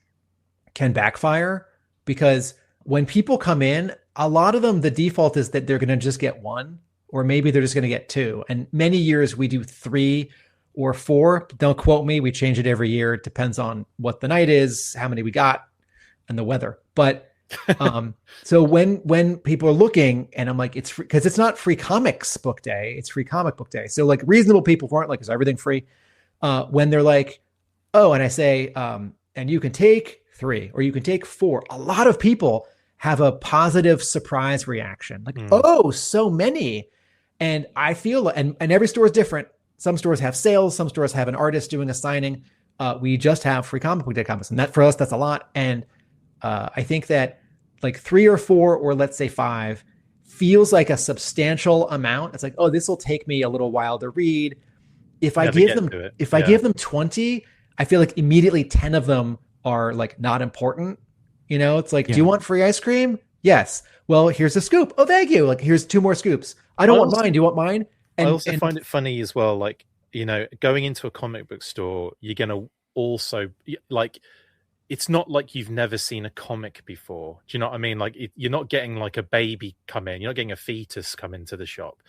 S2: can backfire, because when people come in, a lot of them, the default is that they're going to just get 1, or maybe they're just going to get 2. And many years we do 3 or 4. Don't quote me. We change it every year. It depends on what the night is, how many we got, and the weather. But so when people are looking, and I'm like, it's free, because it's not Free Comics Book Day, it's Free Comic Book Day. So like reasonable people who aren't like, is everything free? When they're like, oh, and I say, and you can take 3 or you can take 4. A lot of people have a positive surprise reaction. Like, oh, so many. And I feel, and every store is different. Some stores have sales. Some stores have an artist doing a signing. We just have Free Comic Book Day comics. And that for us, that's a lot. And I think that like 3 or 4, or let's say 5 feels like a substantial amount. It's like, oh, this will take me a little while to read. If I give them 20, I feel like immediately 10 of them are like not important. You know, it's like, do you want free ice cream? Yes. Well, here's a scoop. Oh, thank you. Like, here's 2 more scoops. I don't want mine. Do you want mine?
S3: And I also find it funny as well. Like, you know, going into a comic book store, you're going to also like, it's not like you've never seen a comic before. Do you know what I mean? Like, you're not getting like a baby come in. You're not getting a fetus come into the shop.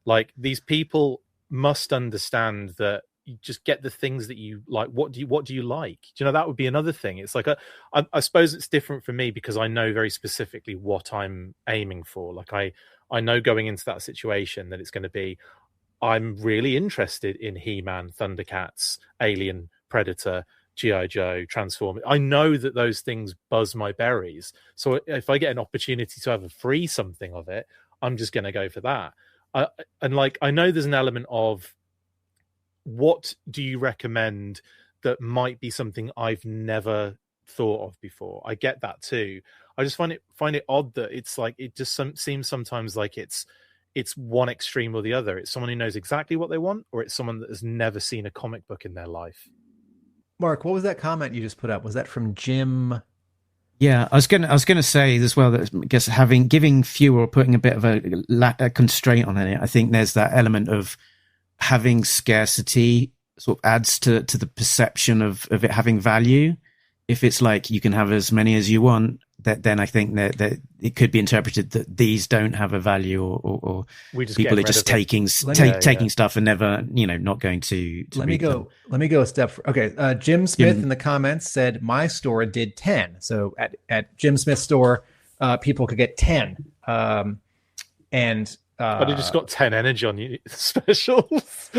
S3: Like, these people must understand that you just get the things that you like. What do you like? Do you know, that would be another thing. It's like I suppose it's different for me because I know very specifically what I'm aiming for. Like I know going into that situation that it's going to be, I'm really interested in He-Man, Thundercats, Alien, Predator, G.I. Joe, Transformers. I know that those things buzz my berries. So if I get an opportunity to have a free something of it, I'm just going to go for that. And like, I know there's an element of, what do you recommend that might be something I've never thought of before? I get that too. I just find it odd that it's like, it just seems sometimes like it's one extreme or the other. It's someone who knows exactly what they want, or it's someone that has never seen a comic book in their life.
S2: Mark, what was that comment you just put up? Was that from Jim?
S1: Yeah, I was gonna say as well that I guess giving fewer or putting a bit of a constraint on it. I think there's that element of having scarcity sort of adds to the perception of it having value. If it's like you can have as many as you want, then I think that it could be interpreted that these don't have a value, or people are just taking stuff and never, not going to
S2: let me go a step. Okay. Jim Smith in the comments said my store did 10. So at Jim Smith's store, people could get 10.
S3: But he just got 10 Energon specials.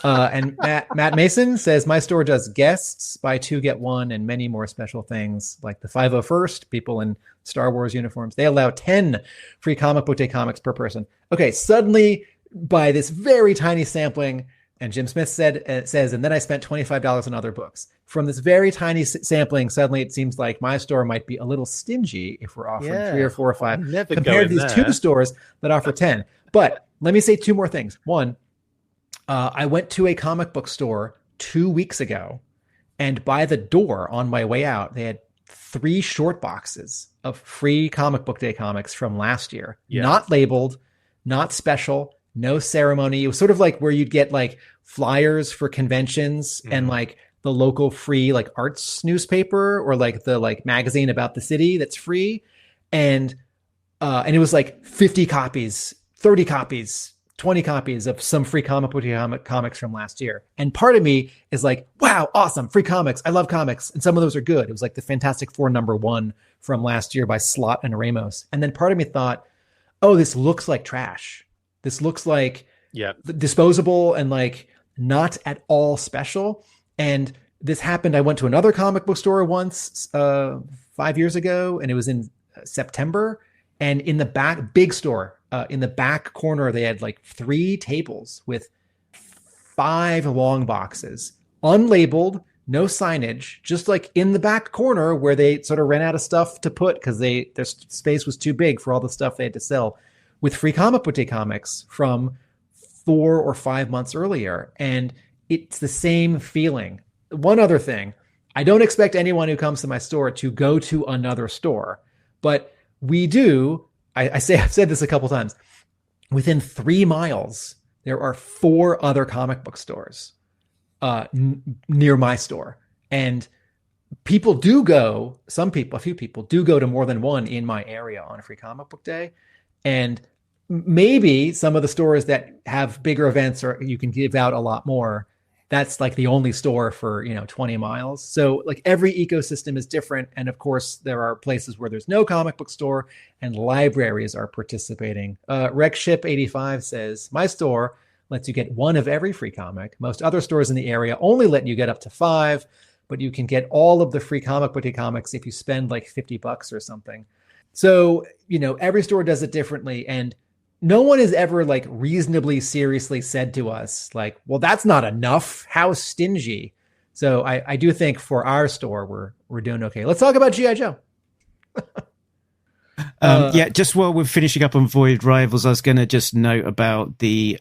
S2: And Matt Mason says, my store does guests, buy 2, get 1, and many more special things like the 501st, people in Star Wars uniforms. They allow 10 free comic book day comics per person. Okay, suddenly by this very tiny sampling, and Jim Smith says, and then I spent $25 on other books. From this very tiny sampling, suddenly it seems like my store might be a little stingy if we're offering 3 or 4 or 5 compared to these 2 stores that offer 10. But let me say 2 more things. One, I went to a comic book store 2 weeks ago, and by the door on my way out, they had 3 short boxes of free comic book day comics from last year. Yeah. Not labeled, not special, no ceremony. It was sort of like where you'd get like flyers for conventions and like the local free like arts newspaper, or like the like magazine about the city that's free. And it was like 50 copies, 30 copies, 20 copies of some free comic book comics from last year. And part of me is like, wow, awesome, free comics. I love comics. And some of those are good. It was like the Fantastic Four #1 from last year by Slott and Ramos. And then part of me thought, oh, this looks like trash. This looks like
S3: Yeah.
S2: disposable and like not at all special. And this happened. I went to another comic book store once 5 years ago, and it was in September. And in the back, big store, in the back corner, they had like 3 tables with 5 long boxes, unlabeled, no signage, just like in the back corner where they sort of ran out of stuff to put because their space was too big for all the stuff they had to sell, with Free Comic Book Day comics from 4 or 5 months earlier. And it's the same feeling. One other thing, I don't expect anyone who comes to my store to go to another store, but we do. I've said this a couple times. Within 3 miles, there are 4 other comic book stores near my store. And people do go, a few people do go to more than one in my area on Free Comic Book Day. And maybe some of the stores that have bigger events or you can give out a lot more, that's like the only store for, 20 miles. So like every ecosystem is different. And of course, there are places where there's no comic book store and libraries are participating. RecShip85 says, my store lets you get 1 of every free comic. Most other stores in the area only let you get up to 5, but you can get all of the Free Comic Book Day comics if you spend like $50 or something. So, every store does it differently. And no one has ever like reasonably seriously said to us like, well, that's not enough. How stingy. So I do think for our store, we're doing okay. Let's talk about G.I. Joe.
S1: Just while we're finishing up on Void Rivals, I was going to just note about the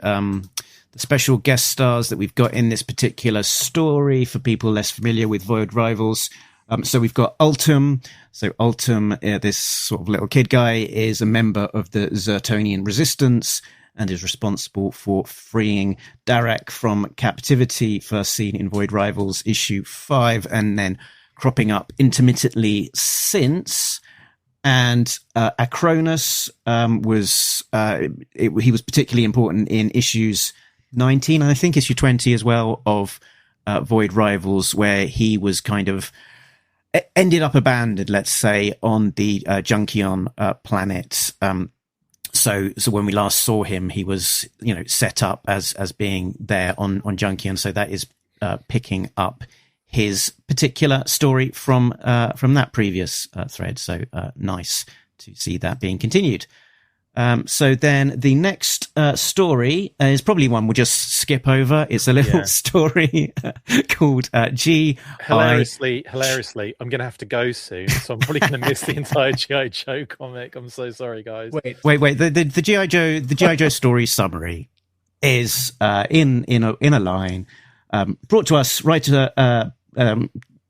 S1: special guest stars that we've got in this particular story for people less familiar with Void Rivals. So we've got Ultim. So Ultim, this sort of little kid guy, is a member of the Zertonian Resistance and is responsible for freeing Darak from captivity, first seen in Void Rivals issue 5, and then cropping up intermittently since. And Acronis he was particularly important in issues 19 and I think issue 20 as well of Void Rivals, where he was kind of ended up abandoned, let's say, on the Junkion planet. So when we last saw him, he was, set up as being there on Junkion. So that is picking up his particular story from that previous thread. So nice to see that being continued. So then the next story is probably one we'll just skip over. It's a little story called G.I.
S3: Hilariously, I'm going to have to go soon, so I'm probably going to miss the entire G.I. Joe comic. I'm so sorry, guys.
S1: Wait. The G.I. Joe story summary is in a line brought to us writer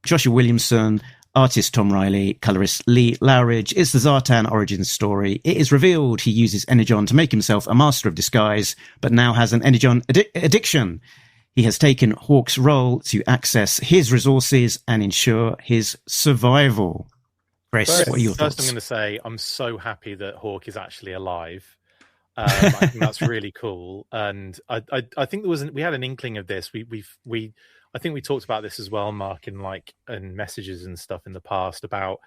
S1: Joshua Williamson, artist Tom Reilly, colorist Lee Loughridge. It's the Zartan origin story. It is revealed he uses Energon to make himself a master of disguise, but now has an Energon addiction. He has taken Hawk's role to access his resources and ensure his survival. Chris, what are your thoughts?
S3: First, I'm going to say I'm so happy that Hawk is actually alive. I think that's really cool, and I think we had an inkling of this. I think we talked about this as well, Mark, in messages and stuff in the past about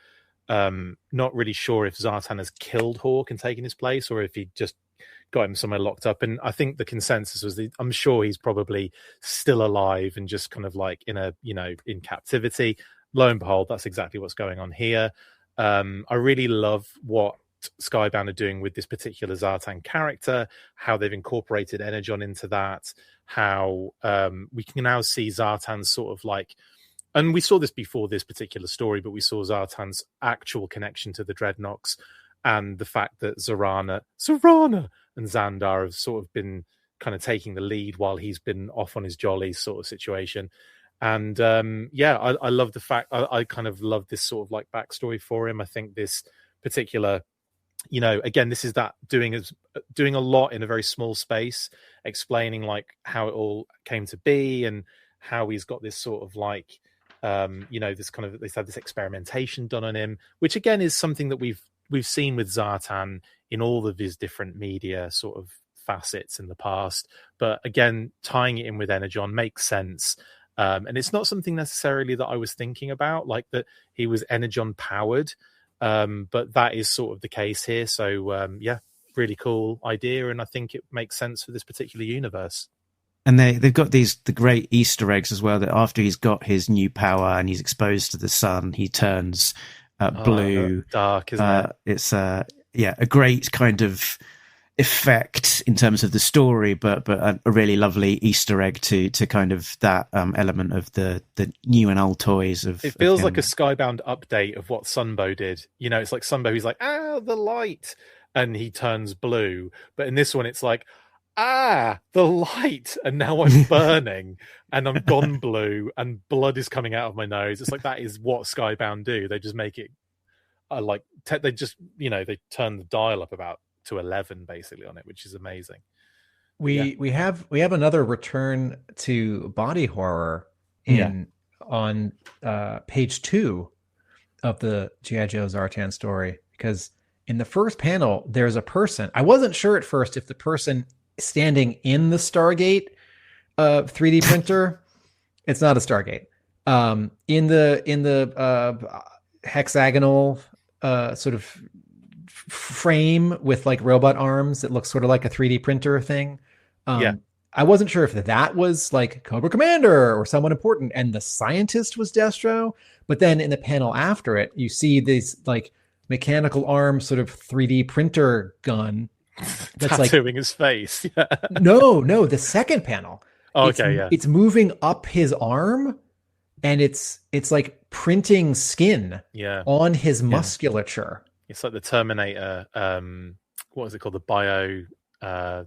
S3: not really sure if Zartan has killed Hawk and taken his place, or if he just got him somewhere locked up. And I think the consensus was I'm sure he's probably still alive and just kind of like in captivity. Lo and behold, that's exactly what's going on here. I really love what Skybound are doing with this particular Zartan character, how they've incorporated Energon into that, how we can now see Zartan's sort of like, and we saw this before this particular story, but we saw Zartan's actual connection to the Dreadnoks, and the fact that Zarana and Xandar have sort of been kind of taking the lead while he's been off on his jolly sort of situation. And I love the fact, I kind of love this sort of like backstory for him. I think this particular, again, this is that doing a lot in a very small space, explaining like how it all came to be and how he's got this sort of like, this kind of, they've had this experimentation done on him, which again is something that we've seen with Zartan in all of his different media sort of facets in the past. But again, tying it in with Energon makes sense. And it's not something necessarily that I was thinking about, like that he was Energon powered. But that is sort of the case here. So, really cool idea, and I think it makes sense for this particular universe.
S1: And they've got the great Easter eggs as well, that after he's got his new power and he's exposed to the sun, he turns blue.
S3: Dark, isn't it?
S1: It's a great kind of effect in terms of the story, but a really lovely Easter egg to kind of that element of the new and old toys of.
S3: It feels like a Skybound update of what Sunbow did. You know, it's like Sunbow, he's like, the light, and he turns blue. But in this one, it's like, the light, and now I'm burning and I'm gone blue and blood is coming out of my nose. It's like, that is what Skybound do. They just make it they just, they turn the dial up about to 11 basically on it, which is amazing.
S2: We have another return to body horror on page 2 of the G.I. Joe Zartan story, because in the first panel there's a person. I wasn't sure at first if the person standing in the Stargate 3D printer, it's not a Stargate, in the hexagonal sort of frame with like robot arms, it looks sort of like a 3D printer thing. I wasn't sure if that was like Cobra Commander or someone important and the scientist was Destro, but then in the panel after it you see this like mechanical arm sort of 3D printer gun that's
S3: tattooing his face.
S2: No, the second panel.
S3: It's
S2: moving up his arm and it's like printing skin on his musculature.
S3: It's like the Terminator. What was it called? The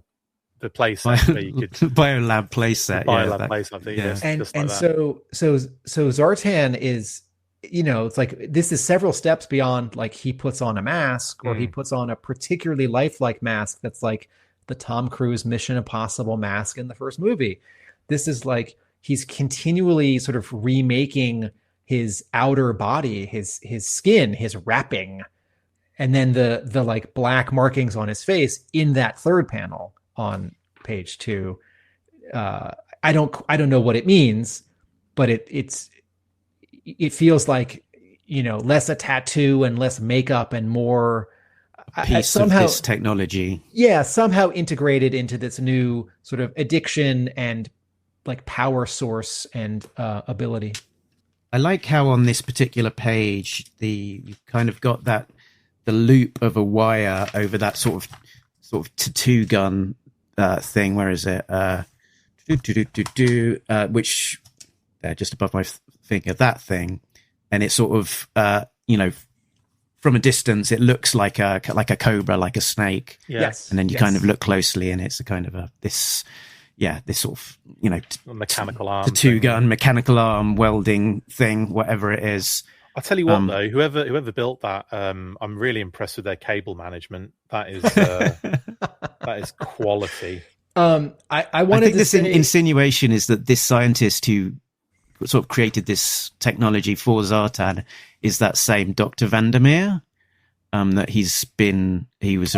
S3: the playset where you could
S1: biolab playset.
S3: Biolab playset.
S2: And so Zartan is, it's like this is several steps beyond like he puts on a mask or he puts on a particularly lifelike mask that's like the Tom Cruise Mission Impossible mask in the first movie. This is like he's continually sort of remaking his outer body, his skin, his wrapping. And then the like black markings on his face in that third panel on page 2. I don't know what it means, but it feels like, less a tattoo and less makeup and more
S1: piece somehow, of this technology.
S2: Yeah, somehow integrated into this new sort of addiction and like power source and ability.
S1: I like how on this particular page you've kind of got the loop of a wire over that sort of tattoo gun thing. Where is it? Which just above my finger, that thing, and it's sort of from a distance it looks like a cobra, like a snake.
S2: Yes.
S1: And then you kind of look closely, and it's a kind of this sort of
S3: mechanical arm,
S1: tattoo gun, mechanical arm welding thing, whatever it is.
S3: I'll tell you what, though, whoever built that, I'm really impressed with their cable management. That is that is quality.
S2: I wanted to say
S1: insinuation is that this scientist who sort of created this technology for Zartan is that same Dr. Vandermeer. That he was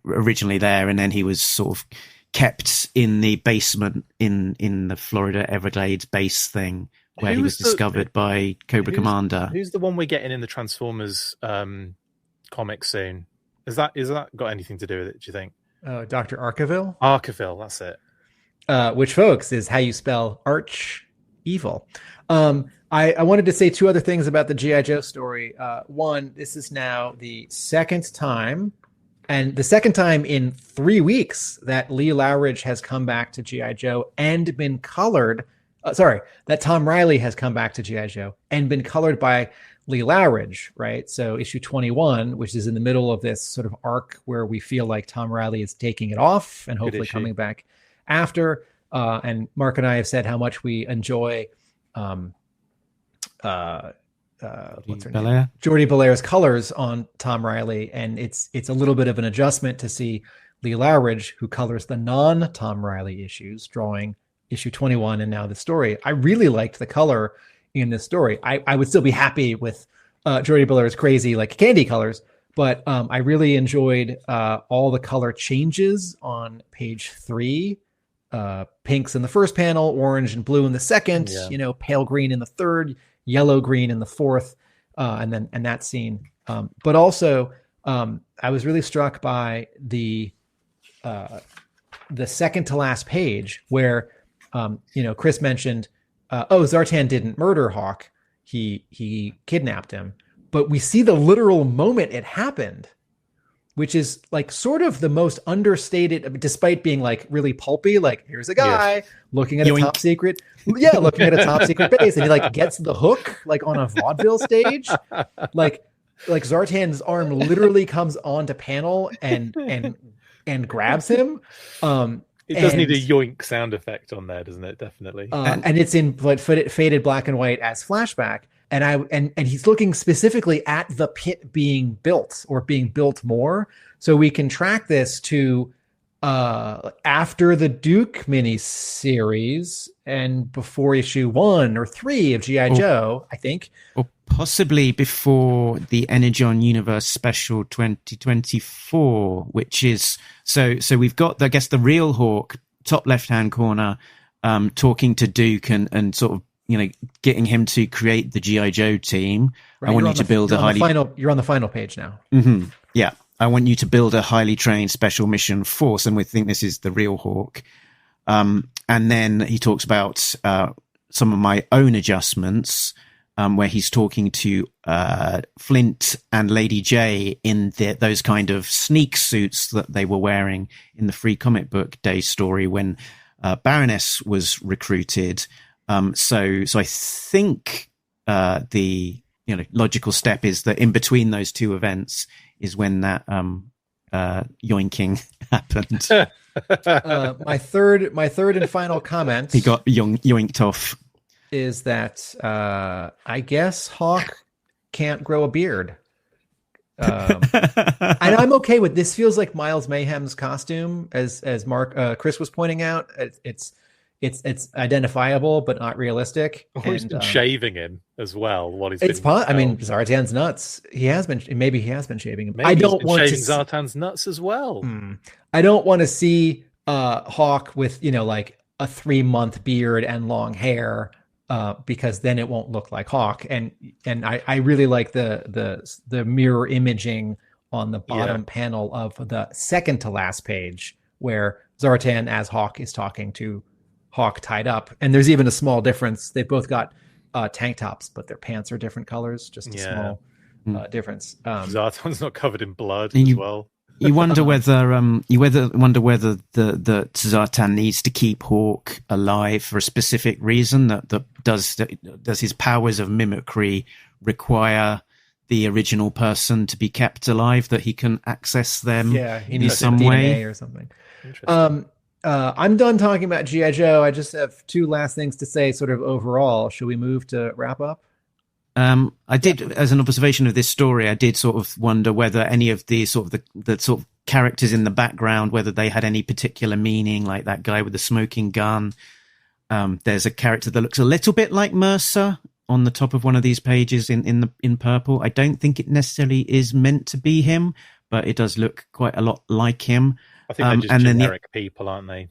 S1: originally there, and then he was sort of kept in the basement in the Florida Everglades base thing, where he was discovered by Cobra Commander.
S3: Who's the one we're getting in the Transformers comic soon? Is that got anything to do with it, do you think?
S2: Dr. Arkeville?
S3: Arkeville, that's it.
S2: Which, folks, is how you spell arch evil. I wanted to say 2 other things about the G.I. Joe story. One, this is now the second time, and the second time in 3 weeks that Lee Loughridge has come back to G.I. Joe and been colored. That Tom Reilly has come back to G.I. Joe and been colored by Lee Loughridge, right? So issue 21, which is in the middle of this sort of arc where we feel like Tom Reilly is taking it off and hopefully coming back after. And Mark and I have said how much we enjoy what's her name? Jordi Belaire's colors on Tom Reilly, and it's a little bit of an adjustment to see Lee Loughridge, who colors the non-Tom Reilly issues, drawing issue 21 and now the story. I really liked the color in this story. I would still be happy with Jordi Belaire's crazy like candy colors, but I really enjoyed all the color changes on page 3. Pinks in the first panel, orange and blue in the second, pale green in the third, yellow green in the fourth, and that scene. But also I was really struck by the second to last page where, Chris mentioned, Zartan didn't murder Hawk. He kidnapped him, but we see the literal moment it happened, which is like sort of the most understated, despite being like really pulpy. Like, here's a guy looking at a top secret. Yeah. Looking at a top secret base. And he like gets the hook, like on a vaudeville stage. Like Zartan's arm literally comes onto panel and grabs him.
S3: It does need a yoink sound effect on there, doesn't it? Definitely.
S2: And it's in faded black and white as flashback. And he's looking specifically at the pit being built or being built more. So we can track this to after the Duke miniseries and before issue 1 or 3 of G.I. Joe, I think.
S1: Or possibly before the Energon Universe Special 2024, which is so we've got, I guess, the real Hawk, top left-hand corner, talking to Duke and sort of, getting him to create the G.I. Joe team.
S2: Right,
S1: I want you to build a highly...
S2: You're on the final page now.
S1: Mm-hmm. Yeah. I want you to build a highly trained special mission force. And we think this is the real Hawk. And then he talks about some of my own adjustments, where he's talking to Flint and Lady J in those kind of sneak suits that they were wearing in the Free Comic Book Day story when Baroness was recruited. So I think the logical step is that in between those two events is when that yoinking happened.
S2: My third and final comment.
S1: He got yoinked off.
S2: Is that I guess Hawk can't grow a beard. And I'm okay with this. Feels like Miles Mayhem's costume, as Chris was pointing out. It's identifiable but not realistic.
S3: Oh, he's been shaving him as well.
S2: I mean, Zartan's nuts. He has been shaving him.
S3: Maybe
S2: I don't want
S3: shaving Zartan's nuts as well.
S2: I don't want to see Hawk with like a 3-month beard and long hair, because then it won't look like Hawk. And I really like the mirror imaging on the bottom panel of the second to last page where Zartan as Hawk is talking to Hawk tied up. And there's even a small difference. They've both got tank tops, but their pants are different colors. Just a small difference.
S3: Zartan's not covered in blood as well.
S1: You wonder whether the Zartan needs to keep Hawk alive for a specific reason. That does his powers of mimicry require the original person to be kept alive, that he can access them in some way
S2: or something. I'm done talking about G.I. Joe. I just have 2 last things to say sort of overall. Should we move to wrap up?
S1: I did, as an observation of this story, I did sort of wonder whether any of the sort of characters in the background, whether they had any particular meaning, like that guy with the smoking gun. There's a character that looks a little bit like Mercer on the top of one of these pages in purple. I don't think it necessarily is meant to be him, but it does look quite a lot like him.
S3: I think they're just generic people, aren't they?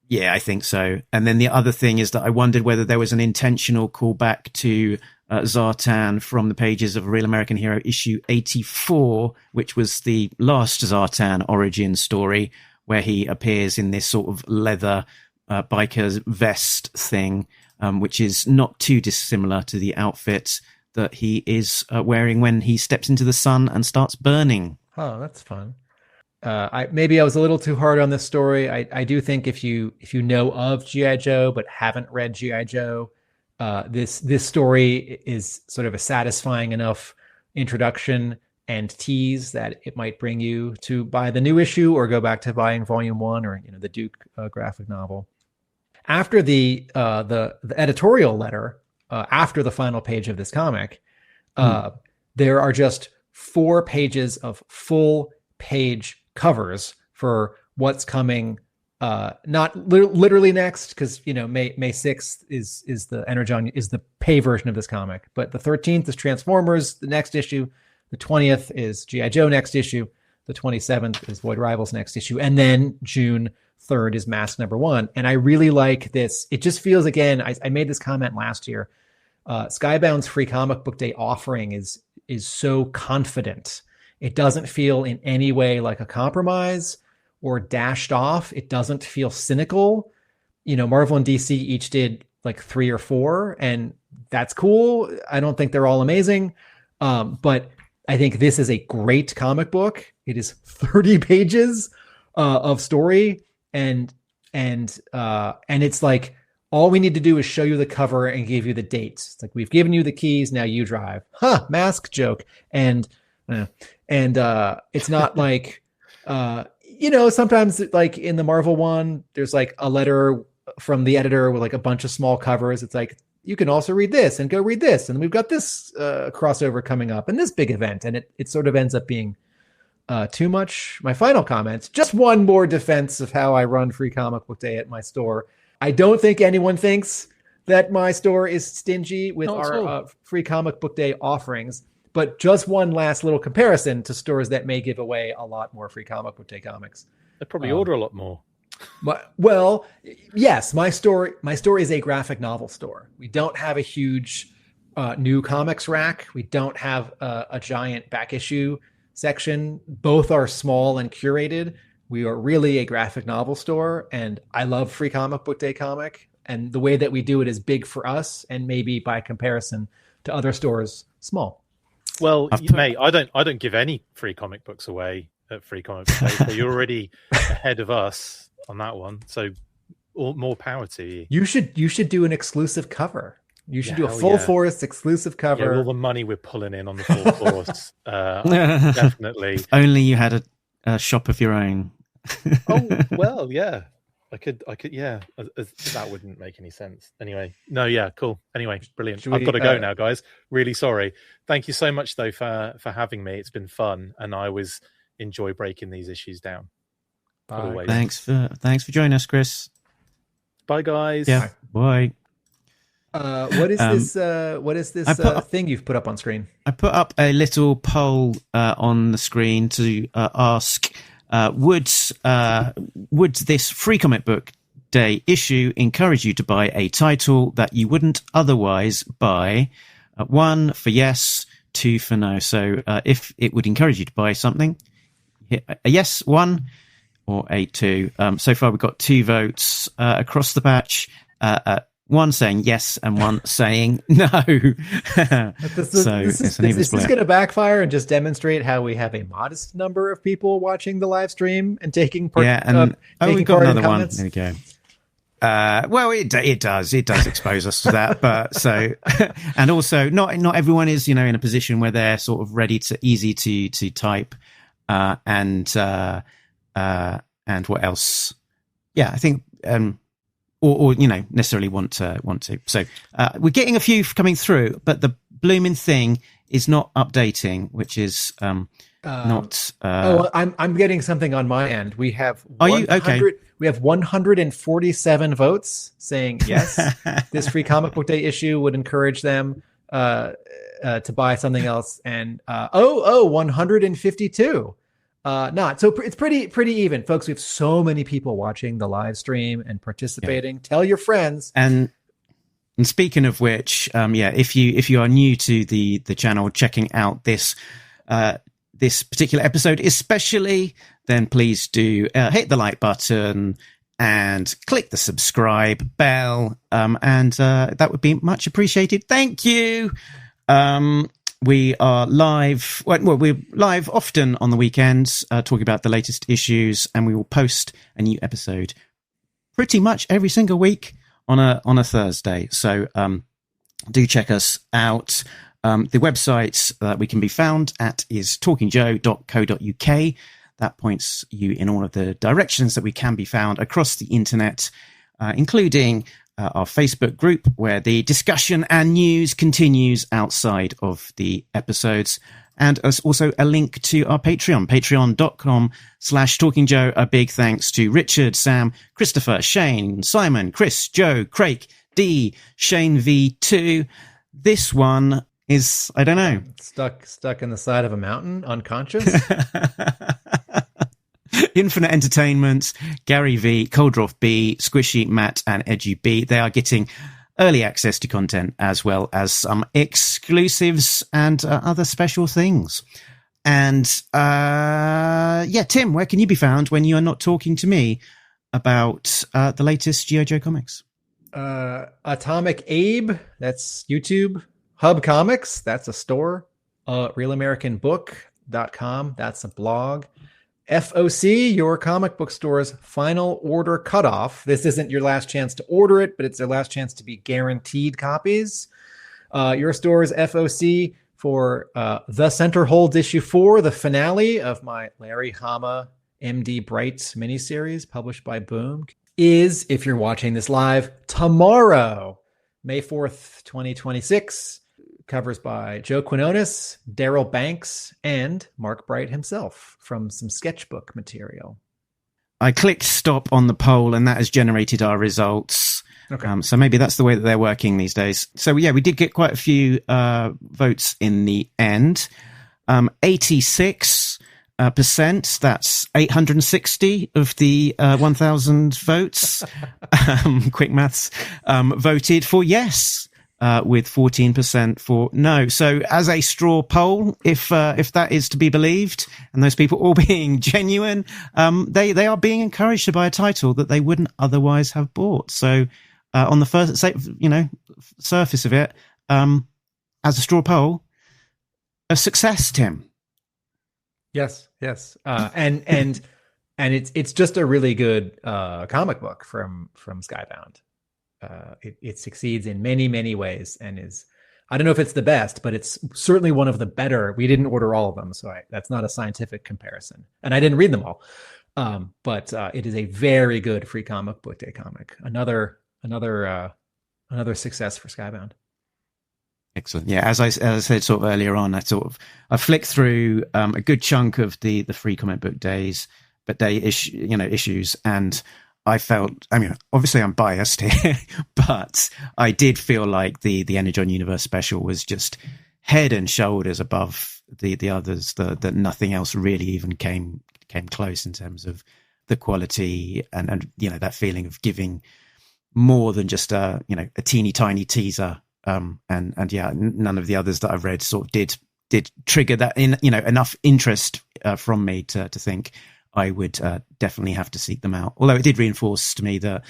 S1: Yeah, I think so. And then the other thing is that I wondered whether there was an intentional callback to Zartan from the pages of Real American Hero issue 84, which was the last Zartan origin story, where he appears in this sort of leather biker vest thing, which is not too dissimilar to the outfit that he is wearing when he steps into the sun and starts burning.
S2: Oh, that's fun. I was a little too hard on this story. I do think if you know of G.I. Joe but haven't read G.I. Joe, this story is sort of a satisfying enough introduction and tease that it might bring you to buy the new issue or go back to buying volume 1 or the Duke graphic novel. After the editorial letter, after the final page of this comic, there are just 4 pages of full page covers for what's coming, not literally next, because May 6th is the Energon, is the pay version of this comic, but the 13th is Transformers, the next issue, the 20th is G.I. Joe next issue, the 27th is Void Rivals next issue, and then June 3rd is Mask #1. And I really like this. It just feels, again, I made this comment last year, Skybound's Free Comic Book Day offering is so confident It doesn't feel in any way like a compromise or dashed off. It doesn't feel cynical. Marvel and DC each did like 3 or 4, and that's cool. I don't think they're all amazing. But I think this is a great comic book. It is 30 pages of story, and it's like, all we need to do is show you the cover and give you the dates. It's like, we've given you the keys, now you drive. Mask joke. And it's not like, sometimes like in the Marvel one, there's like a letter from the editor with like a bunch of small covers. It's like, you can also read this and go read this. And we've got this crossover coming up and this big event. And it sort of ends up being too much. My final comments, just one more defense of how I run Free Comic Book Day at my store. I don't think anyone thinks that my store is stingy with our Free Comic Book Day offerings, but just one last little comparison to stores that may give away a lot more Free Comic Book Day comics.
S3: They probably order a lot more.
S2: Well, yes, my store is a graphic novel store. We don't have a huge new comics rack. We don't have a giant back issue section. Both are small and curated. We are really a graphic novel store, and I love Free Comic Book Day comic. And the way that we do it is big for us, and maybe by comparison to other stores, small.
S3: Well, mate, I don't give any free comic books away at Free Comic Book Day, so you're already ahead of us on that one. So, more power to you.
S2: You should do an exclusive cover. You should do a full force exclusive cover.
S3: Yeah, all the money we're pulling in on the full force, definitely.
S1: If only you had a shop of your own.
S3: Oh well, yeah, I could, yeah. That wouldn't make any sense. Anyway, no, yeah, cool. Anyway, brilliant. I've got to go now, guys. Really sorry. Thank you so much, though, for having me. It's been fun, and I always enjoy breaking these issues down.
S2: Bye.
S1: Thanks for joining us, Chris.
S3: Bye, guys.
S1: Yeah. Bye.
S2: What is this thing you've put up on screen?
S1: I put up a little poll on the screen to ask. Would this Free Comic Book Day issue encourage you to buy a title that you wouldn't otherwise buy? 1 for yes, 2 for no. So if it would encourage you to buy something, hit a yes 1 or a 2. So far we've got 2 votes across the batch. 1 saying yes and 1 saying no. Is this
S2: going to backfire and just demonstrate how we have a modest number of people watching the live stream and taking part?
S1: Yeah, and we've got another one. There we go. Well, it does expose us to that, but so, and also not everyone is in a position where they're sort of easy to type, and what else? Yeah, I think. Or necessarily want to. So we're getting a few coming through, but the blooming thing is not updating, which is not.
S2: I'm getting something on my end. We have.
S1: Are you okay?
S2: We have 147 votes saying yes. This Free Comic Book Day issue would encourage them to buy something else, and 152. Not. So it's pretty even, folks. We have so many people watching the live stream and participating. Yeah. Tell your friends.
S1: And speaking of which, if you are new to the channel, checking out this particular episode especially, then please do hit the like button and click the subscribe bell, and that would be much appreciated. Thank you. We are live. Well, we're live often on the weekends, talking about the latest issues, and we will post a new episode pretty much every single week on a Thursday. So do check us out. The website that we can be found at is talkingjoe.co.uk. That points you in all of the directions that we can be found across the internet, including our Facebook group, where the discussion and news continues outside of the episodes, and also a link to our patreon.com/talkingjoe. A big thanks to Richard, Sam, Christopher, Shane, Simon, Chris, Joe, Craig, D, Shane V2. This one is, I don't know,
S2: stuck in the side of a mountain, unconscious.
S1: Infinite Entertainment, Gary V, Coldroth B, Squishy, Matt, and Edgy B. They are getting early access to content as well as some exclusives and other special things. And Tim, where can you be found when you are not talking to me about the latest G.I. Joe comics?
S2: Atomic Abe, that's YouTube. Hub Comics, that's a store. RealAmericanBook.com, that's a blog. FOC, your comic book store's final order cutoff. This isn't your last chance to order it, but it's their last chance to be guaranteed copies. Your store's FOC for The Center Holds issue 4, the finale of my Larry Hama MD Bright miniseries published by Boom, is, if you're watching this live, tomorrow, May 4th, 2026. Covers by Joe Quinones, Daryl Banks, and Mark Bright himself from some sketchbook material.
S1: I clicked stop on the poll, and that has generated our results.
S2: Okay.
S1: So maybe that's the way that they're working these days. So yeah, we did get quite a few votes in the end. 86%, that's 860 of the 1,000 votes. Quick maths. Voted for yes. With 14% for no. So as a straw poll, if that is to be believed, and those people all being genuine, they are being encouraged to buy a title that they wouldn't otherwise have bought. So on the first, surface of it, as a straw poll, a success, Tim.
S2: Yes. And it's just a really good comic book from Skybound. It succeeds in many, many ways and is, I don't know if it's the best, but it's certainly one of the better. We didn't order all of them, so that's not a scientific comparison. And I didn't read them all. But it is a very good free comic book day comic. Another success for Skybound.
S1: Excellent. Yeah, as I said sort of earlier on, I flicked through a good chunk of the free comic book issues, and I felt, obviously I'm biased here, but I did feel like the Energon Universe special was just head and shoulders above the others, that nothing else really even came close in terms of the quality and that feeling of giving more than just a teeny tiny teaser. None of the others that I've read sort of did trigger that enough interest from me to think I would definitely have to seek them out. Although it did reinforce to me that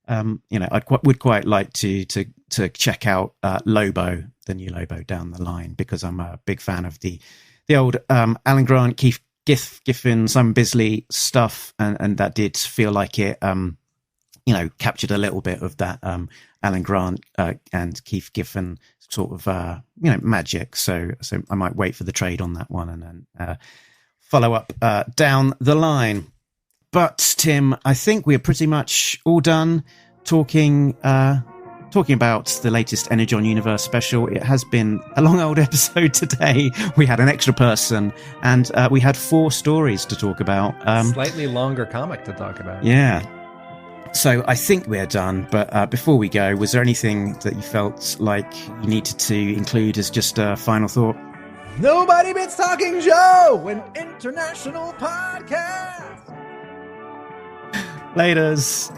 S1: would quite like to check out Lobo, the new Lobo, down the line, because I'm a big fan of the old Alan Grant, Keith Giffen, Simon Bisley stuff, and that did feel like it captured a little bit of that Alan Grant and Keith Giffen sort of magic. So I might wait for the trade on that one and then follow up down the line. But Tim, I think we're pretty much all done talking about the latest Energon Universe special. It has been a long old episode today. We had an extra person, and we had 4 stories to talk about.
S2: Slightly longer comic to talk about.
S1: Yeah. So I think we're done. But before we go, was there anything that you felt like you needed to include as just a final thought?
S2: Nobody Bits Talking Joe, an international podcast.
S1: Laters.